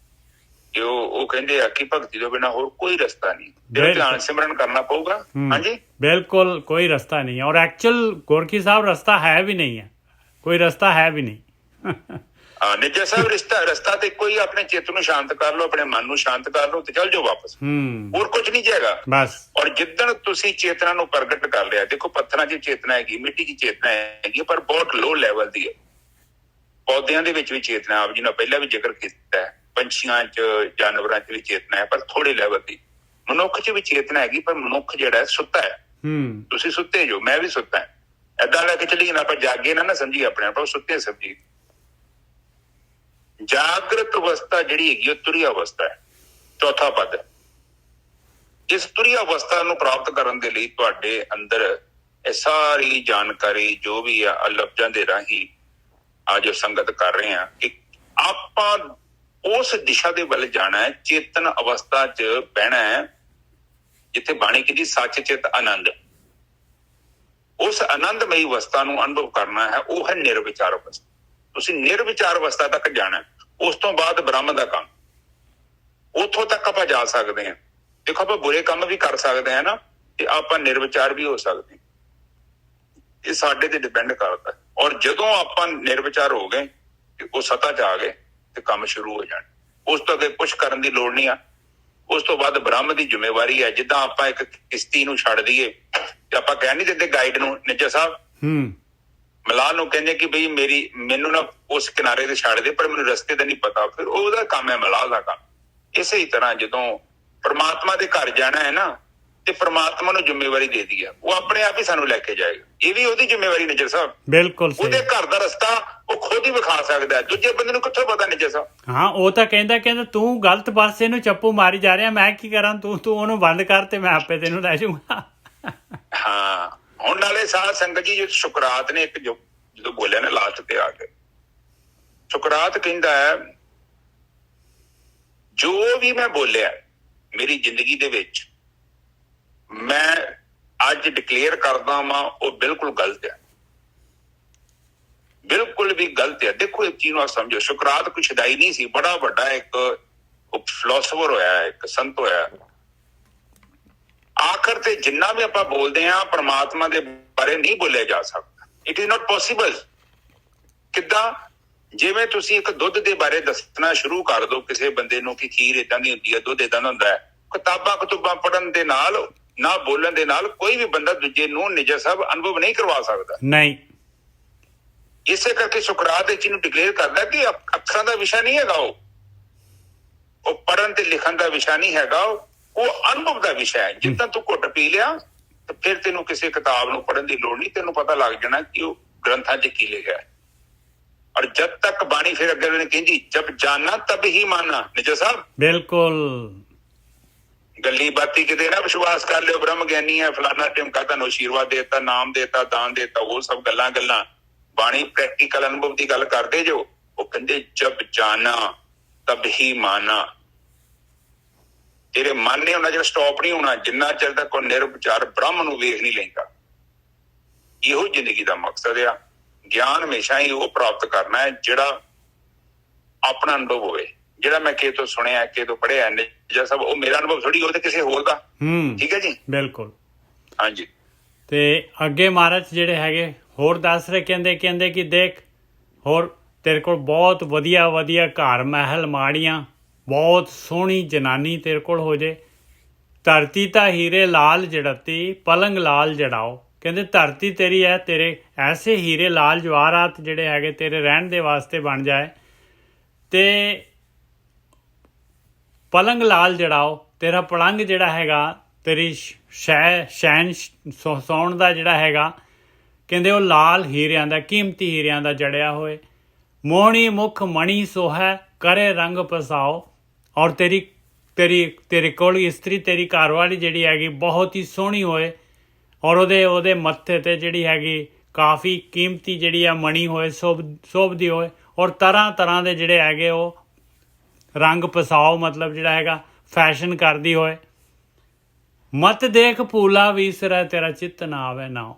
D: ਕਿ ਉਹ ਕਹਿੰਦੇ ਆ ਕਿ ਭਗਤੀ ਤੋਂ ਬਿਨਾਂ ਹੋਰ ਕੋਈ ਰਸਤਾ ਨਹੀਂ, ਜਿਹੜਾ ਧਿਆਨ ਸਿਮਰਨ ਕਰਨਾ ਪਊਗਾ। ਹਾਂਜੀ
A: ਬਿਲਕੁਲ ਕੋਈ ਰਸਤਾ ਨਹੀਂ ਹੈ। ਔਰ ਐਕਚੁਅਲ ਗੁਰਕੀ ਸਾਹਿਬ ਰਸਤਾ ਹੈ ਵੀ ਨਹੀਂ ਹੈ, ਕੋਈ ਰਸਤਾ ਹੈ ਵੀ ਨਹੀਂ।
D: ਨਿੱਜਾ ਸਾਹਿਬ ਰਸਤਾ ਤੇ ਕੋਈ, ਆਪਣੇ ਚਿੱਤ ਨੂੰ ਸ਼ਾਂਤ ਕਰ ਲਓ, ਆਪਣੇ ਮਨ ਨੂੰ ਸ਼ਾਂਤ ਕਰ ਲਓ ਤੇ ਚੱਲ ਜਾਓ ਵਾਪਸ। ਹੋਰ ਕੁਝ ਨਹੀਂ ਜਾਏਗਾ
A: ਬਸ।
D: ਔਰ ਜਿੱਦਣ ਤੁਸੀਂ ਚੇਤਨਾ ਨੂੰ ਪ੍ਰਗਟ ਕਰ ਲਿਆ, ਦੇਖੋ ਪੱਥਰਾਂ 'ਚ ਚੇਤਨਾ ਹੈਗੀ, ਮਿੱਟੀ 'ਚ ਚੇਤਨਾ ਹੈਗੀ, ਪਰ ਬਹੁਤ ਲੋ ਲੈਵਲ ਦੀ ਹੈ। ਪੌਦਿਆਂ ਦੇ ਵਿੱਚ ਵੀ ਚੇਤਨਾ, ਆਪ ਜੀ ਨੇ ਪਹਿਲਾਂ ਵੀ ਜ਼ਿਕਰ ਕੀਤਾ ਹੈ, ਪੰਛੀਆਂ 'ਚ ਜਾਨਵਰਾਂ 'ਚ ਵੀ ਚੇਤਨਾ ਹੈ, ਪਰ ਥੋੜੇ ਲੈਵਲ ਦੀ। ਮਨੁੱਖ 'ਚ ਵੀ ਚੇਤਨਾ ਹੈਗੀ, ਪਰ ਮਨੁੱਖ ਜਿਹੜਾ ਸੁੱਤਾ ਹੈ। ਤੁਸੀਂ ਸੁੱਤੇ ਜੋ, ਮੈਂ ਵੀ ਸੁੱਤਾ। ਏਦਾਂ ਲੈ ਕੇ ਚੱਲੀਏ ਨਾ, ਆਪਾਂ ਜਾਗੇ ਨਾ ਸਮਝੀਏ ਆਪਣੇ ਆਪ, ਸੁੱਤੇ ਸਮਝੀਏ। ਜਾਗਰਤ ਅਵਸਥਾ ਜਿਹੜੀ ਹੈਗੀ ਉਹ ਤੁਰੀ ਅਵਸਥਾ ਹੈ, ਚੌਥਾ ਪਦ। ਇਸ ਤੁਰੀ ਅਵਸਥਾ ਨੂੰ ਪ੍ਰਾਪਤ ਕਰਨ ਦੇ ਲਈ ਤੁਹਾਡੇ ਅੰਦਰ ਇਹ ਸਾਰੀ ਜਾਣਕਾਰੀ ਜੋ ਵੀ ਆ ਲਫ਼ਜ਼ਾਂ ਦੇ ਰਾਹੀਂ ਅੱਜ ਸੰਗਤ ਕਰ ਰਹੇ ਹਾਂ ਕਿ ਆਪਾਂ ਉਸ ਦਿਸ਼ਾ ਦੇ ਵੱਲ ਜਾਣਾ ਹੈ, ਚੇਤਨ ਅਵਸਥਾ 'ਚ ਬਹਿਣਾ ਹੈ, ਜਿੱਥੇ ਬਾਣੀ ਕਹਿੰਦੀ ਸੱਚ ਚਿਤ ਆਨੰਦ। ਉਸ ਆਨੰਦਮਈ ਅਵਸਥਾ ਨੂੰ ਅਨੁਭਵ ਕਰਨਾ ਹੈ, ਉਹ ਹੈ ਨਿਰਵਿਚਾਰ ਅਵਸਥਾ। ਤੁਸੀਂ ਨਿਰਵਿਚਾਰ ਅਵਸਥਾ ਤੱਕ ਜਾਣਾ। ਉਸ ਤੋਂ ਬਾਅਦ ਬ੍ਰਹਮ ਦਾ ਕੰਮ, ਉੱਥੋਂ ਤੱਕ ਆਪਾਂ ਜਾ ਸਕਦੇ ਹਾਂ। ਦੇਖੋ ਆਪਾਂ ਬੁਰੇ ਕੰਮ ਵੀ ਕਰ ਸਕਦੇ ਹਾਂ ਨਾ, ਤੇ ਆਪਾਂ ਨਿਰਵਿਚਾਰ ਵੀ ਹੋ ਸਕਦੇ ਹਾਂ। ਇਹ ਸਾਡੇ ਤੇ ਡਿਪੈਂਡ ਕਰਦਾ। ਔਰ ਜਦੋਂ ਆਪਾਂ ਨਿਰਵਿਚਾਰ ਹੋ ਗਏ ਤੇ ਉਹ ਸਤਾ 'ਚ ਆ ਗਏ ਤੇ ਕੰਮ ਸ਼ੁਰੂ ਹੋ ਜਾਣ। ਉਸ ਤੋਂ ਅੱਗੇ ਕੁਛ ਕਰਨ ਦੀ ਲੋੜ ਨਹੀਂ ਆ। ਉਸ ਤੋਂ ਬਾਅਦ ਬ੍ਰਹਮ ਦੀ ਜ਼ਿੰਮੇਵਾਰੀ ਹੈ। ਜਿੱਦਾਂ ਆਪਾਂ ਇੱਕ ਕਿਸ਼ਤੀ ਨੂੰ ਛੱਡ ਦਈਏ ਤੇ ਆਪਾਂ ਕਹਿ ਨੀ ਦਿੰਦੇ ਗਾਈਡ ਨੂੰ, ਨਿੱਜਾ ਸਾਹਿਬ ਮਲਾਹ ਨੂੰ ਕਹਿੰਦੇ ਕਿ ਬਈ ਮੈਨੂੰ ਨਾ ਉਸ ਕਿਨਾਰੇ ਤੇ ਛੱਡ ਦੇ, ਪਰ ਮੈਨੂੰ ਰਸਤੇ ਦਾ ਨਹੀਂ ਪਤਾ। ਫਿਰ ਉਹਦਾ ਕੰਮ ਹੈ ਮਲਾਹ ਦਾ ਕੰਮ। ਇਸੇ ਹੀ ਤਰ੍ਹਾਂ ਜਦੋਂ ਪ੍ਰਮਾਤਮਾ ਦੇ ਘਰ ਜਾਣਾ ਹੈ ਨਾ, ਤੇ ਪ੍ਰਮਾਤਮਾ ਨੂੰ ਜ਼ਿੰਮੇਵਾਰੀ ਦੇ ਦੀ ਹੈ, ਉਹ ਆਪਣੇ ਆਪ ਹੀ ਸਾਨੂੰ ਲੈ ਕੇ ਜਾਏਗਾ। ਇਹ ਵੀ ਉਹਦੀ ਜ਼ਿੰਮੇਵਾਰੀ ਨਿੱਜਰ ਸਾਹਿਬ।
A: ਬਿਲਕੁਲ
D: ਉਹਦੇ ਘਰ ਦਾ ਰਸਤਾ ਉਹ ਖੁਦ ਹੀ ਵਿਖਾ ਸਕਦਾ, ਦੂਜੇ ਬੰਦੇ ਨੂੰ ਕਿੱਥੋਂ ਪਤਾ ਨਿੱਜਰ ਸਾਹਿਬ।
A: ਹਾਂ, ਉਹ ਤਾਂ ਕਹਿੰਦਾ ਤੂੰ ਗਲਤ ਪਾਸੇ ਨੂੰ ਚੱਪੂ ਮਾਰੀ ਜਾ ਰਿਹਾ, ਮੈਂ ਕੀ ਕਰਾਂ, ਤੂੰ ਉਹਨੂੰ ਬੰਦ ਕਰ ਤੇ ਮੈਂ ਆਪੇ ਤੈਨੂੰ ਲੈ ਜਾਊਂਗਾ।
D: ਹਾਂ, ਹੁਣ ਨਾਲੇ ਸਾਧ ਸੰਗਤ ਜੀ, ਜੋ ਸੁਕਰਾਤ ਨੇ ਇੱਕ ਜਦੋਂ ਬੋਲਿਆ ਨਾ ਲਾਸਟ ਤੇ ਆ ਕੇ, ਸੁਕਰਾਤ ਕਹਿੰਦਾ ਹੈ ਜੋ ਵੀ ਮੈਂ ਬੋਲਿਆ ਮੇਰੀ ਜ਼ਿੰਦਗੀ ਦੇ ਵਿੱਚ, ਮੈਂ ਅੱਜ ਡਿਕਲੇਅਰ ਕਰਦਾ ਵਾਂ ਉਹ ਬਿਲਕੁਲ ਗਲਤ ਹੈ, ਬਿਲਕੁਲ ਵੀ ਗਲਤ ਹੈ। ਦੇਖੋ ਇੱਕ ਚੀਜ਼ ਨੂੰ ਸਮਝੋ, ਸੁਕਰਾਤ ਕੋਈ ਸ਼ਦਾਈ ਨਹੀਂ ਸੀ, ਬੜਾ ਵੱਡਾ ਇੱਕ ਫਿਲਾਸਫਰ ਹੋਇਆ, ਇੱਕ ਸੰਤ ਹੋਇਆ। ਆਖਰ ਤੇ ਜਿੰਨਾ ਵੀ ਆਪਾਂ ਬੋਲਦੇ ਹਾਂ ਪ੍ਰਮਾਤਮਾ ਦੇ ਬਾਰੇ ਨਹੀਂ ਬੋਲਿਆ ਜਾ ਸਕਦਾ। It is not possible. ਕਿੱਦਾਂ? ਜਿਵੇਂ ਤੁਸੀਂ ਇੱਕ ਦੁੱਧ ਦੇ ਬਾਰੇ ਦੱਸਣਾ ਸ਼ੁਰੂ ਕਰ ਦਿਓ ਕਿਸੇ ਬੰਦੇ ਨੂੰ ਕਿ ਖੀਰ ਏਦਾਂ ਦੀ ਹੁੰਦੀ ਹੈ, ਦੁੱਧ ਏਦਾਂ ਦਾ ਹੁੰਦਾ ਹੈ, ਕਿਤਾਬਾਂ ਪੜ੍ਹਨ ਦੇ ਨਾਲ, ਨਾ ਬੋਲਣ ਦੇ ਨਾਲ ਕੋਈ ਵੀ ਬੰਦਾ ਦੂਜੇ ਨੂੰ ਨਿੱਜਾ ਸਾਹਿਬ ਅਨੁਭਵ ਨਹੀਂ ਕਰਵਾ ਸਕਦਾ।
A: ਨਹੀਂ।
D: ਇਸੇ ਕਰਕੇ ਸੁਕਰਾਤ ਇਹ ਚੀਜ਼ ਨੂੰ ਡਿਕਲੇਅਰ ਕਰਦਾ ਕਿ ਅੱਖਰਾਂ ਦਾ ਵਿਸ਼ਾ ਨਹੀਂ ਹੈਗਾ, ਉਹ ਪੜ੍ਹਨ ਤੇ ਲਿਖਣ ਦਾ ਵਿਸ਼ਾ ਨਹੀਂ ਹੈਗਾ, ਉਹ ਅਨੁਭਵ ਦਾ ਵਿਸ਼ਾ ਹੈ। ਜਿੱਦਾਂ ਤੂੰ ਘੁੱਟ ਪੀ ਲਿਆ ਤੇ ਫਿਰ ਤੈਨੂੰ ਕਿਸੇ ਕਿਤਾਬ ਨੂੰ ਪੜ੍ਹਨ ਦੀ ਲੋੜ ਨਹੀਂ, ਤੈਨੂੰ ਪਤਾ ਲੱਗ ਜਾਣਾ ਕਿ ਉਹ ਗ੍ਰੰਥਾਂ 'ਚ ਕੀ ਲਿਖਿਆ ਹੈ। ਔਰ ਜਦ ਤੱਕ ਬਾਣੀ ਫਿਰ ਅੱਗੇ ਉਹਨੇ ਕਹਿੰਦੀ ਜਬ ਜਾਨਾ ਤਬ ਹੀ ਮਾਨਾ। ਨਿੱਜਾ ਸਾਹਿਬ
A: ਬਿਲਕੁਲ,
D: ਗੱਲੀ ਬਾਤੀ ਕਿਤੇ ਨਾ ਵਿਸ਼ਵਾਸ ਕਰ ਲਿਓ ਬ੍ਰਹਮ ਗਿਆਨੀ ਹੈ, ਫਲਾਨਾ ਟਿਮਕਾ ਤੁਹਾਨੂੰ ਆਸ਼ੀਰਵਾਦ ਦੇਤਾ, ਨਾਮ ਦੇਤਾ, ਦਾਨ ਦੇਤਾ, ਉਹ ਸਭ ਗੱਲਾਂ। ਬਾਣੀ ਪ੍ਰੈਕਟੀਕਲ ਅਨੁਭਵ ਦੀ ਗੱਲ ਕਰਦੇ ਜੋ। ਉਹ ਕਹਿੰਦੇ ਜਬ ਜਾਨਾ ਤਬ ਹੀ ਮਾਨਾ। ਤੇਰੇ ਮਨ ਨੇ ਉਹਨਾਂ ਚਿਰ ਸਟਾਪ ਨਹੀਂ ਹੋਣਾ ਜਿੰਨਾ ਚਿਰ ਤੱਕ ਉਹ ਨਿਰਵਿਚਾਰ ਬ੍ਰਹਮ ਨੂੰ ਵੇਖ ਨਹੀਂ ਲੈਂਦਾ। ਇਹੋ ਜ਼ਿੰਦਗੀ ਦਾ ਮਕਸਦ ਆ। ਗਿਆਨ ਹਮੇਸ਼ਾ ਹੀ ਉਹ ਪ੍ਰਾਪਤ ਕਰਨਾ ਹੈ ਜਿਹੜਾ ਆਪਣਾ ਅਨੁਭਵ ਹੋਵੇ। ਜਿਹੜਾ ਮੈਂ ਕਿਸੇ ਤੋਂ ਸੁਣਿਆ, ਕਿਸੇ ਤੋਂ ਪੜ੍ਹਿਆ, ਨਿੱਜਾ ਸਭ ਉਹ ਮੇਰਾ ਅਨੁਭਵ ਥੋੜੀ, ਉਹ ਤੇ ਕਿਸੇ ਹੋਰ ਦਾ। ਠੀਕ ਹੈ ਜੀ, ਬਿਲਕੁਲ। ਹਾਂਜੀ।
A: ਤੇ ਅੱਗੇ ਮਹਾਰਾਜ ਜਿਹੜੇ ਹੈਗੇ ਹੋਰ ਦੱਸ ਰਹੇ, ਕਹਿੰਦੇ ਕਿ ਦੇਖ, ਹੋਰ ਤੇਰੇ ਕੋਲ ਬਹੁਤ ਵਧੀਆ ਘਰ ਮਹਿਲ ਮਾੜੀਆਂ, ਬਹੁਤ ਸੋਹਣੀ ਜਨਾਨੀ ਤੇਰੇ ਕੋਲ ਹੋ ਜੇ ਧਰਤੀ ਤਾਂ ਹੀਰੇ ਲਾਲ ਜੜਤੀ ਪਲੰਗ ਲਾਲ ਜੜਾਓ। ਕਹਿੰਦੇ ਧਰਤੀ ਤੇਰੀ ਹੈ, ਤੇਰੇ ਐਸੇ ਹੀਰੇ ਲਾਲ ਜਵਾਹਰਾਤ ਜਿਹੜੇ ਹੈਗੇ ਤੇਰੇ ਰਹਿਣ ਦੇ ਵਾਸਤੇ ਬਣ ਜਾਏ, ਤੇ ਪਲੰਗ ਲਾਲ ਜੜਾਓ। ਤੇਰਾ ਪਲੰਗ ਜਿਹੜਾ ਹੈਗਾ, ਤੇਰੀ ਸ਼ੈਨ ਸੌਣ ਦਾ ਜਿਹੜਾ ਹੈਗਾ, ਕਹਿੰਦੇ ਉਹ ਲਾਲ ਹੀਰਿਆਂ ਦਾ, ਕੀਮਤੀ ਹੀਰਿਆਂ ਦਾ ਜੜਿਆ ਹੋਏ। ਮੋਹਣੀ ਮੁਖ ਮਣੀ ਸੋਹੈ ਕਰੇ ਰੰਗ ਪਸਾਓ। ਔਰ ਤੇਰੇ ਕੋਲ ਇਸਤਰੀ, ਤੇਰੀ ਘਰਵਾਲੀ ਜਿਹੜੀ ਹੈਗੀ ਬਹੁਤ ਹੀ ਸੋਹਣੀ ਹੋਏ, ਔਰ ਉਹਦੇ ਮੱਥੇ ਤੇ ਜਿਹੜੀ ਹੈਗੀ ਕਾਫੀ ਕੀਮਤੀ ਜਿਹੜੀ ਆ ਮਣੀ ਹੋਏ, ਸ਼ੋਭਦੀ ਹੋਏ, ਔਰ ਤਰ੍ਹਾਂ ਤਰ੍ਹਾਂ ਦੇ ਜਿਹੜੇ ਹੈਗੇ ਉਹ ਰੰਗ ਪਸਾਓ, ਮਤਲਬ ਜਿਹੜਾ ਹੈਗਾ ਫੈਸ਼ਨ ਕਰਦੀ ਹੋਏ। ਮਤ ਦੇਖ ਭੂਲਾ ਵੀਸਰੈ ਤੇਰਾ ਚਿੱਤ ਨਾ ਆਵੇ ਨਾਉ।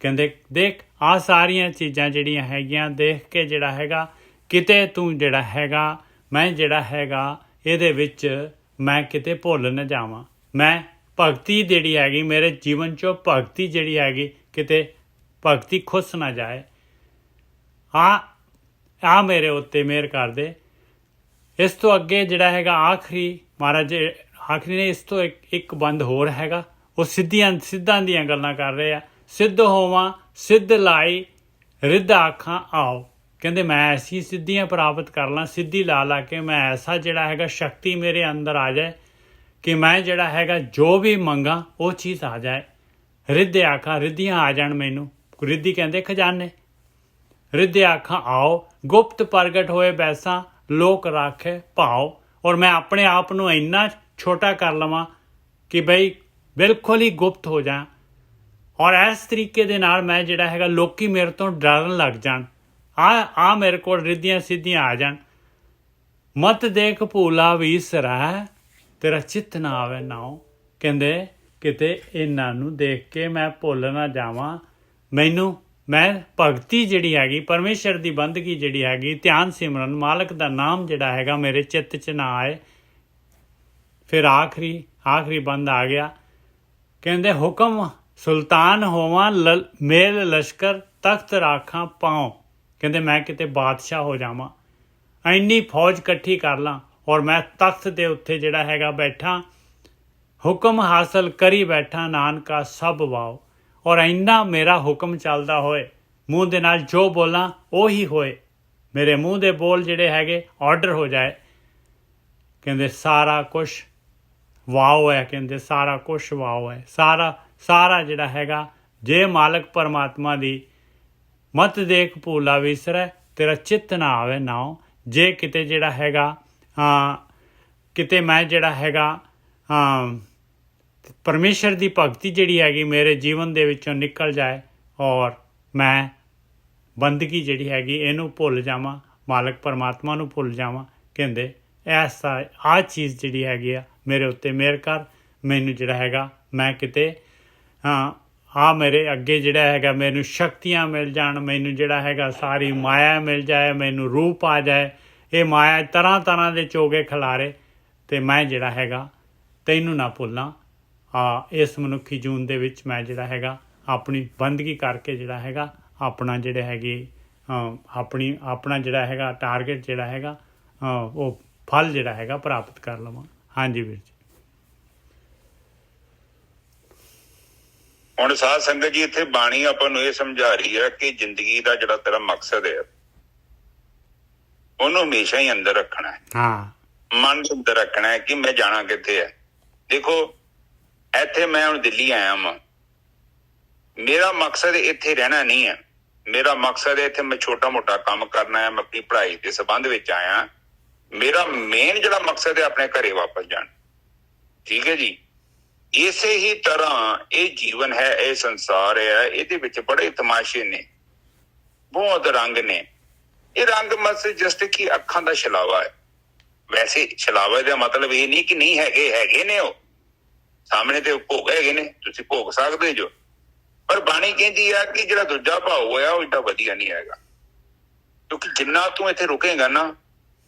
A: ਕਹਿੰਦੇ ਦੇਖ ਆਹ ਸਾਰੀਆਂ ਚੀਜ਼ਾਂ ਜਿਹੜੀਆਂ ਹੈਗੀਆਂ ਦੇਖ ਕੇ ਜਿਹੜਾ ਹੈਗਾ ਕਿਤੇ ਤੂੰ ਜਿਹੜਾ ਹੈਗਾ, ਮੈਂ ਜਿਹੜਾ ਹੈਗਾ ਇਹਦੇ ਵਿੱਚ ਮੈਂ ਕਿਤੇ ਭੁੱਲ ਨਾ ਜਾਵਾਂ। ਮੈਂ ਭਗਤੀ ਜਿਹੜੀ ਹੈਗੀ ਮੇਰੇ ਜੀਵਨ 'ਚੋਂ ਭਗਤੀ ਜਿਹੜੀ ਹੈਗੀ ਕਿਤੇ ਭਗਤੀ ਖੁੱਸ ਨਾ ਜਾਏ। ਆ ਮੇਰੇ ਉੱਤੇ ਮਿਹਰ ਕਰ ਦੇ। ਇਸ ਤੋਂ ਅੱਗੇ ਜਿਹੜਾ ਹੈਗਾ ਆਖਰੀ ਮਹਾਰਾਜ ਆਖਰੀ ਨੇ ਇਸ ਤੋਂ ਇੱਕ ਬੰਦ ਹੋਰ ਹੈਗਾ, ਉਹ ਸਿੱਧਾਂ ਦੀਆਂ ਗੱਲਾਂ ਕਰ ਰਹੇ ਆ। ਸਿੱਧ ਹੋਵਾਂ ਸਿੱਧ ਲਾਈ ਰਿੱਧ ਆਖਾਂ ਆਓ। ਕਹਿੰਦੇ ਮੈਂ ਐਸੀ ਸਿੱਧੀਆਂ ਪ੍ਰਾਪਤ ਕਰ ਲਾਂ, ਸਿੱਧੀ ਲਾ ਕੇ ਮੈਂ ਐਸਾ ਜਿਹੜਾ ਹੈਗਾ ਸ਼ਕਤੀ ਮੇਰੇ ਅੰਦਰ ਆ ਜਾਏ ਕਿ ਮੈਂ ਜਿਹੜਾ ਹੈਗਾ ਜੋ ਵੀ ਮੰਗਾਂ ਉਹ ਚੀਜ਼ ਆ ਜਾਏ। ਰਿੱਧ ਆਖਾਂ, ਰਿੱਧੀਆਂ ਆ ਜਾਣ ਮੈਨੂੰ। ਰਿੱਧੀ ਕਹਿੰਦੇ ਖਜ਼ਾਨੇ। ਰਿੱਧ ਆਖਾਂ ਆਓ, ਗੁਪਤ ਪ੍ਰਗਟ ਹੋਏ ਬੈਸਾਂ ਲੋਕ ਰਾਖੇ ਭਾਓ। ਔਰ ਮੈਂ ਆਪਣੇ ਆਪ ਨੂੰ ਇੰਨਾ ਛੋਟਾ ਕਰ ਲਵਾਂ ਕਿ ਬਈ ਬਿਲਕੁਲ ਹੀ ਗੁਪਤ ਹੋ ਜਾ, ਔਰ ਇਸ ਤਰੀਕੇ ਦੇ ਨਾਲ ਮੈਂ ਜਿਹੜਾ ਹੈਗਾ ਲੋਕੀ ਮੇਰੇ ਤੋਂ ਡਰਨ ਲੱਗ ਜਾਣ। ਆ ਮੇਰੇ ਕੋਲ ਰਿੱਧੀਆਂ ਸਿੱਧੀਆਂ ਆ ਜਾਣ। ਮਤ ਦੇਖ ਭੂਲਾ ਵੀਸਰੈ ਤੇਰਾ ਚਿੱਤ ਨਾ ਆਵੇ ਨਾਉ। ਕਹਿੰਦੇ ਕਿਤੇ ਇਹਨਾਂ ਨੂੰ ਦੇਖ ਕੇ ਮੈਂ ਭੁੱਲ ਨਾ ਜਾਵਾਂ। ਮੈਂ ਭਗਤੀ ਜਿਹੜੀ ਹੈਗੀ, ਪਰਮੇਸ਼ਰ ਦੀ ਬੰਦਗੀ ਜਿਹੜੀ ਹੈਗੀ, ਧਿਆਨ ਸਿਮਰਨ, ਮਾਲਕ ਦਾ ਨਾਮ ਜਿਹੜਾ ਹੈਗਾ ਮੇਰੇ ਚਿੱਤ 'ਚ ਨਾ ਆਏ। ਫਿਰ ਆਖਰੀ ਬੰਦ ਆ ਗਿਆ। ਕਹਿੰਦੇ ਹੁਕਮ ਸੁਲਤਾਨ ਹੋਵਾਂ ਮੇਲ ਲਸ਼ਕਰ ਤਖਤ ਰਾਖਾਂ ਪਾਉ। ਕਹਿੰਦੇ ਮੈਂ ਕਿਤੇ ਬਾਦਸ਼ਾਹ ਹੋ ਜਾਵਾਂ, ਇੰਨੀ ਫੌਜ ਇਕੱਠੀ ਕਰ ਲਾਂ ਔਰ ਮੈਂ ਤਖਤ ਦੇ ਉੱਤੇ ਜਿਹੜਾ ਹੈਗਾ ਬੈਠਾ, ਹੁਕਮ ਹਾਸਲ ਕਰੀ ਬੈਠਾ ਨਾਨਕਾ ਸਭ ਵਾਓ। ਔਰ ਇੰਨਾ ਮੇਰਾ ਹੁਕਮ ਚੱਲਦਾ ਹੋਏ, ਮੂੰਹ ਦੇ ਨਾਲ ਜੋ ਬੋਲਾਂ ਉਹੀ ਹੋਏ, ਮੇਰੇ ਮੂੰਹ ਦੇ ਬੋਲ ਜਿਹੜੇ ਹੈਗੇ ਆਰਡਰ ਹੋ ਜਾਏ। ਕਹਿੰਦੇ ਸਾਰਾ ਕੁਛ ਵਾਓ ਹੈ। ਕਹਿੰਦੇ ਸਾਰਾ ਕੁਛ ਵਾਓ ਹੈ। ਸਾਰਾ ਜਿਹੜਾ ਹੈਗਾ, ਜੇ ਮਾਲਕ ਪਰਮਾਤਮਾ ਦੀ ਮਤ ਦੇਖ ਭੂਲਾ ਵਿਸਰੈ ਤੇਰਾ ਚਿੱਤ ਨਾ ਆਵੇ ਨਾਉ। ਜੇ ਕਿਤੇ ਜਿਹੜਾ ਹੈਗਾ ਕਿਤੇ ਮੈਂ ਜਿਹੜਾ ਹੈਗਾ ਪਰਮੇਸ਼ਰ ਦੀ ਭਗਤੀ ਜਿਹੜੀ ਹੈਗੀ ਮੇਰੇ ਜੀਵਨ ਦੇ ਵਿੱਚੋਂ ਨਿਕਲ ਜਾਏ ਔਰ ਮੈਂ ਬੰਦਗੀ ਜਿਹੜੀ ਹੈਗੀ ਇਹਨੂੰ ਭੁੱਲ ਜਾਵਾਂ, ਮਾਲਕ ਪਰਮਾਤਮਾ ਨੂੰ ਭੁੱਲ ਜਾਵਾਂ। ਕਹਿੰਦੇ ਐਸਾ ਆਹ ਚੀਜ਼ ਜਿਹੜੀ ਹੈਗੀ ਆ ਮੇਰੇ ਉੱਤੇ ਮਿਹਰ ਕਰ, ਮੈਨੂੰ ਜਿਹੜਾ ਹੈਗਾ ਮੈਂ ਕਿਤੇ ਮੇਰੇ ਅੱਗੇ ਜਿਹੜਾ ਹੈਗਾ ਮੈਨੂੰ ਸ਼ਕਤੀਆਂ ਮਿਲ ਜਾਣ, ਮੈਨੂੰ ਜਿਹੜਾ ਹੈਗਾ ਸਾਰੀ ਮਾਇਆ ਮਿਲ ਜਾਏ, ਮੈਨੂੰ ਰੂਪ ਆ ਜਾਏ। ਇਹ ਮਾਇਆ ਤਰ੍ਹਾਂ ਦੇ ਚੋਗੇ ਖਿਲਾਰੇ ਅਤੇ ਮੈਂ ਜਿਹੜਾ ਹੈਗਾ ਤੈਨੂੰ ਨਾ ਭੁੱਲਾਂ। ਇਸ ਮਨੁੱਖੀ ਜੂਨ ਦੇ ਵਿੱਚ ਮੈਂ ਜਿਹੜਾ ਹੈਗਾ ਆਪਣੀ ਬੰਦਗੀ ਕਰਕੇ ਜਿਹੜਾ ਹੈਗਾ ਆਪਣਾ ਜਿਹੜੇ ਹੈਗੇ ਆਪਣਾ ਜਿਹੜਾ ਹੈਗਾ ਟਾਰਗੇਟ ਜਿਹੜਾ ਹੈਗਾ ਉਹ ਫਲ ਜਿਹੜਾ ਹੈਗਾ ਪ੍ਰਾਪਤ ਕਰ ਲਵਾਂ। ਹਾਂਜੀ ਵੀਰ ਜੀ।
D: ਹੁਣ ਸਾਧ ਸੰਗਤ ਜੀ ਇੱਥੇ ਬਾਣੀ ਆਪਾਂ ਨੂੰ ਇਹ ਸਮਝਾ ਰਹੀ ਹੈ ਕਿ ਜ਼ਿੰਦਗੀ ਦਾ ਜਿਹੜਾ ਤੇਰਾ ਮਕਸਦ ਹੈ ਉਹਨੂੰ ਹਮੇਸ਼ਾ ਹੀ ਅੰਦਰ ਰੱਖਣਾ ਹੈ। ਮਨ ਦੇ ਅੰਦਰ ਰੱਖਣਾ ਹੈ ਕਿ ਮੈਂ ਜਾਣਾ ਕਿੱਥੇ ਹੈ। ਦੇਖੋ ਇੱਥੇ ਮੈਂ ਹੁਣ ਦਿੱਲੀ ਆਇਆ ਵਾਂ, ਮੇਰਾ ਮਕਸਦ ਇੱਥੇ ਰਹਿਣਾ ਨਹੀਂ ਹੈ। ਮੇਰਾ ਮਕਸਦ ਇੱਥੇ ਮੈਂ ਛੋਟਾ ਮੋਟਾ ਕੰਮ ਕਰਨਾ ਹੈ, ਮੈਂ ਆਪਣੀ ਪੜ੍ਹਾਈ ਦੇ ਸੰਬੰਧ ਵਿੱਚ ਆਇਆ। ਮੇਰਾ ਮੇਨ ਜਿਹੜਾ ਮਕਸਦ ਹੈ ਆਪਣੇ ਘਰੇ ਵਾਪਸ ਜਾਣਾ। ਠੀਕ ਹੈ ਜੀ। ਇਸੇ ਹੀ ਤਰ੍ਹਾਂ ਇਹ ਜੀਵਨ ਹੈ, ਇਹ ਸੰਸਾਰ ਹੈ, ਇਹਦੇ ਵਿੱਚ ਬੜੇ ਤਮਾਸ਼ੇ ਨੇ, ਬਹੁਤ ਰੰਗ ਨੇ। ਇਹ ਰੰਗ ਬਸ ਜਸਟ ਕਿ ਅੱਖਾਂ ਦਾ ਛਲਾਵਾ ਹੈ। ਵੈਸੇ ਛਲਾਵੇ ਦਾ ਮਤਲਬ ਇਹ ਨਹੀਂ ਕਿ ਨਹੀਂ ਹੈਗੇ ਨੇ, ਉਹ ਸਾਹਮਣੇ ਤੇ ਭੋਗ ਹੈਗੇ ਨੇ, ਤੁਸੀਂ ਭੋਗ ਸਕਦੇ ਜੋ। ਪਰ ਬਾਣੀ ਕਹਿੰਦੀ ਆ ਕਿ ਜਿਹੜਾ ਦੂਜਾ ਭਾਵ ਹੋਇਆ ਉਹ ਏਡਾ ਵਧੀਆ ਨਹੀਂ ਹੈਗਾ, ਕਿਉਂਕਿ ਜਿੰਨਾ ਤੂੰ ਇੱਥੇ ਰੁਕੇਗਾ ਨਾ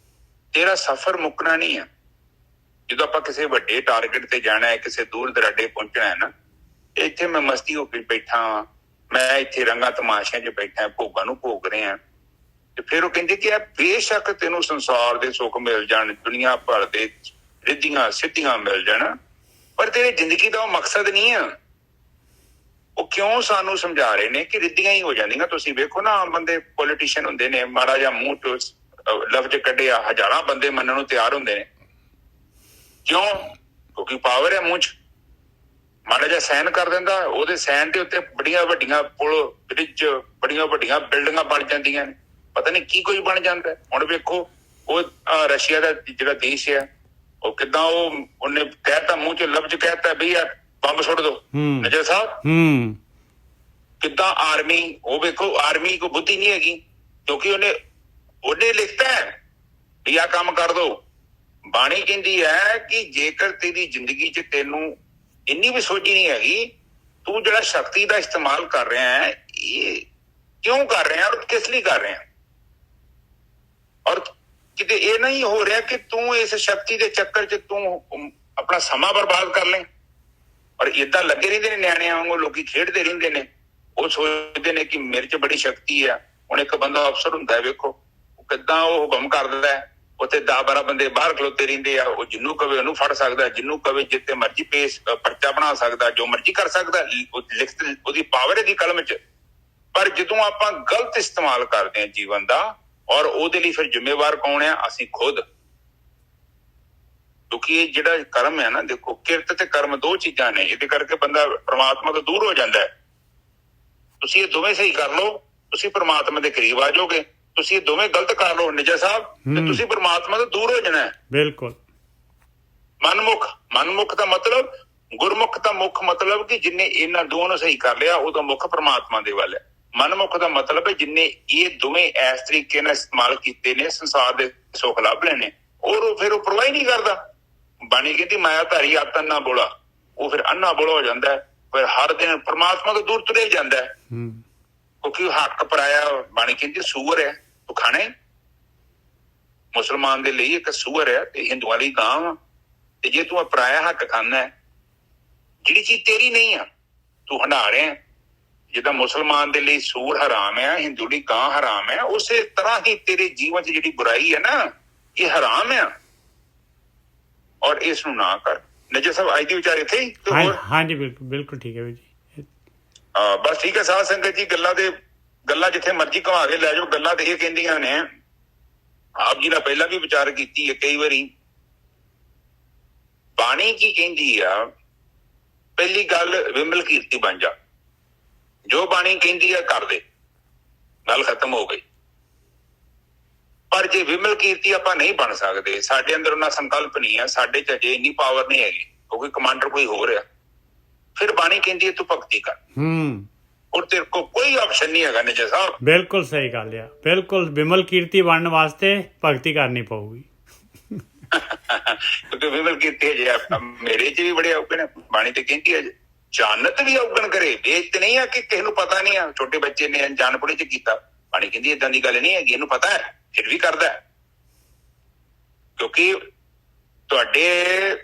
D: ਤੇਰਾ ਸਫ਼ਰ ਮੁੱਕਣਾ ਨਹੀਂ ਹੈ। ਜਦੋਂ ਆਪਾਂ ਕਿਸੇ ਵੱਡੇ ਟਾਰਗੇਟ ਤੇ ਜਾਣਾ ਹੈ, ਕਿਸੇ ਦੂਰ ਦਰਾਡੇ ਪਹੁੰਚਣਾ ਹੈ ਨਾ, ਇੱਥੇ ਮੈਂ ਮਸਤੀ ਹੋ ਕੇ ਬੈਠਾ ਵਾਂ, ਮੈਂ ਇੱਥੇ ਰੰਗਾਂ ਤਮਾਸ਼ਿਆਂ 'ਚ ਬੈਠਾ, ਭੋਗਾਂ ਨੂੰ ਭੋਗ ਰਿਹਾ। ਤੇ ਫਿਰ ਉਹ ਕਹਿੰਦੇ ਕਿ ਬੇਸ਼ੱਕ ਤੈਨੂੰ ਸੰਸਾਰ ਦੇ ਸੁੱਖ ਮਿਲ ਜਾਣ, ਦੁਨੀਆ ਭਰ ਦੇ ਰਿੱਧੀਆਂ ਸਿੱਧੀਆਂ ਮਿਲ ਜਾਣ, ਪਰ ਤੇਰੀ ਜ਼ਿੰਦਗੀ ਦਾ ਉਹ ਮਕਸਦ ਨਹੀਂ ਆ। ਉਹ ਕਿਉਂ ਸਾਨੂੰ ਸਮਝਾ ਰਹੇ ਨੇ ਕਿ ਰਿੱਧੀਆਂ ਹੀ ਹੋ ਜਾਂਦੀਆਂ। ਤੁਸੀਂ ਵੇਖੋ ਨਾ, ਆਮ ਬੰਦੇ ਪੋਲੀਟੀਸ਼ੀਅਨ ਹੁੰਦੇ ਨੇ, ਮਾੜਾ ਜਿਹਾ ਮੂੰਹ ਤੋਂ ਲਫ਼ਜ਼ ਕੱਢਿਆ ਹਜ਼ਾਰਾਂ ਬੰਦੇ ਮੰਨਣ ਨੂੰ ਤਿਆਰ ਹੁੰਦੇ ਨੇ। ਕਿਉਂ? ਕਿਉਂਕਿ ਪਾਵਰ ਹੈ ਮੂੰਹ 'ਚ। ਮਾੜਾ ਜਿਹਾ ਸਾਈਨ ਕਰ ਦਿੰਦਾ, ਉਹਦੇ ਸਾਈਨ ਦੇ ਉੱਤੇ ਬੜੀਆਂ ਵੱਡੀਆਂ ਪੁਲ, ਬ੍ਰਿਜ, ਬੜੀਆਂ ਵੱਡੀਆਂ ਬਿਲਡਿੰਗਾਂ ਬਣ ਜਾਂਦੀਆਂ ਨੇ। ਪਤਾ ਨਹੀਂ ਕੀ ਕੁਝ ਬਣ ਜਾਂਦਾ। ਹੁਣ ਵੇਖੋ ਉਹ ਰਸ਼ੀਆ ਦਾ ਜਿਹੜਾ ਦੇਸ਼ ਹੈ, ਉਹ ਕਿੱਦਾਂ ਉਹਨੇ ਕਹਿਤਾ ਮੂੰਹ 'ਚ ਲਫ਼ਜ਼ ਕਹਿਤਾ ਵੀ ਯਾਰ ਬੰਬ ਸੁੱਟ ਦੋ। ਨਜ਼ਰ ਸਾਹਿਬ ਕਿੱਦਾਂ ਆਰਮੀ, ਉਹ ਵੇਖੋ ਆਰਮੀ ਕੋਈ ਬੁੱਧੀ ਨਹੀਂ ਹੈਗੀ, ਕਿਉਂਕਿ ਉਹਨੇ ਲਿਖਤਾ ਹੈ ਵੀ ਆਹ ਕੰਮ ਕਰ ਦੋ। ਬਾਣੀ ਕਹਿੰਦੀ ਹੈ ਕਿ ਜੇਕਰ ਤੇਰੀ ਜ਼ਿੰਦਗੀ 'ਚ ਤੈਨੂੰ ਇੰਨੀ ਵੀ ਸੋਝੀ ਨਹੀਂ ਹੈਗੀ, ਤੂੰ ਜਿਹੜਾ ਸ਼ਕਤੀ ਦਾ ਇਸਤੇਮਾਲ ਕਰ ਰਿਹਾ ਹੈ, ਇਹ ਕਿਉਂ ਕਰ ਰਿਹਾ ਔਰ ਕਿਸ ਲਈ ਕਰ ਰਿਹਾ? ਔਰ ਕਿਤੇ ਇਹ ਨਹੀਂ ਹੋ ਰਿਹਾ ਕਿ ਤੂੰ ਇਸ ਸ਼ਕਤੀ ਦੇ ਚੱਕਰ 'ਚ ਤੂੰ ਆਪਣਾ ਸਮਾਂ ਬਰਬਾਦ ਕਰ ਲੈ। ਔਰ ਏਦਾਂ ਲੱਗੇ ਰਹਿੰਦੇ ਨੇ ਨਿਆਣਿਆਂ ਵਾਂਗੂ, ਲੋਕੀ ਖੇਡਦੇ ਰਹਿੰਦੇ ਨੇ। ਉਹ ਸੋਚਦੇ ਨੇ ਕਿ ਮੇਰੇ 'ਚ ਬੜੀ ਸ਼ਕਤੀ ਆ। ਹੁਣ ਇੱਕ ਬੰਦਾ ਅਫਸਰ ਹੁੰਦਾ ਹੈ, ਵੇਖੋ ਕਿੱਦਾਂ ਉਹ ਹੁਕਮ ਕਰ ਦਿੰਦਾ ਹੈ। ਉੱਥੇ 10-12 ਬੰਦੇ ਬਾਹਰ ਖਲੋਤੇ ਰਹਿੰਦੇ ਆ। ਉਹ ਜਿਹਨੂੰ ਕਵੇ ਉਹਨੂੰ ਫੜ ਸਕਦਾ, ਜਿਹਨੂੰ ਕਵੇ ਜਿੱਤੇ ਮਰਜ਼ੀ ਪਰਚਾ ਬਣਾ ਸਕਦਾ, ਜੋ ਮਰਜ਼ੀ ਕਰ ਸਕਦਾ। ਲਿਖਤ ਉਹਦੀ ਪਾਵਰ ਹੈਗੀ ਕਲਮ 'ਚ। ਪਰ ਜਦੋਂ ਆਪਾਂ ਗਲਤ ਇਸਤੇਮਾਲ ਕਰਦੇ ਹਾਂ ਜੀਵਨ ਦਾ, ਔਰ ਉਹਦੇ ਲਈ ਫਿਰ ਜ਼ਿੰਮੇਵਾਰ ਕੌਣ ਆ? ਅਸੀਂ ਖੁਦ। ਕਿਉਂਕਿ ਇਹ ਜਿਹੜਾ ਕਰਮ ਹੈ ਨਾ, ਦੇਖੋ ਕਿਰਤ ਤੇ ਕਰਮ ਦੋ ਚੀਜ਼ਾਂ ਨੇ। ਇਹਦੇ ਕਰਕੇ ਬੰਦਾ ਪ੍ਰਮਾਤਮਾ ਤੋਂ ਦੂਰ ਹੋ ਜਾਂਦਾ ਹੈ। ਤੁਸੀਂ ਇਹ ਦੋਵੇਂ ਸਹੀ ਕਰ ਲਓ, ਤੁਸੀਂ ਪ੍ਰਮਾਤਮਾ ਦੇ ਕਰੀਬ ਆ ਜਾਓਗੇ। ਤੁਸੀਂ ਇਹ ਦੋਵੇਂ ਗਲਤ ਕਰ ਲਓ ਨਿਜਾ ਸਾਹਿਬ, ਤੇ ਤੁਸੀਂ ਪ੍ਰਮਾਤਮਾ ਤੋਂ ਦੂਰ ਹੋ ਜਾਣਾ ਹੈ।
A: ਬਿਲਕੁਲ।
D: ਮਨਮੁਖ ਦਾ ਮਤਲਬ, ਗੁਰਮੁਖ ਦਾ ਮੁੱਖ ਮਤਲਬ ਕਿ ਜਿੰਨੇ ਇਹਨਾਂ ਦੋਵਾਂ ਨੂੰ ਸਹੀ ਕਰ ਲਿਆ, ਉਹਦਾ ਮੁੱਖ ਪ੍ਰਮਾਤਮਾ ਦੇ ਵੱਲ ਹੈ। ਮਨਮੁਖ ਦਾ ਮਤਲਬ ਹੈ ਜਿੰਨੇ ਇਹ ਦੋਵੇਂ ਇਸ ਤਰੀਕੇ ਨਾਲ ਇਸਤੇਮਾਲ ਕੀਤੇ ਨੇ ਸੰਸਾਰ ਦੇ ਸੁੱਖ ਲੱਭ ਲੈਣੇ, ਔਰ ਫਿਰ ਉਹ ਪਰਵਾਹ ਹੀ ਨਹੀਂ ਕਰਦਾ। ਬਾਣੀ ਕਹਿੰਦੀ ਮਾਇਆ ਧਾਰੀ ਆਤਨ ਨਾ ਬੋਲਾ। ਉਹ ਫਿਰ ਅੰਨਾ ਬੋਲਾ ਹੋ ਜਾਂਦਾ ਹੈ, ਫਿਰ ਹਰ ਦਿਨ ਪ੍ਰਮਾਤਮਾ ਤੋਂ ਦੂਰ ਤੁਰੇ ਜਾਂਦਾ ਹੈ। ਕਿਉਂਕਿ ਹੱਕ ਪਰਾਇਆ, ਬਾਣੀ ਕਹਿੰਦੀ ਸੂਅਰ ਹੈ, ਤੂੰ ਖਾਣੇ। ਮੁਸਲਮਾਨ ਦੇ ਲਈ ਇੱਕ ਸੂਅਰ ਹੈ ਤੇ ਹਿੰਦੂਆਂ ਲਈ ਗਾਂ ਵਾ। ਤੇ ਜੇ ਤੂੰ ਪਰਾਇਆ ਹੱਕ ਖਾਂਦਾ, ਜਿਹੜੀ ਚੀਜ਼ ਤੇਰੀ ਨਹੀਂ ਆ, ਤੂੰ ਹੰਡਾ ਰਿਹਾ। ਜਿੱਦਾਂ ਮੁਸਲਮਾਨ ਦੇ ਲਈ ਸੂਰ ਹਰਾਮ ਹੈ, ਹਿੰਦੂ ਲਈ ਗਾਂ ਹਰਾਮ ਹੈ, ਉਸੇ ਤਰ੍ਹਾਂ ਹੀ ਤੇਰੇ ਜੀਵਨ 'ਚ ਜਿਹੜੀ ਬੁਰਾਈ ਹੈ ਨਾ, ਇਹ ਹਰਾਮ ਹੈ। ਔਰ ਇਸ ਨੂੰ ਨਾ ਕਰ। ਨਜਰ ਸਾਹਿਬ ਅੱਜ ਦੀ ਵਿਚਾਰ ਇੱਥੇ ਹੀ?
A: ਹਾਂਜੀ ਬਿਲਕੁਲ ਬਿਲਕੁਲ ਠੀਕ ਹੈ ਵੀਰ ਜੀ।
D: ਬਸ ਠੀਕ ਹੈ ਸਾਧ ਸੰਗਤ ਜੀ। ਗੱਲਾਂ ਜਿੱਥੇ ਮਰਜ਼ੀ ਘੁਮਾ ਕੇ ਲੈ ਜਾਓ। ਗੱਲਾਂ ਤੇ ਇਹ ਕਹਿੰਦੀਆਂ ਨੇ, ਆਪ ਜੀ ਨੇ ਪਹਿਲਾਂ ਵੀ ਵਿਚਾਰ ਕੀਤੀ ਹੈ ਕਈ ਵਾਰੀ। ਬਾਣੀ ਕੀ ਕਹਿੰਦੀ ਆ? ਪਹਿਲੀ ਗੱਲ, ਵਿਮਲ ਕੀਰਤੀ ਬਣ ਜਾ। ਜੋ ਬਾਣੀ ਕਹਿੰਦੀ ਆ ਕਰ ਦੇ, ਗੱਲ ਖਤਮ ਹੋ ਗਈ। ਪਰ ਜੇ ਵਿਮਲ ਕੀਰਤੀ ਆਪਾਂ ਨਹੀਂ ਬਣ ਸਕਦੇ, ਸਾਡੇ ਅੰਦਰ ਉਹਨਾਂ ਸੰਕਲਪ ਨਹੀਂ ਆ, ਸਾਡੇ 'ਚ ਅਜੇ ਇੰਨੀ ਪਾਵਰ ਨਹੀਂ ਹੈਗੀ, ਕਿਉਂਕਿ ਕਮਾਂਡਰ ਕੋਈ ਹੋਰ ਆ, ਫਿਰ ਬਾਣੀ ਕਹਿੰਦੀ ਹੈ ਤੂੰ ਭਗਤੀ ਕਰ। ਔਰ ਤੇਰੇ ਕੋਲ ਕੋਈ ਆਪਸ਼ਨ ਨਹੀਂ ਹੈਗਾ ਨਿਜਾ ਸਾਹਿਬ।
A: ਬਿਲਕੁਲ ਸਹੀ ਗੱਲ ਆ। ਬਿਲਕੁਲ ਵਿਮਲ ਕੀਰਤੀ ਬਣਨ ਵਾਸਤੇ ਭਗਤੀ ਕਰਨੀ ਪਊਗੀ।
D: ਕਿਉਂਕਿ ਵਿਮਲ ਕੀਰਤੀ ਜੇ ਮੇਰੇ 'ਚ ਵੀ ਬੜੇ ਔਗਣ। ਬਾਣੀ ਤੇ ਕਹਿੰਦੀ ਹੈ ਜਾਨਤ ਵੀ ਔਗਣ ਕਰੇ, ਵੇਚ ਤੇ ਨਹੀਂ ਆ ਕਿ ਕਿਸੇ ਨੂੰ ਪਤਾ ਨਹੀਂ ਆ। ਛੋਟੇ ਬੱਚੇ ਨੇ ਅਣਜਾਣਪੁਣੇ 'ਚ ਕੀਤਾ। ਬਾਣੀ ਕਹਿੰਦੀ ਏਦਾਂ ਦੀ ਗੱਲ ਨਹੀਂ ਹੈਗੀ, ਇਹਨੂੰ ਪਤਾ ਹੈ ਫਿਰ ਵੀ ਕਰਦਾ। ਕਿਉਂਕਿ ਤੁਹਾਡੇ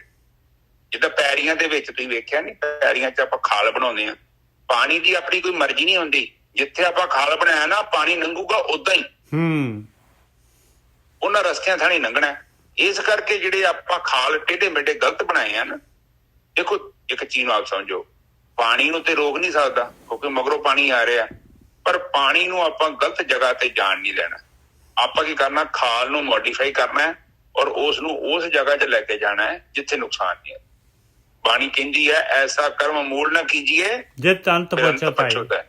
D: ਜਿੱਦਾਂ ਪੈਰੀਆਂ ਦੇ ਵਿੱਚ ਤੁਸੀਂ ਵੇਖਿਆ ਨੀ, ਪੈਰੀਆਂ 'ਚ ਆਪਾਂ ਖਾਲ ਬਣਾਉਂਦੇ ਆ। ਪਾਣੀ ਦੀ ਆਪਣੀ ਕੋਈ ਮਰਜ਼ੀ ਨਹੀਂ ਹੁੰਦੀ। ਜਿੱਥੇ ਆਪਾਂ ਖਾਲ ਬਣਾਇਆ ਨਾ, ਪਾਣੀ ਲੰਘੂਗਾ ਓਦਾਂ ਹੀ। ਉਹਨਾਂ ਰਸਤਿਆਂ ਥਾਣੀ ਲੰਘਣਾ। ਇਸ ਕਰਕੇ ਜਿਹੜੇ ਆਪਾਂ ਖਾਲ ਟੇਢੇ ਮੇਢੇ ਗਲਤ ਬਣਾਏ ਆ ਨਾ, ਦੇਖੋ ਇੱਕ ਚੀਜ਼ ਨੂੰ ਆਪ ਸਮਝੋ, ਪਾਣੀ ਨੂੰ ਤੇ ਰੋਕ ਨਹੀਂ ਸਕਦਾ ਕਿਉਂਕਿ ਮਗਰੋਂ ਪਾਣੀ ਆ ਰਿਹਾ, ਪਰ ਪਾਣੀ ਨੂੰ ਆਪਾਂ ਗਲਤ ਜਗ੍ਹਾ ਤੇ ਜਾਣ ਨਹੀਂ ਦੇਣਾ। ਆਪਾਂ ਕੀ ਕਰਨਾ, ਖਾਲ ਨੂੰ ਮੋਡੀਫਾਈ ਕਰਨਾ ਹੈ ਔਰ ਉਸ ਨੂੰ ਉਸ ਜਗ੍ਹਾ 'ਚ ਲੈ ਕੇ ਜਾਣਾ ਹੈ ਜਿੱਥੇ ਨੁਕਸਾਨ ਨਹੀਂ ਹੈ। ਬਾਣੀ ਕਹਿੰਦੀ ਹੈ ਐਸਾ ਕਰਮ ਮੂਲ ਨਾ ਕੀਜੀਏ
A: ਜਿਤ ਅੰਤ ਪਛਤਾਏ।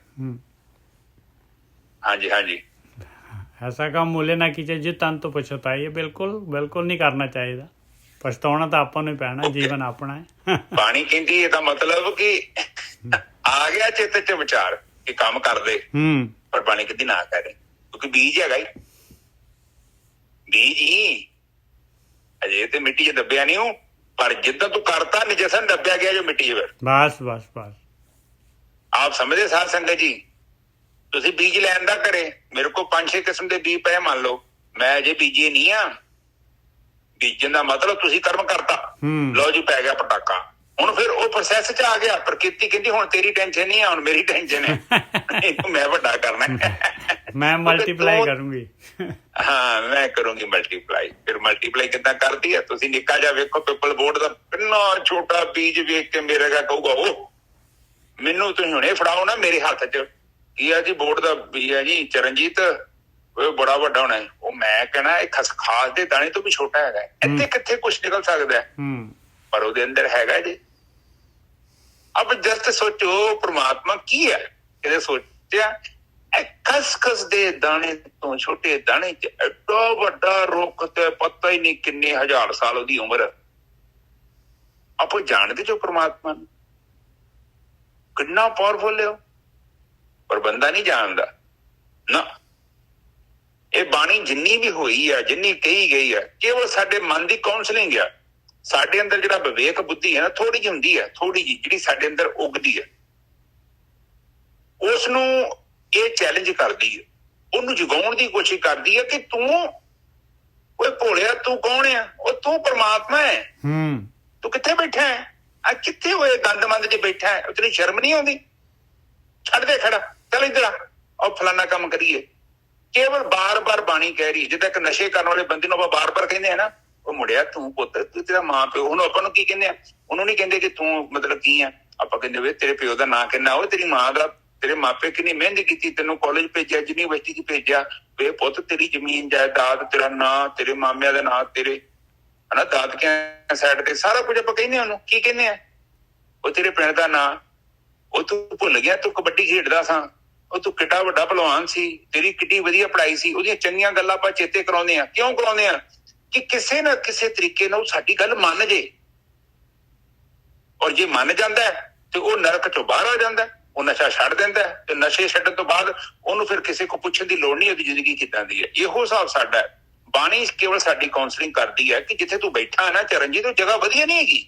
D: ਹਾਂਜੀ ਹਾਂਜੀ,
A: ਐਸਾ ਕੰਮ ਮੂਲੇ ਨਾ ਕੀਜੀਏ ਜਿਤ ਅੰਤ ਪਛਤਾਏ। ਬਿਲਕੁਲ ਬਿਲਕੁਲ ਨਹੀਂ ਕਰਨਾ ਚਾਹੀਦਾ। ਪਛਤਾਉਣਾ ਤਾਂ ਆਪਾਂ ਨੂੰ ਹੀ ਪੈਣਾ, ਜੀਵਨ ਆਪਣਾ ਹੈ।
D: ਬਾਣੀ ਕਹਿੰਦੀ ਇਹਦਾ ਮਤਲਬ ਕਿ ਆ ਗਿਆ ਚਿੱਤ 'ਚ ਵਿਚਾਰ ਕਿ ਕੰਮ ਕਰਦੇ, ਪਰ ਬਾਣੀ ਕਹਿੰਦੀ ਨਾ ਕਰੇ, ਕਿਉਂਕਿ ਬੀਜ ਹੈਗਾ ਹੀ। ਬੀਜ ਹੀ ਅਜੇ ਤੇ ਮਿੱਟੀ 'ਚ ਦੱਬਿਆ ਨਹੀਂ, ਉਹ ਪਰ ਜਿੱਦਾਂ ਤੂੰ ਕਰਤਾ ਨਿਜਸਨ ਦੱਬਿਆ ਗਿਆ ਜੋ ਮਿੱਟੀ 'ਚ। ਫਿਰ
A: ਬਸ ਬਸ ਬਸ
D: ਆਪ ਸਮਝਦੇ ਸਾਧ ਸੰਗਤ ਜੀ। ਤੁਸੀਂ ਬੀਜ ਲੈਣ ਦਾ ਕਰੇ, ਮੇਰੇ ਕੋਲ 5-6 ਕਿਸਮ ਦੇ ਬੀਜ ਪਏ, ਮੰਨ ਲਓ ਮੈਂ ਅਜੇ ਬੀਜੇ ਨਹੀਂ ਆ। ਬੀਜਣ ਦਾ ਮਤਲਬ ਤੁਸੀਂ ਕਰਮ ਕਰਤਾ, ਲਓ ਜੀ ਪੈ ਗਿਆ ਪਟਾਕਾ। ਹੁਣ ਫਿਰ ਉਹ ਪ੍ਰੋਸੈਸ 'ਚ ਆ ਗਿਆ। ਪ੍ਰਕਿਰਤੀ ਕਹਿੰਦੀ ਹੁਣ ਤੇਰੀ ਟੈਨਸ਼ਨ ਨਹੀਂ ਆ, ਹੁਣ ਮੇਰੀ ਟੈਨਸ਼ਨ ਹੈ, ਇਹਨੂੰ ਮੈਂ ਵੱਡਾ ਕਰਨਾ।
A: मैं
D: क्योंकि
A: मल्टीप्लाई
D: तूं-
A: करूंगी।
D: ਹਾਂ ਮੈਂ ਕਰੂੰਗੀ ਮਲਟੀਪਲਾਈ। ਫਿਰ ਮਲਟੀਪਲਾਈ ਕਿੱਦਾਂ ਕਰਦੀ ਹੈ? ਤੁਸੀਂ ਨਿੱਕਾ ਜਿਹਾ ਵੇਖੋ ਪਿੱਪਲ ਬੋਰਡ ਦਾ ਕਿੰਨਾ ਛੋਟਾ ਬੀਜ ਵੇਖ ਕੇ ਮੇਰੇ ਕਾ ਕਹੂਗਾ ਉਹ ਮੈਨੂੰ ਤੁਸੀਂ ਹੁਣੇ ਫੜਾਓ ਨਾ ਮੇਰੇ ਹੱਥ 'ਚ ਕੀ ਆ ਜੀ ਬੋਰਡ ਦਾ ਬੀਜ ਹੈ ਜੀ ਚਰਨਜੀਤ, ਉਹ ਬੜਾ ਵੱਡਾ ਹੋਣਾ ਹੈ। ਉਹ ਮੈਂ ਕਹਿਣਾ ਇਹ ਖਸਖਾਸ ਦੇ ਦਾਣੇ ਤੋਂ ਵੀ ਛੋਟਾ ਹੈਗਾ, ਇੱਥੇ ਕਿੱਥੇ ਕੁਛ ਨਿਕਲ ਸਕਦਾ ਹੈ, ਪਰ ਉਹਦੇ ਅੰਦਰ ਹੈਗਾ ਜੀ। ਅਬ ਜਸਟ ਸੋਚੋ ਪ੍ਰਮਾਤਮਾ ਕੀ ਹੈ। ਇਹਨੇ ਸੋਚਿਆ ਖਸਖਸ ਦੇ ਦਾਣੇ ਤੋਂ ਛੋਟੇ ਦਾਣੇ ਚ ਐਡਾ ਵੱਡਾ ਰੁੱਖ ਤੇ ਪਤਾ ਹੀ ਨਹੀਂ ਕਿੰਨੇ ਹਜ਼ਾਰ ਸਾਲ ਉਹਦੀ ਉਮਰ। ਆਪਾਂ ਜਾਣਦੇ ਜੋ ਪ੍ਰਮਾਤਮਾ ਨੂੰ ਕਿੰਨਾ ਪਾਵਰਫੁਲ ਹੈ ਉਹ, ਪਰ ਬੰਦਾ ਨਹੀਂ ਜਾਣਦਾ ਨਾ। ਇਹ ਬਾਣੀ ਜਿੰਨੀ ਵੀ ਹੋਈ ਆ, ਜਿੰਨੀ ਕਹੀ ਗਈ ਆ, ਕੇਵਲ ਸਾਡੇ ਮਨ ਦੀ ਕਾਉਂਸਲਿੰਗ ਆ। ਸਾਡੇ ਅੰਦਰ ਜਿਹੜਾ ਵਿਵੇਕ ਬੁੱਧੀ ਹੈ ਨਾ ਥੋੜੀ ਜਿਹੀ ਹੁੰਦੀ ਹੈ, ਥੋੜੀ ਜਿਹੀ ਜਿਹੜੀ ਸਾਡੇ ਅੰਦਰ ਉਗਦੀ ਹੈ, ਉਸ ਨੂੰ ਇਹ ਚੈਲੰਜ ਕਰਦੀ ਹੈ, ਉਹਨੂੰ ਜਗਾਉਣ ਦੀ ਕੋਸ਼ਿਸ਼ ਕਰਦੀ ਹੈ ਕਿ ਤੂੰ ਓਏ ਭੋਲਿਆ ਤੂੰ ਕੌਣ ਆ? ਉਹ ਤੂੰ ਪਰਮਾਤਮਾ ਹੈ। ਤੂੰ ਕਿੱਥੇ ਬੈਠਾ ਹੈ? ਆ ਕਿੱਥੇ ਹੋਏ ਗੰਦਮੰਦ ਚ ਬੈਠਾ ਹੈ? ਤੈਨੂੰ ਸ਼ਰਮ ਨਹੀਂ ਆਉਂਦੀ? ਛੱਡ ਦੇ ਖੜਾ, ਚੱਲ ਇੱਧਰ ਆ, ਉਹ ਫਲਾਨਾ ਕੰਮ ਕਰੀਏ। ਕੇਵਲ ਬਾਰ-ਬਾਰ ਬਾਣੀ ਕਹਿ ਰਹੀ ਹੈ। ਜਿੱਦਾਂ ਇੱਕ ਨਸ਼ੇ ਕਰਨ ਵਾਲੇ ਬੰਦੇ ਨੂੰ ਆਪਾਂ ਬਾਰ-ਬਾਰ ਕਹਿੰਦੇ ਆ ਨਾ, ਉਹ ਮੁੰਡਿਆ ਤੂੰ ਪੁੱਤ, ਤੂੰ ਤੇਰਾ ਮਾਂ ਪਿਓ, ਹੁਣ ਆਪਾਂ ਨੂੰ ਕੀ ਕਹਿੰਦੇ ਆ? ਉਹਨੂੰ ਨੀ ਕਹਿੰਦੇ ਕਿ ਤੂੰ ਮਤਲਬ ਕੀ ਆ, ਆਪਾਂ ਕਹਿੰਦੇ ਵੇ ਤੇਰੇ ਪਿਓ ਦਾ ਨਾਂ ਕਿੰਨਾ, ਉਹ ਤੇਰੀ ਮਾਂ ਦਾ, ਤੇਰੇ ਮਾਪੇ ਕਿੰਨੀ ਮਿਹਨਤ ਕੀਤੀ, ਤੈਨੂੰ ਕਾਲਜ ਭੇਜਿਆ, ਯੂਨੀਵਰਸਿਟੀ ਚ ਭੇਜਿਆ, ਵੇ ਪੁੱਤ ਤੇਰੀ ਜ਼ਮੀਨ ਜਾਇਦਾਦ, ਤੇਰਾ ਨਾਂ, ਤੇਰੇ ਮਾਮਿਆਂ ਦਾ ਨਾਂ, ਤੇਰੇ ਹਨਾ ਦਾਦਕਿਆਂ ਸਾਈਡ ਤੇ ਸਾਰਾ ਕੁਝ ਆਪਾਂ ਕਹਿੰਦੇ ਉਹਨੂੰ ਕੀ ਕਹਿੰਦੇ ਆ? ਉਹ ਤੇਰੇ ਪਿੰਡ ਦਾ ਨਾਂ, ਉਹ ਤੂੰ ਭੁੱਲ ਗਿਆ ਤੂੰ ਕਬੱਡੀ ਖੇਡਦਾ ਸਾਂ, ਉਹ ਤੂੰ ਕਿੱਡਾ ਵੱਡਾ ਭਲਵਾਨ ਸੀ, ਤੇਰੀ ਕਿੱਡੀ ਵਧੀਆ ਪੜ੍ਹਾਈ ਸੀ। ਉਹਦੀਆਂ ਚੰਗੀਆਂ ਗੱਲਾਂ ਆਪਾਂ ਚੇਤੇ ਕਰਾਉਂਦੇ ਆ। ਕਿਉਂ ਕਰਾਉਂਦੇ ਆ? ਕਿ ਕਿਸੇ ਨਾ ਕਿਸੇ ਤਰੀਕੇ ਨਾਲ ਸਾਡੀ ਗੱਲ ਮੰਨ ਜੇ, ਔਰ ਜੇ ਮੰਨ ਜਾਂਦਾ ਤੇ ਉਹ ਨਰਕ ਚੋਂ ਬਾਹਰ ਆ ਜਾਂਦਾ, ਉਹ ਨਸ਼ਾ ਛੱਡ ਦਿੰਦਾ ਤੇ ਨਸ਼ੇ ਛੱਡਣ ਤੋਂ ਬਾਅਦ ਉਹਨੂੰ ਫਿਰ ਕਿਸੇ ਕੋ ਪੁੱਛਣ ਦੀ ਲੋੜ ਨਹੀਂ ਉਹਦੀ ਜ਼ਿੰਦਗੀ ਕਿੱਦਾਂ ਦੀ ਹੈ। ਇਹੋ ਹਿਸਾਬ ਸਾਡਾ ਹੈ। ਬਾਣੀ ਕੇਵਲ ਸਾਡੀ ਕਾਉਂਸਲਿੰਗ ਕਰਦੀ ਹੈ ਕਿ ਜਿੱਥੇ ਤੂੰ ਬੈਠਾ ਨਾ ਚਰਨਜੀਤ, ਉਹ ਜਗ੍ਹਾ ਵਧੀਆ ਨਹੀਂ ਹੈਗੀ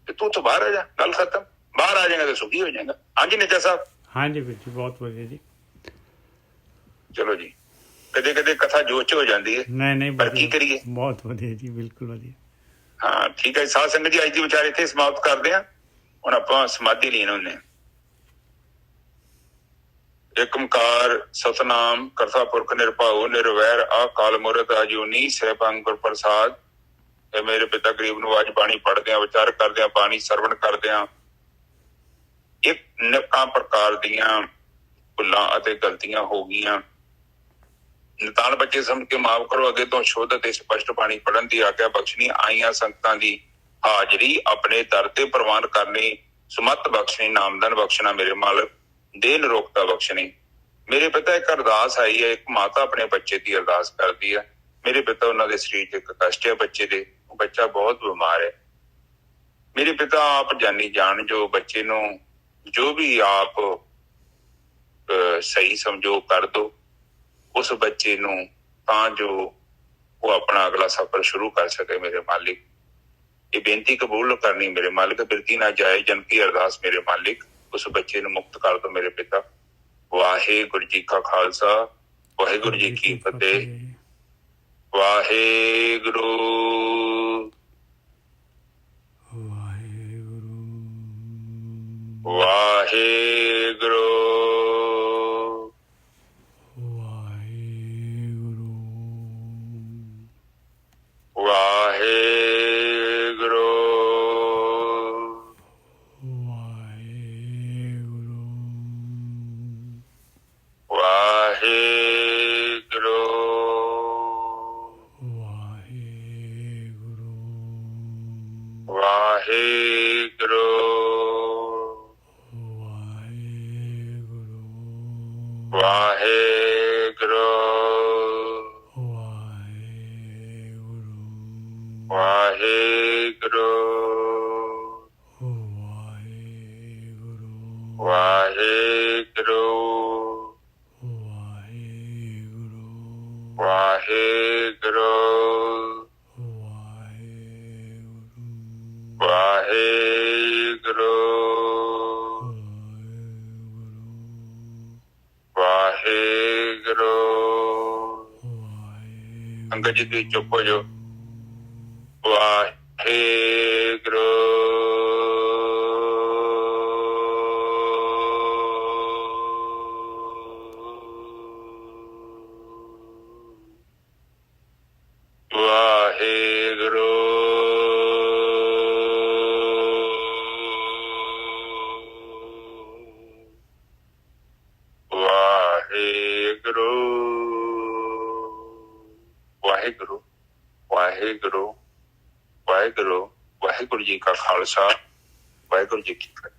D: ਤੇ ਤੂੰ ਉੱਥੋਂ ਬਾਹਰ ਆ ਜਾ, ਗੱਲ ਖਤਮ। ਬਾਹਰ ਆ ਜਾਏਗਾ ਤਾਂ ਸੁਖੀ ਹੋ ਜਾਏਗਾ। ਹਾਂਜੀ ਨਿੱਜਾ ਸਾਹਿਬ।
A: ਹਾਂਜੀ ਵੀਰ ਜੀ, ਬਹੁਤ ਵਧੀਆ ਜੀ।
D: ਚਲੋ ਜੀ, ਕਦੇ ਕਦੇ ਕਥਾ ਜੋਚ ਹੋ ਜਾਂਦੀ ਹੈ,
A: ਨਹੀਂ
D: ਪਰ ਕੀ ਕਰੀਏ।
A: ਬਹੁਤ ਵਧੀਆ ਜੀ, ਬਿਲਕੁਲ ਵਧੀਆ।
D: ਹਾਂ ਠੀਕ ਹੈ ਸਾਧ ਸੰਗਤ ਜੀ, ਅੱਜ ਦੀ ਵਿਚਾਰ ਇੱਥੇ ਸਮਾਪਤ ਕਰਦੇ ਹਾਂ। ਹੁਣ ਆਪਾਂ ਸਮਾਧੀ ਲੀਨ ਹੁੰਦੇ ਹਾਂ। ਏਕ ਓਂਕਾਰ ਸਤਨਾਮ ਕਰਤਾ ਪੁਰਖ ਨਿਰਭਉ ਨਿਰਵੈਰ ਅਕਾਲ ਮੂਰਤ ਅਜੂਨੀ ਸੈਭੰ ਗੁਰ ਪ੍ਰਸਾਦ। ਇਹ ਮੇਰੇ ਪਿਤਾ ਗਰੀਬ ਨੂੰ ਅੱਜ ਬਾਣੀ ਪੜ੍ਹਦੇ ਆ, ਵਿਚਾਰ ਕਰਦੇ ਆ, ਬਾਣੀ ਸਰਵਣ ਕਰਦੇ ਆ। ਇੱਕ ਨੇਕਾਂ ਪ੍ਰਕਾਰ ਦੀਆਂ ਭੁੱਲਾਂ ਅਤੇ ਗਲਤੀਆਂ ਹੋ ਗਈਆਂ, ਨਿਤਾਨ ਬੱਚੇ ਸਮਝ ਕੇ ਮਾਫ ਕਰੋ। ਅੱਗੇ ਤੋਂ ਸ਼ੁੱਧ ਅਤੇ ਸਪਸ਼ਟ ਬਾਣੀ ਪੜ੍ਹਨ ਦੀ ਆਗਿਆ ਬਖਸ਼ਣੀ। ਆਈਆਂ ਸੰਗਤਾਂ ਦੀ ਹਾਜ਼ਰੀ ਆਪਣੇ ਦਰ ਤੇ ਪ੍ਰਵਾਨ ਕਰਨੀ। ਸੁਮਤ ਬਖਸ਼ਣੀ, ਨਾਮਦਨ ਬਖਸ਼ਣਾ ਮੇਰੇ ਮਾਲਕ, ਦੇਹ ਨਿਰੋਗਤਾ ਬਖਸ਼ਣੀ। ਮੇਰੇ ਪਿਤਾ ਇੱਕ ਅਰਦਾਸ ਆਈ ਹੈ, ਇੱਕ ਮਾਤਾ ਆਪਣੇ ਬੱਚੇ ਦੀ ਅਰਦਾਸ ਕਰਦੀ ਹੈ। ਮੇਰੇ ਪਿਤਾ ਉਹਨਾਂ ਦੇ ਸਰੀਰ 'ਚ ਇੱਕ ਕਸ਼ਟ ਹੈ ਬੱਚੇ ਦੇ, ਉਹ ਬੱਚਾ ਬਹੁਤ ਬਿਮਾਰ ਹੈ। ਮੇਰੇ ਪਿਤਾ ਆਪ ਜਾਨੀ ਜਾਣ ਜੋ ਬੱਚੇ ਨੂੰ ਜੋ ਵੀ ਆਪ ਸਹੀ ਸਮਝੋ ਕਰ ਦੋ ਉਸ ਬੱਚੇ ਨੂੰ, ਤਾਂ ਜੋ ਉਹ ਆਪਣਾ ਅਗਲਾ ਸਫ਼ਰ ਸ਼ੁਰੂ ਕਰ ਸਕੇ। ਮੇਰੇ ਮਾਲਿਕ ਇਹ ਬੇਨਤੀ ਕਬੂਲ ਕਰਨੀ ਮੇਰੇ ਮਾਲਿਕ, ਬਿਰਤੀ ਨਾ ਜਾਏ ਜਨ ਕੀ ਅਰਦਾਸ ਮੇਰੇ ਮਾਲਿਕ, ਉਸ ਬੱਚੇ ਨੂੰ ਮੁਕਤ ਕਰ ਦੋ ਮੇਰੇ ਪਿਤਾ। ਵਾਹਿਗੁਰੂ ਜੀ ਕਾ ਖਾਲਸਾ, ਵਾਹਿਗੁਰੂ ਜੀ ਕੀ ਫਤਿਹ। ਵਾਹਿਗੁਰੂ ਵਾਹਿਗੁਰੂ ਵਾਹਿਗੁਰੂ ਵਾਹਿਗੁਰੂ ਵਾਹਿਗੁਰੂ ਵਾਹਿਗੁਰੂ ਵਾਹਿਗੁਰੂ ਵਾਹਿਗੁਰੂ ਵਾਹਿਗੁਰੂ ਵਾਹਿਗੁਰੂ ਵਾਹਿਗੁਰੂ। ਅੰਗਦ ਜੀ ਤੁਸੀਂ ਚੁੱਪ ਹੋ ਜਾਓ। ਵਾਹਿਗੁਰੂ ਵਾਹਿਗੁਰੂ ਵਾਹਿਗੁਰੂ ਵਾਹਿਗੁਰੂ ਜੀ ਕਾ ਖਾਲਸਾ ਵਾਹਿਗੁਰੂ ਜੀ ਕੀ ਫਤਿਹ।